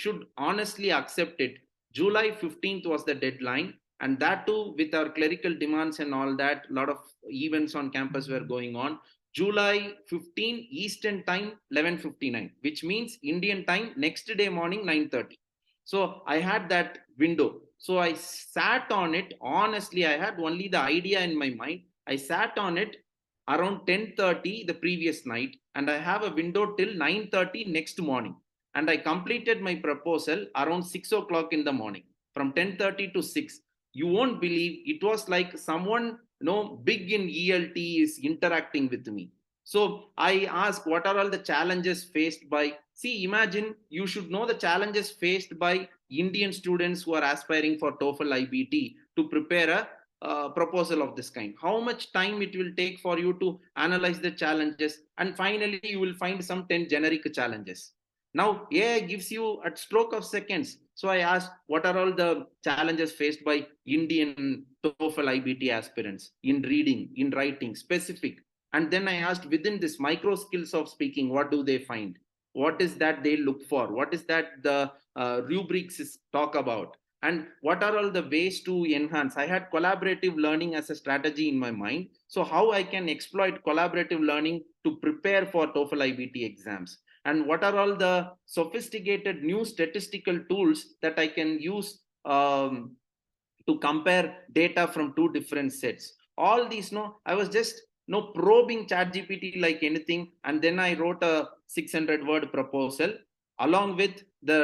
should honestly accept it. July 15th was the deadline, and that too with our clerical demands and all that, a lot of events on campus were going on. July 15 Eastern time 11:59, which means Indian time next day morning 9:30. So I had that window. So I sat on it. Honestly, I had only the idea in my mind. I sat on it around 10:30 the previous night, and I have a window till 9:30 next morning. And I completed my proposal around 6 o'clock in the morning, from 10:30 to 6. You won't believe, it was like someone big in ELT is interacting with me. So I asked, what are all the challenges faced by, see, imagine you should know the challenges faced by Indian students who are aspiring for TOEFL IBT to prepare a proposal of this kind. How much time it will take for you to analyze the challenges, and finally you will find some 10 generic challenges. Now AI gives you at stroke of seconds. So I asked, what are all the challenges faced by Indian TOEFL IBT aspirants in reading, in writing, specific? And then I asked, within this micro skills of speaking, what do they find? What is that they look for? What is that the rubrics talk about? And what are all the ways to enhance? I had collaborative learning as a strategy in my mind. So how I can exploit collaborative learning to prepare for TOEFL IBT exams? And what are all the sophisticated new statistical tools that I can use to compare data from two different sets? All these, I was just probing ChatGPT like anything, and then I wrote a 600-word proposal along with the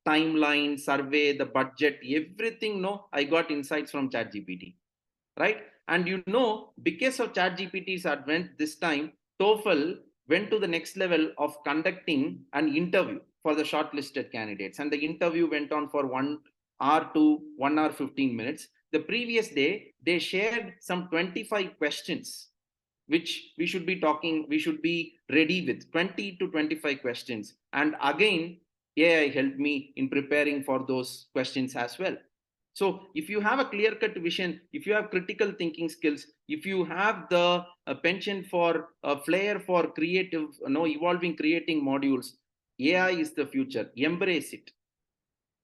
timeline, survey, the budget, everything. I got insights from ChatGPT, right? And because of ChatGPT's advent this time, TOEFL went to the next level of conducting an interview for the shortlisted candidates, and the interview went on for 1 hour to 1 hour 15 minutes. The previous day, they shared some 25 questions which we should be ready with, 20 to 25 questions. And again, AI helped me in preparing for those questions as well. So if you have a clear-cut vision, if you have critical thinking skills, if you have the penchant for flair for creative, evolving, creating modules, AI is the future. Embrace it.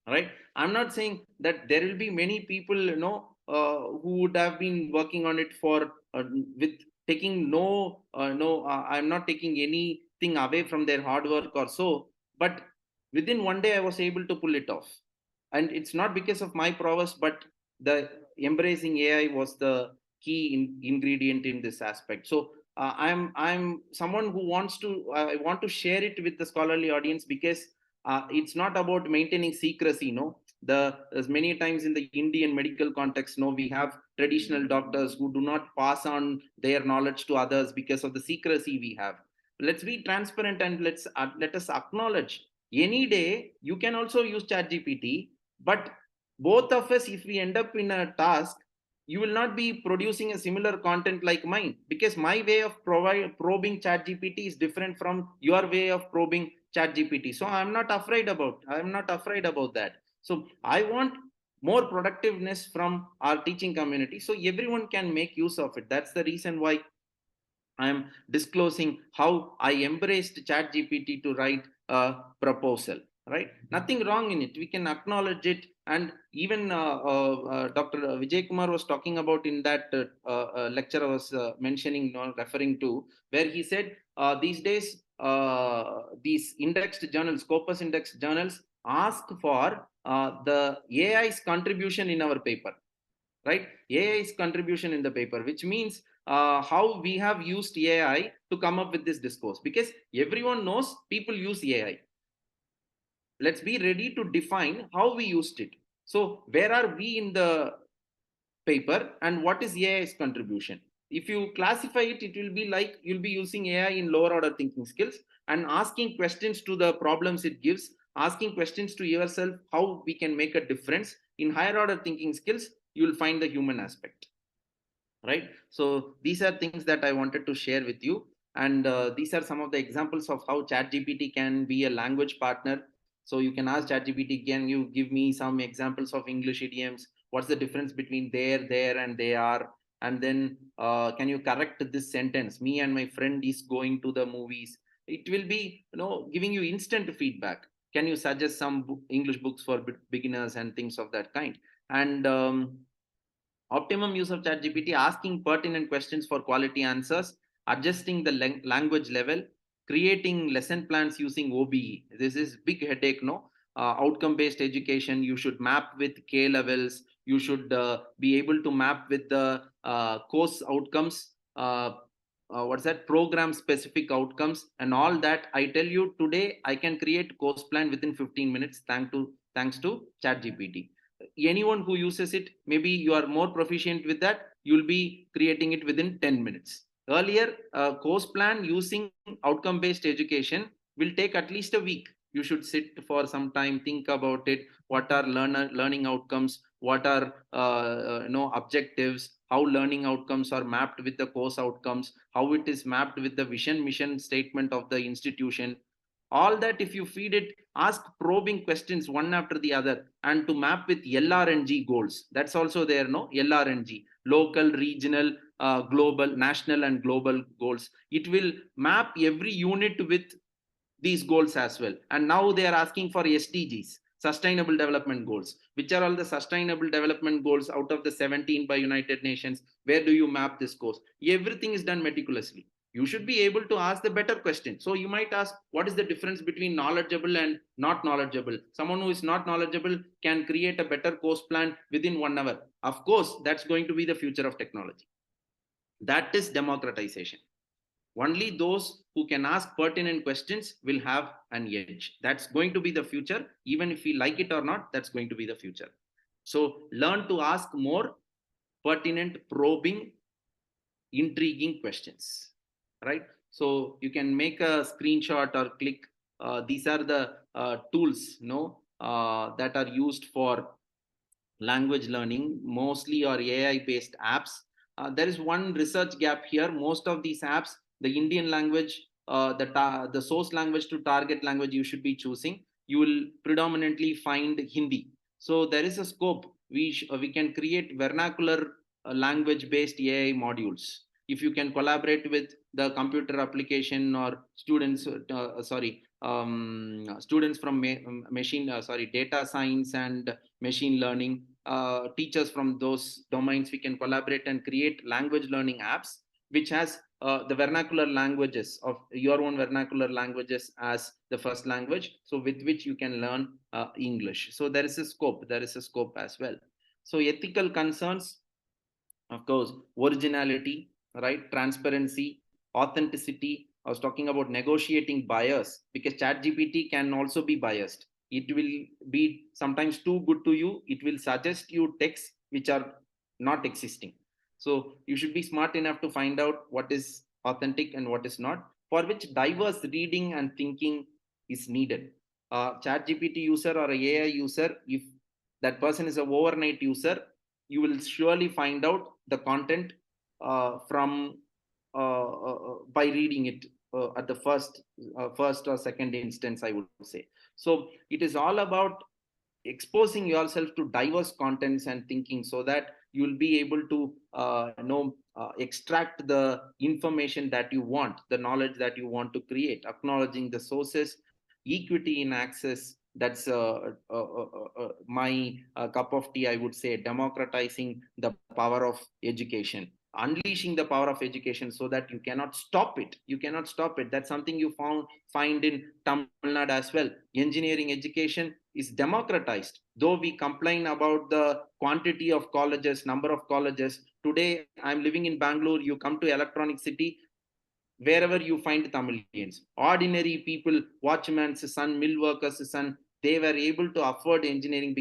Right? I'm not saying that there will be many people, who would have been working on it for with taking I'm not taking anything away from their hard work or so, but within one day I was able to pull it off. And it's not because of my prowess, but the embracing AI was the key ingredient in this aspect. So I'm someone who wants to I want to share it with the scholarly audience, because it's not about maintaining secrecy. As many times in the Indian medical context, we have traditional doctors who do not pass on their knowledge to others because of the secrecy we have. Let's be transparent, and let us acknowledge, any day you can also use ChatGPT, but both of us, if we end up in a task, you will not be producing a similar content like mine, because my way of probing ChatGPT is different from your way of probing ChatGPT. So I'm not afraid about that. So I want more productiveness from our teaching community, so everyone can make use of it. That's the reason why I'm disclosing how I embraced ChatGPT to write a proposal. Right? Nothing wrong in it. We can acknowledge it. And even Dr. Vijay Kumar was talking about in that lecture I was mentioning, referring to, where he said these days these indexed journals, Scopus indexed journals, ask for the AI's contribution in our paper. Right? AI's contribution in the paper, which means how we have used AI to come up with this discourse, because everyone knows people use AI. Let's be ready to define how we used it. So where are we in the paper, and what is AI's contribution? If you classify it, it will be like you'll be using AI in lower order thinking skills and asking questions to the problems it gives, asking questions to yourself how we can make a difference. In higher order thinking skills, you will find the human aspect. Right? So these are things that I wanted to share with you. And these are some of the examples of how ChatGPT can be a language partner. So you can ask ChatGPT, can you give me some examples of English idioms, What's the difference between there, and they are? And then can you correct this sentence? Me and my friend is going to the movies. It will be, giving you instant feedback. Can you suggest some English books for beginners and things of that kind? And optimum use of ChatGPT, asking pertinent questions for quality answers, adjusting the language level, creating lesson plans using OBE. This is big headache, no? Outcome-based education, you should map with K levels. You should be able to map with the course outcomes. What's that? Program specific outcomes and all that. I tell you today, I can create course plan within 15 minutes thanks to ChatGPT. Anyone who uses it, maybe you are more proficient with that, you'll be creating it within 10 minutes. Earlier, a course plan using outcome based education will take at least a week. You should sit for some time, think about it. What are learning outcomes? What are objectives? How learning outcomes are mapped with the course outcomes? How it is mapped with the vision mission statement of the institution? All that, if you feed it, ask probing questions one after the other, and to map with LRNG goals. That's also there, no? LRNG, local, regional, global, national and global goals. It will map every unit with these goals as well. And now they are asking for SDGs, sustainable development goals. Which are all the sustainable development goals out of the 17 by United Nations? Where do you map this course? Everything is done meticulously. You should be able to ask the better question. So you might ask, what is the difference between knowledgeable and not knowledgeable? Someone who is not knowledgeable can create a better course plan within 1 hour. Of course, that's going to be the future of technology. That is democratization. Only those who can ask pertinent questions will have an edge. That's going to be the future. Even if we like it or not, that's going to be the future. So learn to ask more pertinent, probing, intriguing questions, right? So you can make a screenshot or click. These are the tools, that are used for language learning, mostly or AI based apps. There is one research gap here. Most of these apps, the Indian language, the source language to target language you should be choosing, you will predominantly find Hindi. So there is a scope. We can create vernacular language based AI modules. If you can collaborate with the computer application or students, students from data science and machine learning, teachers from those domains, we can collaborate and create language learning apps which has the vernacular languages of your own vernacular languages as the first language, so with which you can learn English. So there is a scope as well. So ethical concerns, of course, originality, right? Transparency, authenticity. I was talking about negotiating bias, because ChatGPT can also be biased. It will be sometimes too good to you. It will suggest you texts which are not existing. So you should be smart enough to find out what is authentic and what is not, for which diverse reading and thinking is needed. ChatGPT user or an AI user, if that person is an overnight user, you will surely find out the content from by reading it at the first or second instance, I would say. So it is all about exposing yourself to diverse contents and thinking, so that you will be able to extract the information that you want, the knowledge that you want to create, acknowledging the sources, equity in access. That's my cup of tea, I would say. Democratizing the power of education, unleashing the power of education, so that you cannot stop it. That's something you find in Tamil Nadu as well. Engineering education is democratized, though we complain about the quantity of colleges, number of colleges. Today I'm living in Bangalore. You come to Electronic City, wherever you find Tamilians, ordinary people, watchman's son, mill worker's son, they were able to afford engineering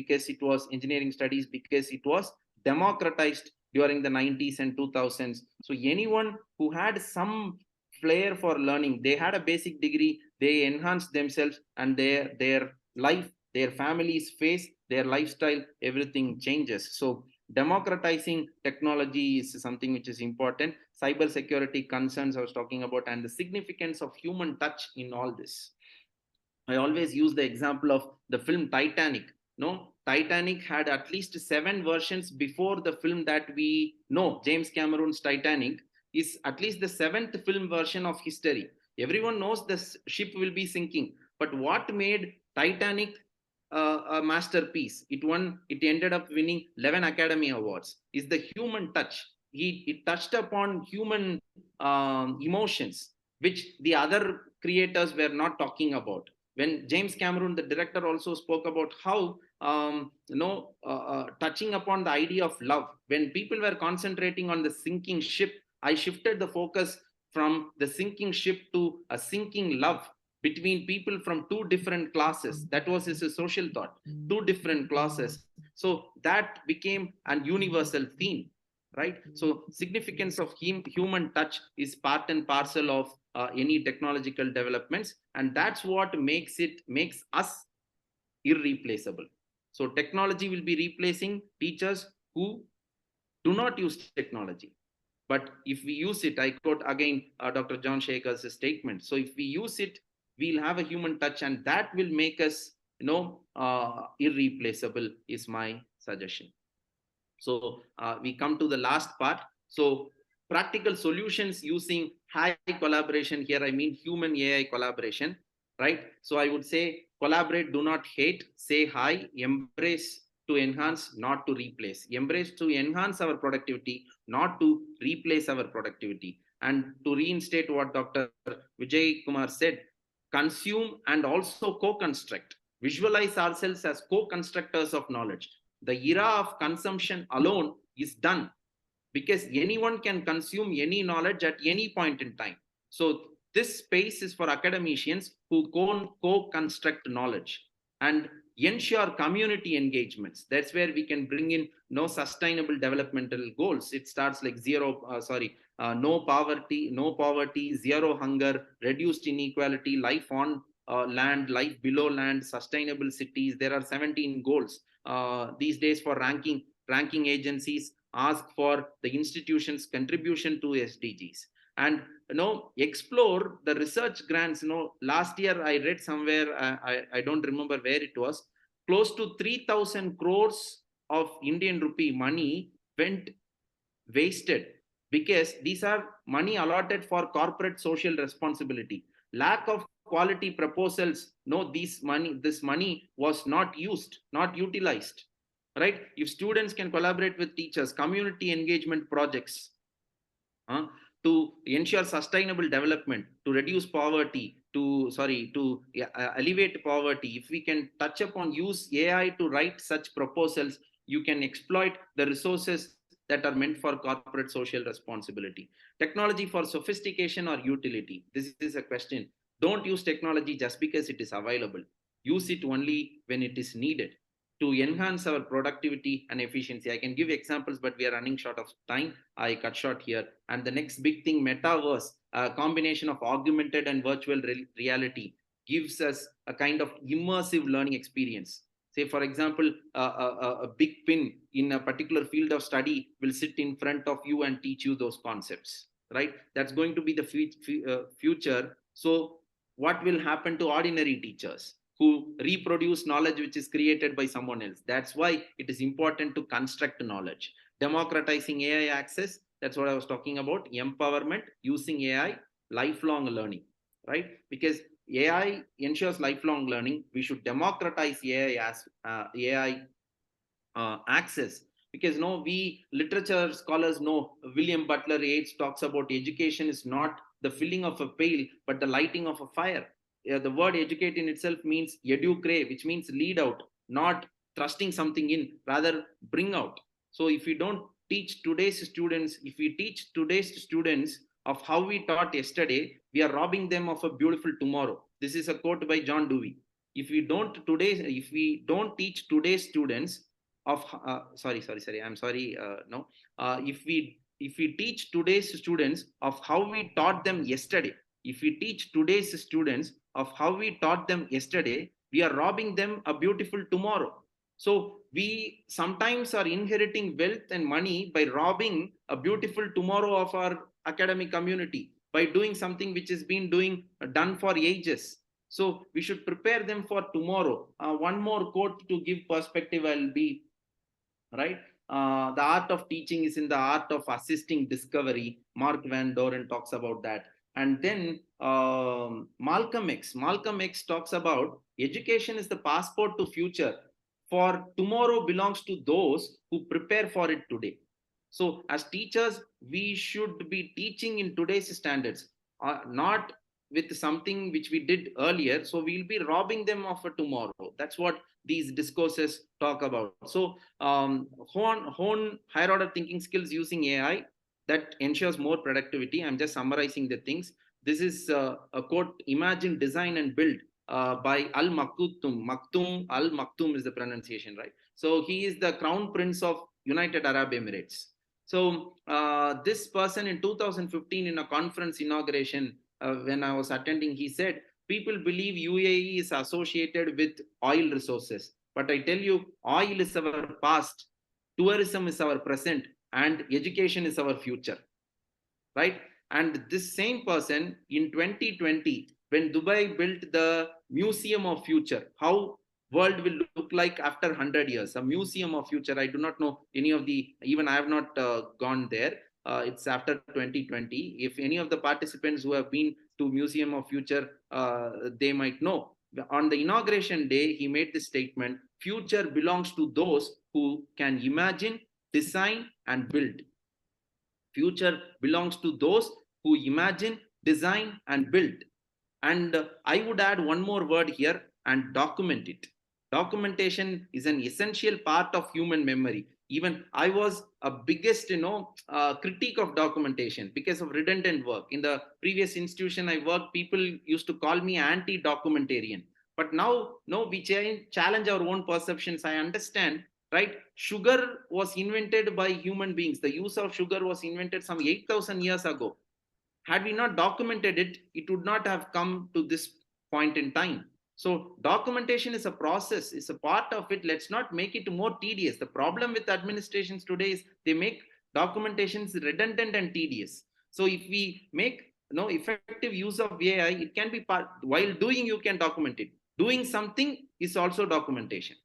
studies because it was democratized during the 90s and 2000s. So anyone who had some flair for learning, they had a basic degree, they enhanced themselves, and their life, their families face, their lifestyle, everything changes. So democratizing technology is something which is important. Cyber security concerns I was talking about, and the significance of human touch in all this. I always use the example of the film Titanic. Titanic had at least 7 versions before the film that we know. James Cameron's Titanic is at least the 7th film version of history. Everyone knows the ship will be sinking, but what made Titanic a masterpiece? It ended up winning 11 Academy Awards. Is the human touch. It touched upon human emotions, which the other creators were not talking about. When James Cameron, the director, also spoke about how touching upon the idea of love. When people were concentrating on the sinking ship, I shifted the focus from the sinking ship to a sinking love between people from 2 different classes. That was his social thought. 2 different classes. So that became a universal theme, right? So significance of human touch is part and parcel of any technological developments, and that's what makes us irreplaceable. So technology will be replacing teachers who do not use technology. But if we use it, I quote again Dr. John Shaker's statement. So if we use it, we'll have a human touch, and that will make us irreplaceable, is my suggestion. So we come to the last part. So practical solutions using high collaboration. Here I mean human AI collaboration, right? So I would say collaborate, do not hate, say hi, embrace to enhance, not to replace. Embrace to enhance our productivity, not to replace our productivity. And to reinstate what Dr. Vijay Kumar said, consume and also co-construct. Visualize ourselves as co-constructors of knowledge. The era of consumption alone is done, because anyone can consume any knowledge at any point in time. So this space is for academicians who co-construct knowledge and ensure community engagements. That's where we can bring in sustainable developmental goals. It starts like no poverty, zero hunger, reduced inequality, life on land, life below land, sustainable cities. There are 17 goals. These days for ranking agencies ask for the institution's contribution to SDGs, and explore the research grants. Last year I read somewhere, I don't remember where it was, close to 3,000 crores of Indian rupee money went wasted, because these are money allotted for corporate social responsibility. Lack of quality proposals. This money was not utilized, right? If students can collaborate with teachers, community engagement projects to ensure sustainable development, to reduce poverty, to alleviate poverty, if we can touch upon use AI to write such proposals, you can exploit the resources that are meant for corporate social responsibility. Technology for sophistication or utility. This is a question. Don't use technology just because it is available. Use it only when it is needed to enhance our productivity and efficiency. I can give examples, but we are running short of time. I cut short here. And the next big thing, metaverse, a combination of augmented and virtual reality, gives us a kind of immersive learning experience. Say, for example, a big pin in a particular field of study will sit in front of you and teach you those concepts, right? That's going to be the future. So what will happen to ordinary teachers who reproduce knowledge which is created by someone else? That's why it is important to construct knowledge. Democratizing AI access, that's what I was talking about. Empowerment using AI, lifelong learning, right? Because AI ensures lifelong learning. We should democratize AI access, because we literature scholars know. William Butler Yeats talks about education is not the filling of a pail, but the lighting of a fire. The word educate in itself means educare, which means lead out, not thrusting something in, rather bring out. So if we don't teach today's students, of how we taught yesterday, we are robbing them of a beautiful tomorrow. This is a quote by John Dewey. If we don't teach today's students of if we teach today's students of how we taught them yesterday, we are robbing them a beautiful tomorrow. So we sometimes are inheriting wealth and money by robbing a beautiful tomorrow of our academic community by doing something which has been done for ages. So we should prepare them for tomorrow. One more quote to give perspective, I'll be right. The art of teaching is in the art of assisting discovery. Mark Van Doren talks about that. And then Malcolm X talks about education is the passport to future. For tomorrow belongs to those who prepare for it today. So as teachers, we should be teaching in today's standards, not with something which we did earlier. So we'll be robbing them of a tomorrow. That's what these discourses talk about. So hone higher order thinking skills using AI that ensures more productivity. I'm just summarizing the things. This is a quote: imagine, design, and build by Al Maktoum. Maktoum, Al Maktoum is the pronunciation, right? So he is the crown prince of United Arab Emirates. So this person in 2015 in a conference inauguration, when I was attending, he said, people believe UAE is associated with oil resources. But I tell you, oil is our past, tourism is our present, and education is our future, right? And this same person in 2020, when Dubai built the Museum of Future, how world will look like after 100 years, a museum of future. I do not know any of the, even I have not gone there. It's after 2020. If any of the participants who have been to Museum of Future, they might know. On the inauguration day, he made this statement: future belongs to those who can imagine, design, and build. Future belongs to those who imagine, design, and build. And I would add one more word here, and document it. Documentation is an essential part of human memory. Even I was a biggest, critique of documentation because of redundant work. In the previous institution I worked, people used to call me anti-documentarian. But now, no, we challenge our own perceptions. I understand, right? Sugar was invented by human beings. The use of sugar was invented some 8,000 years ago. Had we not documented it, it would not have come to this point in time. So documentation is a process, is a part of it. Let's not make it more tedious. The problem with administrations today is they make documentations redundant and tedious. So if we make effective use of AI, it can be part, while doing, you can document it. Doing something is also documentation,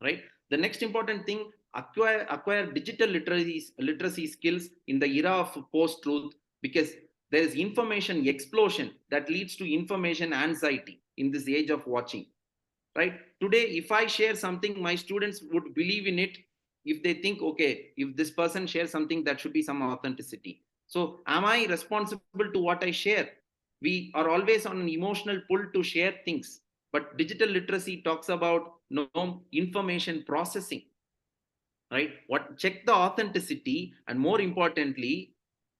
right? The next important thing, acquire digital literacy skills in the era of post-truth, because there is information explosion that leads to information anxiety in this age of watching, right? Today, if I share something, my students would believe in it if they think, okay, if this person shares something, that should be some authenticity. So am I responsible to what I share? We are always on an emotional pull to share things, but digital literacy talks about information processing, right? Check the authenticity, and more importantly,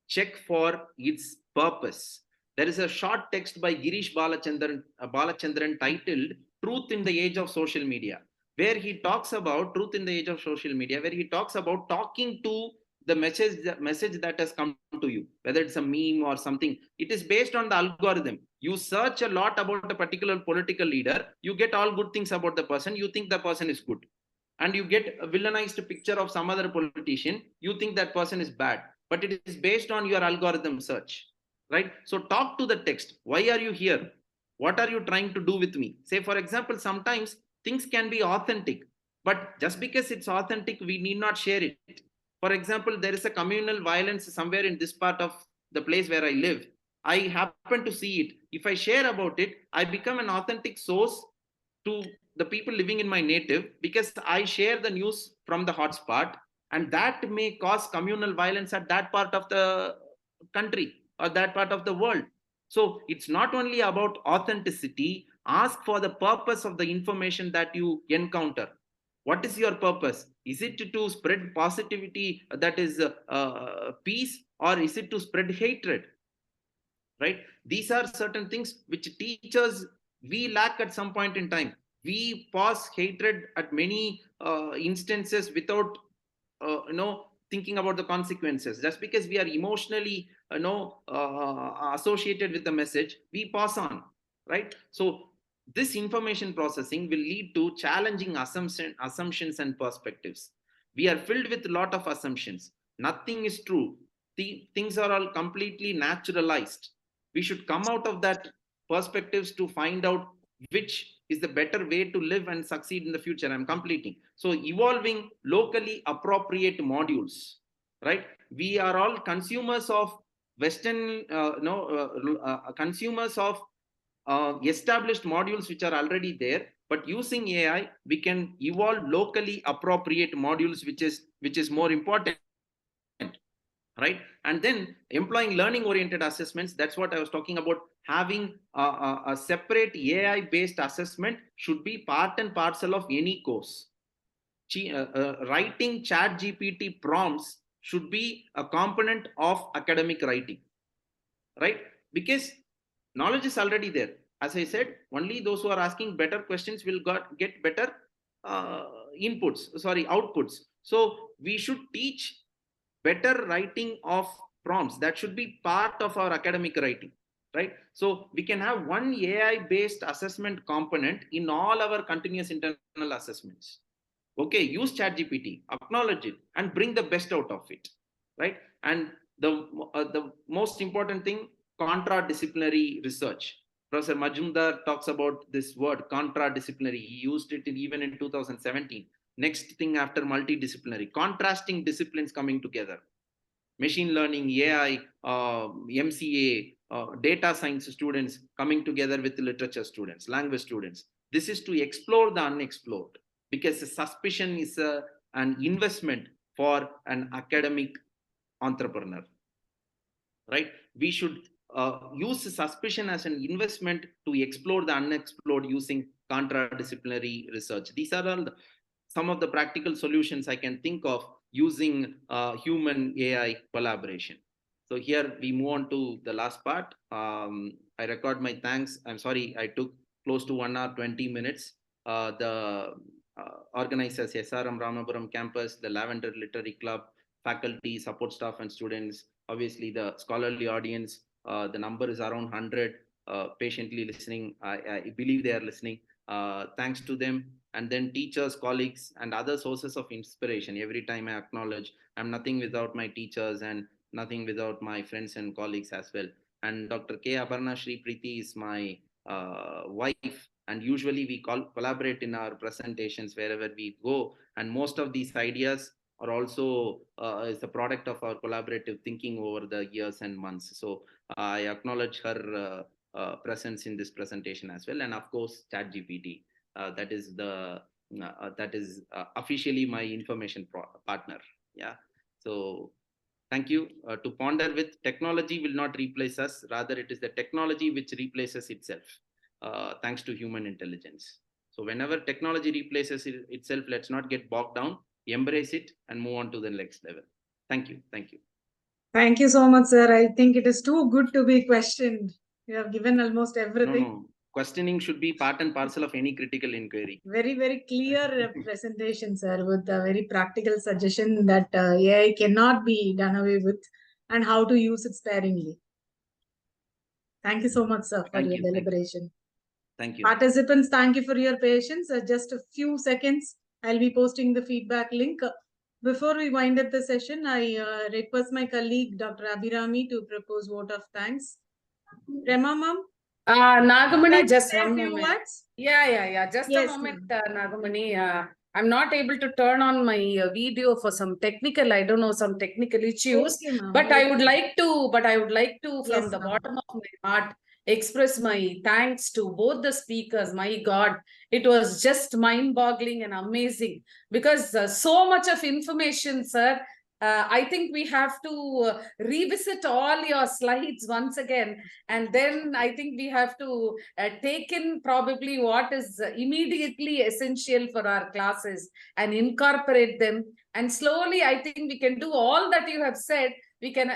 check for its purpose. There is a short text by Girish Balachandran titled Truth in the Age of Social Media, where he talks about truth in the age of social media, where he talks about talking to the message that has come to you, whether it's a meme or something. It is based on the algorithm. You search a lot about a particular political leader, you get all good things about the person, you think the person is good. And you get a villainized picture of some other politician, you think that person is bad. But it is based on your algorithm search, right? So talk to the text. Why are you here? What are you trying to do with me? Say, for example, sometimes things can be authentic, but just because it's authentic, we need not share it. For example, there is a communal violence somewhere in this part of the place where I live. I happen to see it. If I share about it, I become an authentic source to the people living in my native, because I share the news from the hotspot, and that may cause communal violence at that part of the country or that part of the world. So it's not only about authenticity. Ask for the purpose of the information that you encounter. What is your purpose? Is it to spread positivity, that is peace, or is it to spread hatred? Right? These are certain things which teachers, we lack at some point in time. We pass hatred at many instances without thinking about the consequences. Just because we are emotionally associated with the message, we pass on, right? So this information processing will lead to challenging assumptions and perspectives. We are filled with a lot of assumptions. Nothing is true. Things are all completely naturalized. We should come out of that perspectives to find out which is the better way to live and succeed in the future. I'm completing. So evolving locally appropriate modules, right? We are all consumers of Western, consumers of established modules which are already there, but using AI, we can evolve locally appropriate modules, which is more important, right? And then employing learning oriented assessments. That's what I was talking about. Having a separate AI based assessment should be part and parcel of any course. Writing chat GPT prompts should be a component of academic writing, right? Because knowledge is already there. As I said, only those who are asking better questions will get better outputs. So we should teach better writing of prompts. That should be part of our academic writing, right? So we can have one AI based assessment component in all our continuous internal assessments. Okay, use ChatGPT, acknowledge it, and bring the best out of it, right? And the most important thing, contra-disciplinary research. Professor Majumdar talks about this word, contra-disciplinary. He used it even in 2017. Next thing after multidisciplinary, contrasting disciplines coming together. Machine learning, AI, MCA, data science students coming together with literature students, language students. This is to explore the unexplored, because the suspicion is an investment for an academic entrepreneur, right? We should use suspicion as an investment to explore the unexplored using contra-disciplinary research. These are all some of the practical solutions I can think of using human AI collaboration. So here we move on to the last part. I record my thanks. I'm sorry, I took close to 1 hour, 20 minutes. The organizers, SRM Ramapuram campus, the Lavender Literary Club, faculty, support staff and students, obviously the scholarly audience, the number is around 100 patiently listening. I believe they are listening. Thanks to them. And then teachers, colleagues, and other sources of inspiration. Every time I acknowledge, I'm nothing without my teachers and nothing without my friends and colleagues as well. And Dr. K. Aparna Shri Preeti is my wife. And usually we collaborate in our presentations wherever we go. And most of these ideas are also is a product of our collaborative thinking over the years and months. So I acknowledge her presence in this presentation as well. And of course, ChatGPT. That is officially my information partner. Yeah. So thank you. To ponder with, technology will not replace us. Rather, it is the technology which replaces itself, thanks to human intelligence. So whenever technology replaces itself, let's not get bogged down, embrace it and move on to the next level. Thank you. Thank you. Thank you so much, sir. I think it is too good to be questioned. You have given almost everything. No. Questioning should be part and parcel of any critical inquiry. Very, very clear presentation, sir, with a very practical suggestion that AI cannot be done away with and how to use it sparingly. Thank you so much, sir, for your deliberation. Thank you. Participants, thank you for your patience. Just a few seconds, I'll be posting the feedback link. Before we wind up the session, I request my colleague, Dr. Abhirami, to propose vote of thanks. Rema, ma'am? Nagamani, just one few moment. words? Yeah. Just a moment, Nagamani. I'm not able to turn on my video for some technical, I don't know, some technical issues. Okay, but I would like to, from Yes, the ma'am. bottom of my heart, express my thanks to both the speakers. My God, it was just mind-boggling and amazing, because so much of information, sir. I think we have to revisit all your slides once again, and then I think we have to take in probably what is immediately essential for our classes and incorporate them. And slowly, I think we can do all that you have said. We can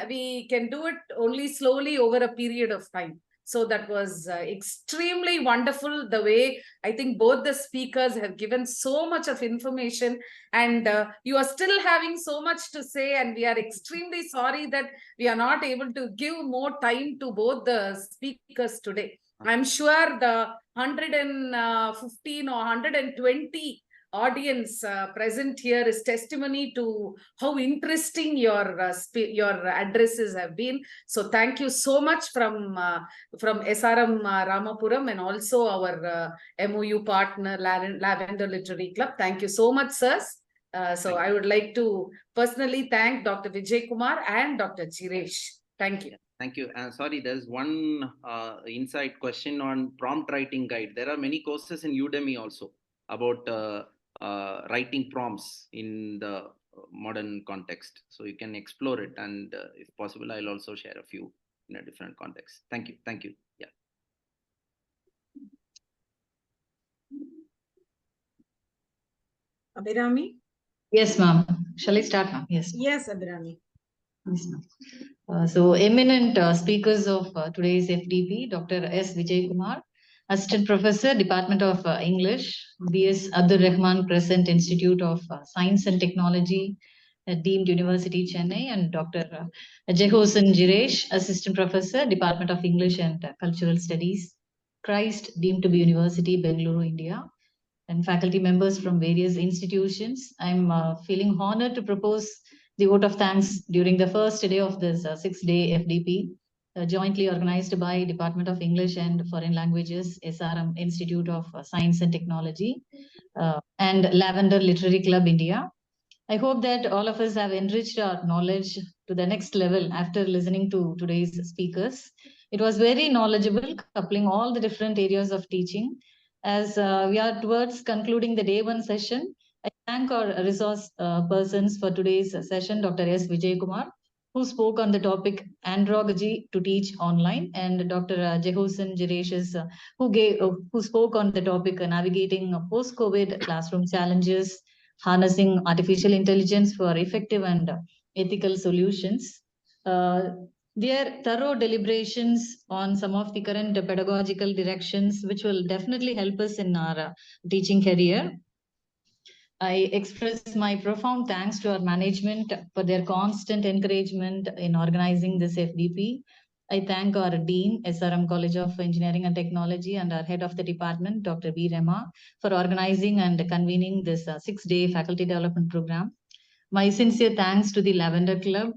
do it only slowly over a period of time. So that was extremely wonderful, the way I think both the speakers have given so much of information, and you are still having so much to say, and we are extremely sorry that we are not able to give more time to both the speakers today. I'm sure the 115 or 120 audience present here is testimony to how interesting your addresses have been. So thank you so much from SRM Ramapuram and also our MOU partner Lavender Literary Club. Thank you so much, sirs. So I would like to personally thank Dr. Vijay Kumar and Dr. Jiresh. Thank you. Thank you. Sorry, there's one insight question on prompt writing guide. There are many courses in Udemy also about writing prompts in the modern context. So you can explore it. And if possible, I'll also share a few in a different context. Thank you. Thank you. Yeah. Abhirami? Yes, ma'am. Shall I start, ma'am? Yes. Yes, Abhirami. Yes, ma'am. So eminent speakers of today's FDP, Dr. S. Vijay Kumar, Assistant Professor, Department of English, B.S. Abdul Rahman Crescent Institute of Science and Technology, Deemed University, Chennai, and Dr. Jehosan Jiresh, Assistant Professor, Department of English and Cultural Studies, Christ, Deemed to be University, Bengaluru, India, and faculty members from various institutions. I'm feeling honored to propose the vote of thanks during the first day of this 6-day FDP, jointly organized by Department of English and Foreign Languages, SRM Institute of Science and Technology, and Lavender Literary Club, India. I hope that all of us have enriched our knowledge to the next level after listening to today's speakers. It was very knowledgeable, coupling all the different areas of teaching. As we are towards concluding the day one session, I thank our resource persons for today's session, Dr. S. Vijay Kumar, who spoke on the topic Andragogy to teach online, and Dr. Jehosan Jiresh, who spoke on the topic navigating post-COVID classroom challenges, harnessing artificial intelligence for effective and ethical solutions. Their thorough deliberations on some of the current pedagogical directions, which will definitely help us in our teaching career. I express my profound thanks to our management for their constant encouragement in organizing this FDP. I thank our Dean, SRM College of Engineering and Technology, and our Head of the Department, Dr. B. Rema, for organizing and convening this 6-day faculty development program. My sincere thanks to the Lavender Club,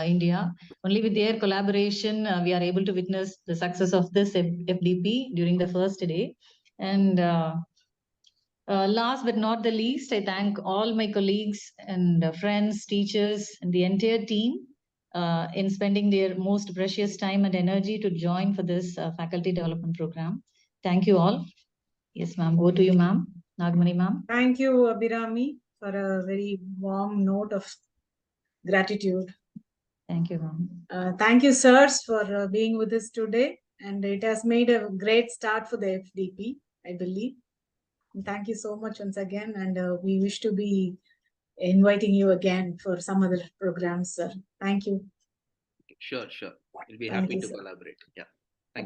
India. Only with their collaboration, we are able to witness the success of this FDP during the first day. And last but not the least, I thank all my colleagues and friends, teachers, and the entire team in spending their most precious time and energy to join for this faculty development program. Thank you all. Yes, ma'am. Over to you, ma'am. Nagmani, ma'am. Thank you, Abhirami, for a very warm note of gratitude. Thank you, ma'am. Thank you, sirs, for being with us today. And it has made a great start for the FDP, I believe. Thank you so much once again, and we wish to be inviting you again for some other programs, sir. Thank you. Sure. We'll be happy to collaborate. Yeah.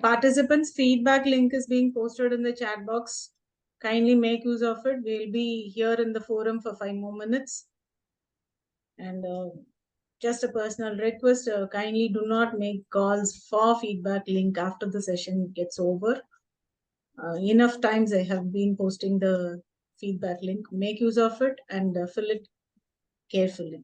Participants' feedback link is being posted in the chat box. Kindly make use of it. We'll be here in the forum for 5 more minutes. And just a personal request, kindly do not make calls for feedback link after the session gets over. Enough times I have been posting the feedback link. Make use of it and fill it carefully.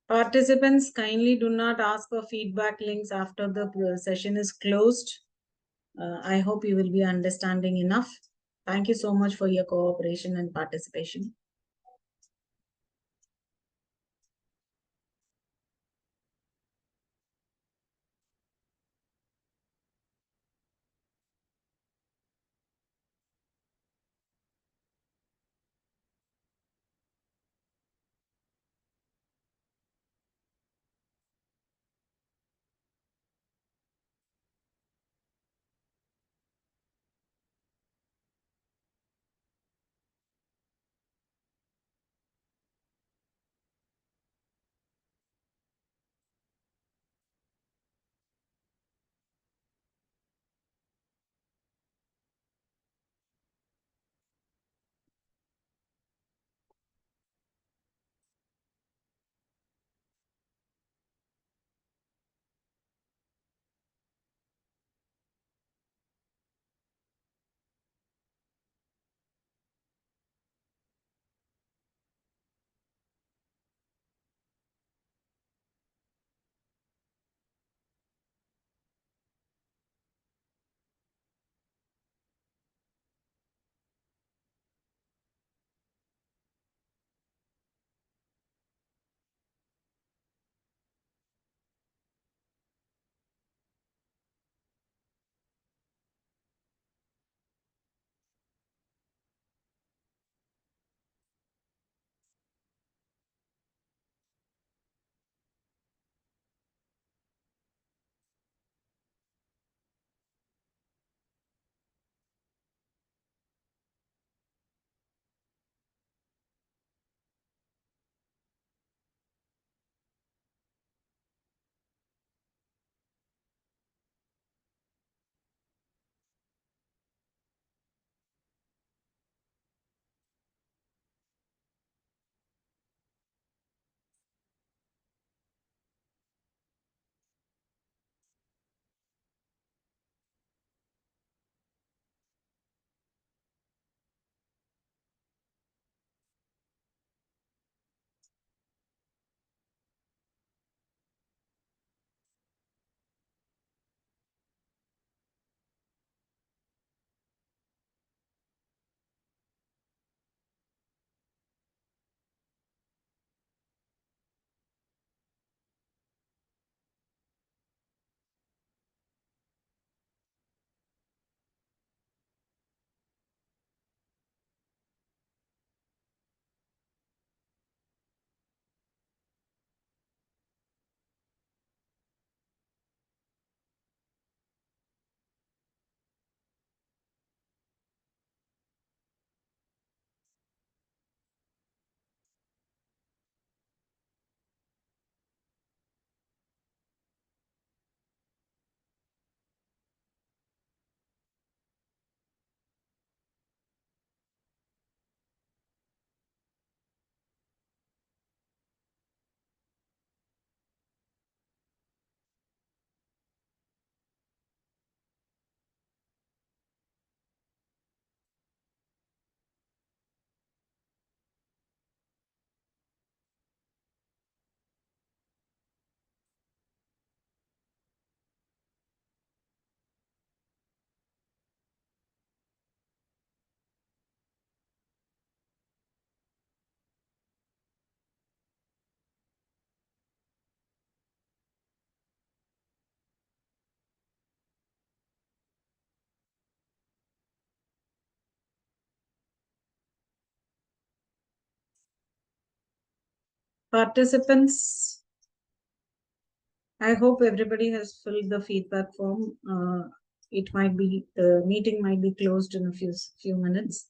Participants, kindly do not ask for feedback links after the session is closed. I hope you will be understanding enough. Thank you so much for your cooperation and participation. Participants, I hope everybody has filled the feedback form. The meeting might be closed in a few minutes.